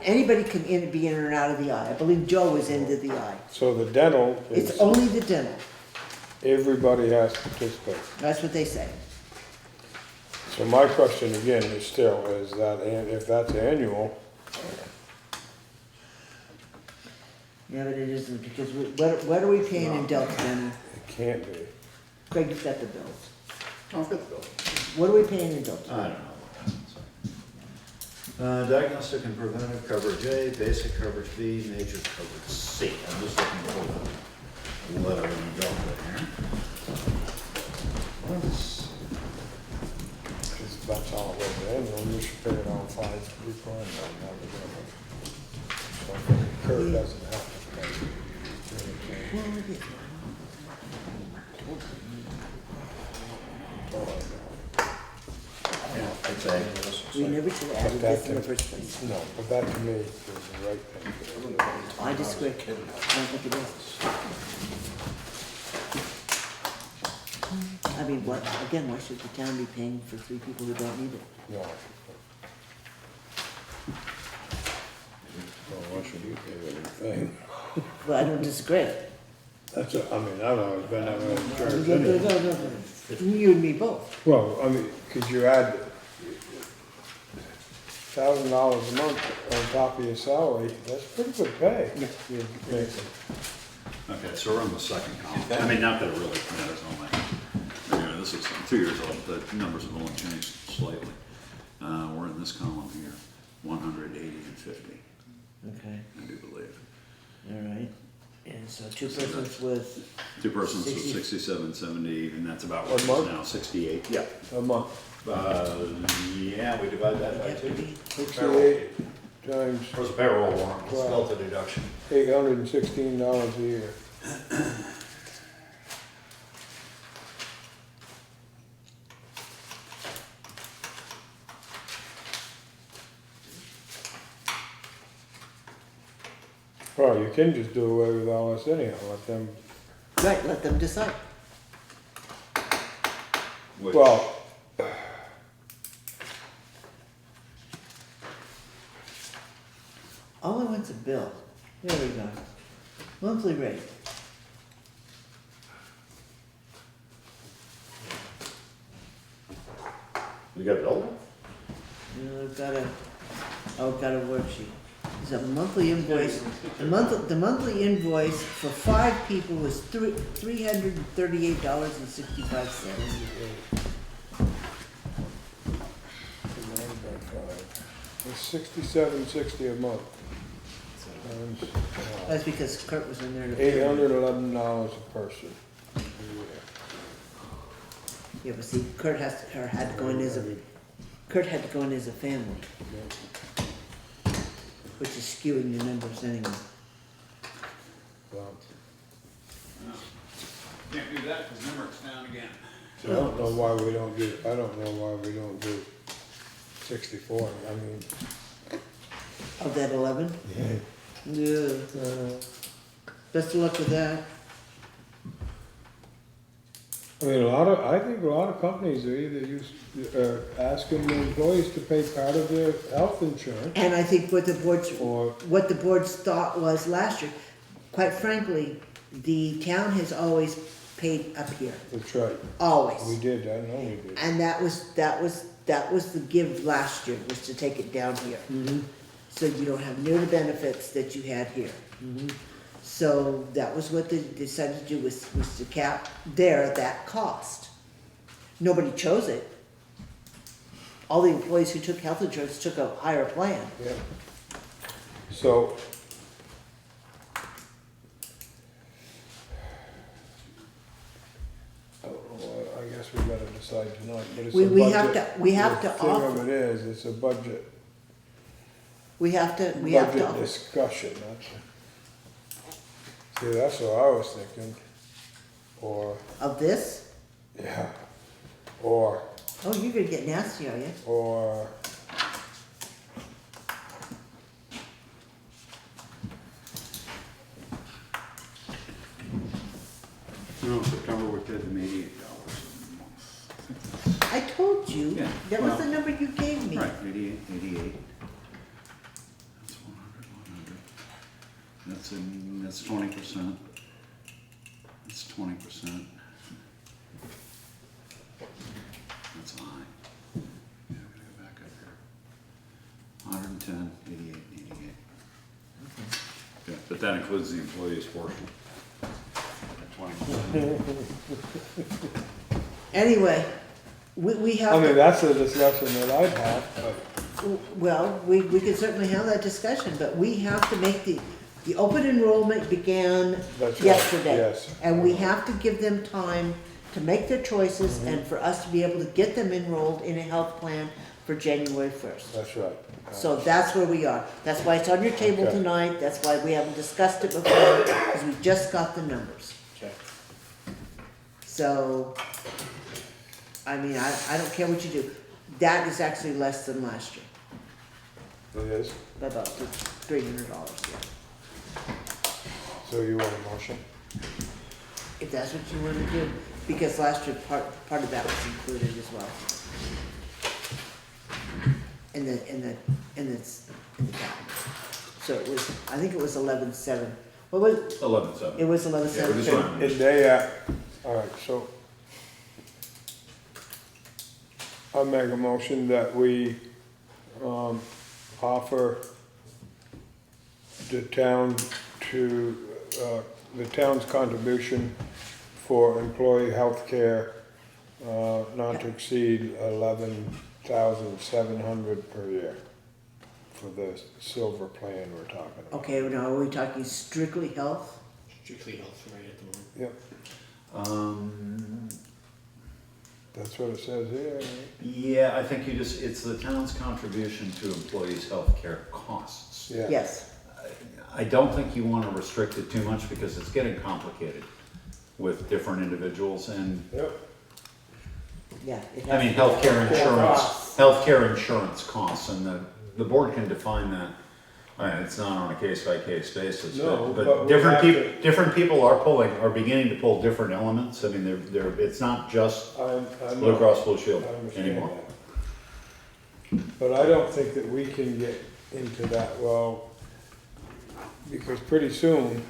Anybody can be in or out of the eye. I believe Joe is into the eye. So the dental It's is, only the dental. everybody has to participate. That's what they say. So my question again is still, is that, if that's annual, Yeah, but it isn't, because what are we paying in Delta Dental? it can't be. Craig, you've got the bills. I'll get the bill. What are we paying in Delta? I don't know. Diagnostic and preventive coverage A, basic coverage B, major coverage C. I'm just looking for the letter in Delta here. Let's see. qualified to be planning on that. So Kurt doesn't have to pay. Well, we did. We never should have added this in the first place. No, but that to me is the right thing to do. I disagree. I don't think it is. I mean, what, again, why should the town be paying for 3 people who don't need it? No. Well, why should you pay anything? Well, I don't disagree. That's, I mean, I've always been having No, insurance no, anyway. no, no. You and me both. Well, I mean, could you add $1,000 a month on top of your salary? That's pretty good pay. Yeah. You're making. Okay, so we're on the second column. I mean, not that it really matters on my, this is 2 years old, the numbers have only changed slightly. We're in this column here, 100, 80, and 50, Okay, I do believe. all right. And so 2 persons with, 2 persons with 60. 67, 70, and that's about A what it is month? now, 68. Yeah. A month, Yeah, we divide that by 2. deputy, 68 times Where's the payroll warrant? Wow. Delta deduction. $816 a year. Well, you can just do away with all this anyhow, let them, right, let them decide. Which- well, All I want's a bill. There we go. Monthly rate. You got a bill? I've got a worksheet. It's a monthly invoice. The monthly invoice for 5 people was $338.65. divided by 5. It's $67.60 a month. Times, That's because Kurt was in there. to- $811 a person. a year. Yeah, but see, Kurt had to go in as a family, which is skewing the numbers anyway. Well, Can't do that because Limerick's down again. I don't know why we don't do, 64, I mean. Of that 11? Yeah. Yeah. Best of luck with that. I mean, I think a lot of companies are either asking the employees to pay part of their health insurance, And I think what the or, board's thought was last year, quite frankly, the town has always paid up here, that's right, always. we did, I know we did. And that was the give last year, was to take it down here. So you don't have near the benefits that you had here. So that was what they decided to do, was to cap there that cost. Nobody chose it. All the employees who took health insurance took a higher plan. Yeah. So. I don't know, I guess we gotta decide tonight, but it's a We have budget. to The thing offer, of it is, it's a budget, budget budget discussion, that's. See, that's what I was thinking, or, of this. yeah, or, Oh, you're gonna get nasty, are you? or. No, September we paid them $88 a month. I told you, Yeah, that was well, the number you gave me. Right, 88. That's 100. That's 20%. That's 20%. That's high. Yeah, I'm gonna go back up here. 110, 88, 88. Yeah, but that includes the employee's portion. At 20%. Anyway, we have. I mean, to- that's a discussion that I'd have, but. Well, we can certainly have that discussion, but we have to make the open enrollment began That's right, yesterday. yes. And we have to give them time to make their choices and for us to be able to get them enrolled in a health plan for January 1st. That's right. So that's where we are. That's why it's on your table Okay. tonight. That's why we haven't discussed it before, because we just got the numbers. Okay. So, I mean, I don't care what you do. That is actually less than last year, It is? by about $300, yeah. So you want a motion? If that's what you want to do, because last year, part of that was included as well. In the capital. So it was, I think it was 11.7. What was, it 11.7. was Yeah, we're 11.7. just rounding. And they, all right, so I'll make a motion that we, offer the town to, the town's contribution for employee health care, not to exceed 11,700 per year for the silver plan we're talking about. Okay, now are we talking strictly health? Strictly health right at the moment. Yep, that's what it says here, right? Yeah, I think it's the town's contribution to employees' healthcare costs. Yeah. Yes. I don't think you wanna restrict it too much because it's getting complicated with different individuals and, Yep. Yeah. it I has mean, to be healthcare insurance costs, and the board can define that. It's not on a case-by-case basis, No, but but we different have people, different people are beginning to pull different elements. I mean, it's not just I Blue know. Cross Blue Shield I understand anymore. that. But I don't think that we can get into that, well, because pretty soon,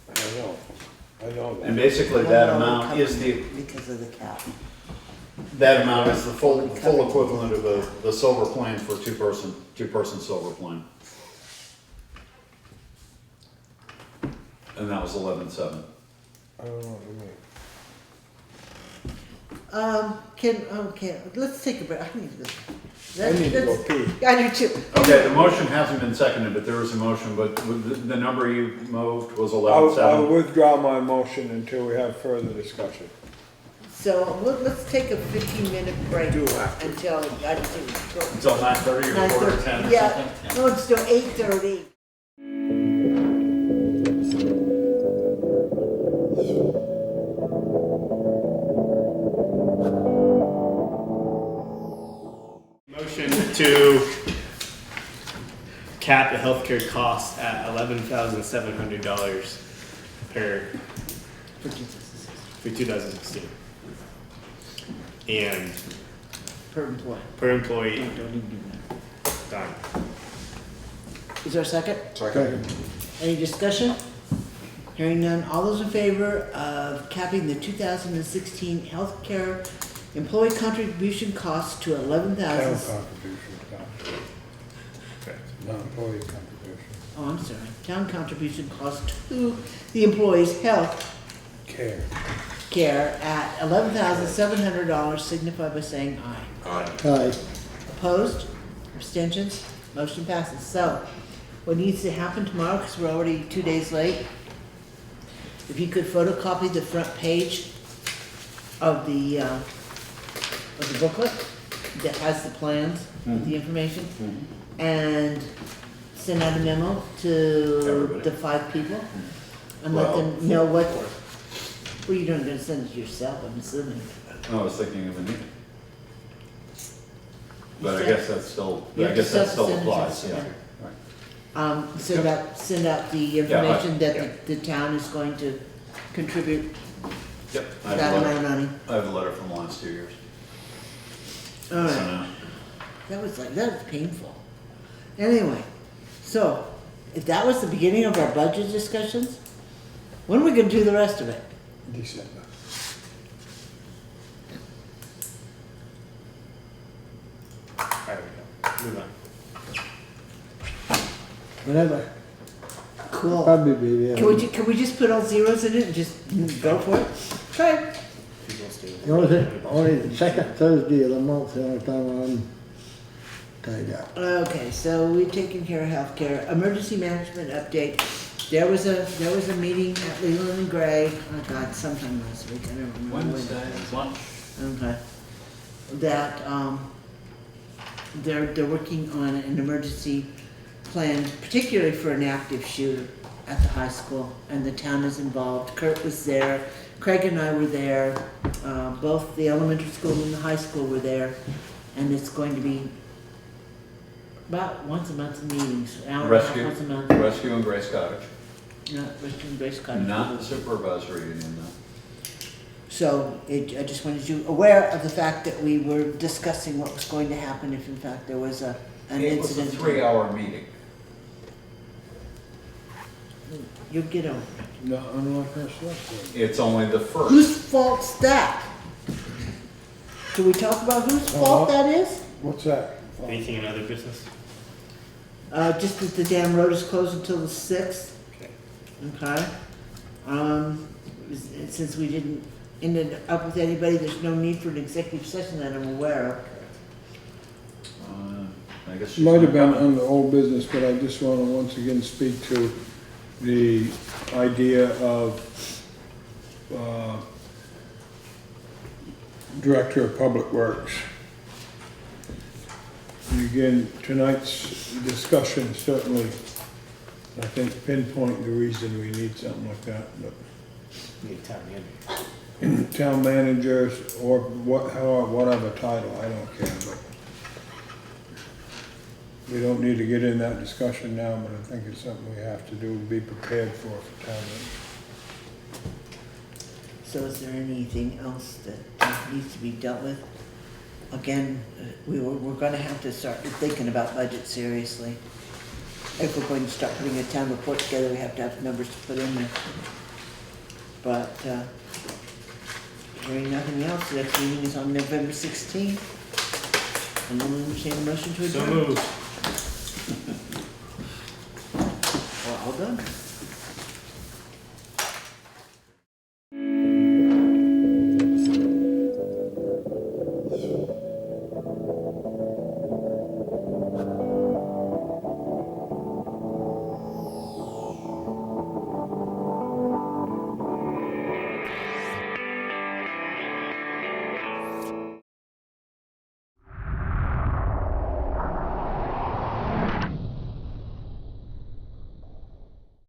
I know And that. Well, basically, that no, amount covered is the, Because of the cap. that amount is the full equivalent of the silver plan for two-person silver plan. And that was 11.7. I don't know what you mean. Let's take a break. I need to go. I need to go pee. I do too. Okay, the motion hasn't been seconded, but there was a motion, but the number you moved was I'll 11.7. withdraw my motion until we have further discussion. So let's take a 15-minute break Do have to. until, I don't think. Until 9:30 or quarter to 10 or Yeah, something? no, it's still 8:30. Motion to cap the healthcare costs at $11,700 for 2016. And Per employee. per employee, Don't even do that. done. Is there a second? Second. Any discussion? Hearing none. All those in favor of capping the 2016 healthcare employee contribution costs to Town 11,000. contribution, not employee contribution. Oh, I'm sorry. Town contribution costs to the employee's health care at $11,700 signify by saying aye. Aye. Opposed? Abstentions? Motion passes. So, what needs to happen tomorrow, because we're already 2 days late, if you could photocopy the front page of the booklet that has the plans, with the information, and send out a memo to Everybody. the 5 people, and let them know what, well, you're not gonna send it to yourself, I'm assuming. I was thinking of a new. But I You guess that's still, You I have to guess that send still it to applies, us, yeah. yeah. Right. Send out the Yeah, information yeah. that the town is going to contribute Yep. I have that a amount letter, of money. I have a letter from the last 2 years. All right, So now, that was painful. Anyway, so if that was the beginning of our budget discussions, when are we gonna do the rest of it? December. Alright, move on. Whatever. Cool. Probably be there. Can we just put all zeros in it and just go for it? Try it. People stay with Only the second Thursday of the month, the only time I'm tied up. Okay, so we've taken care of healthcare. Emergency management update. There was a meeting at Leland and Gray, oh God, sometime last week, I don't remember when. Wednesday, lunch. Okay. That, they're working on an emergency plan, particularly for an active shooter at the high school, and the town is involved. Kurt was there, Craig and I were there, both the elementary school and the high school were there, and it's going to be about once a month meetings, an hour and a half Rescue, once a month. Rescue and Grace Cottage, Yeah, Rescue and Grace Cottage. not the supervisory union, no. So I just wanted you aware of the fact that we were discussing what was going to happen if in fact there was an It was a incident. 3-hour meeting. You'll get over it. No, I'm not gonna select one. It's only the first. Whose fault's that? Do we talk about whose fault that is? What's that? Anything in other business? Just that the damn road is closed until the 6th. Okay. Since we didn't end up with anybody, there's no need for an executive session that I'm aware of. I guess she's Might have not been coming. under old business, but I just want to once again speak to the idea of Director of Public Works. And again, tonight's discussion certainly, I think, pinpoint the reason we need something like that, but Need a town manager. town managers or whatever title, I don't care, but we don't need to get in that discussion now, but I think it's something we have to do to be prepared for town meeting. So is there anything else that needs to be dealt with? Again, we're gonna have to start thinking about budget seriously. If we're going to start putting a town report together, we have to have numbers to put in there. But, hearing nothing else, the next meeting is on November 16th. And we'll entertain a motion to adjourn. So moved. Well, all done.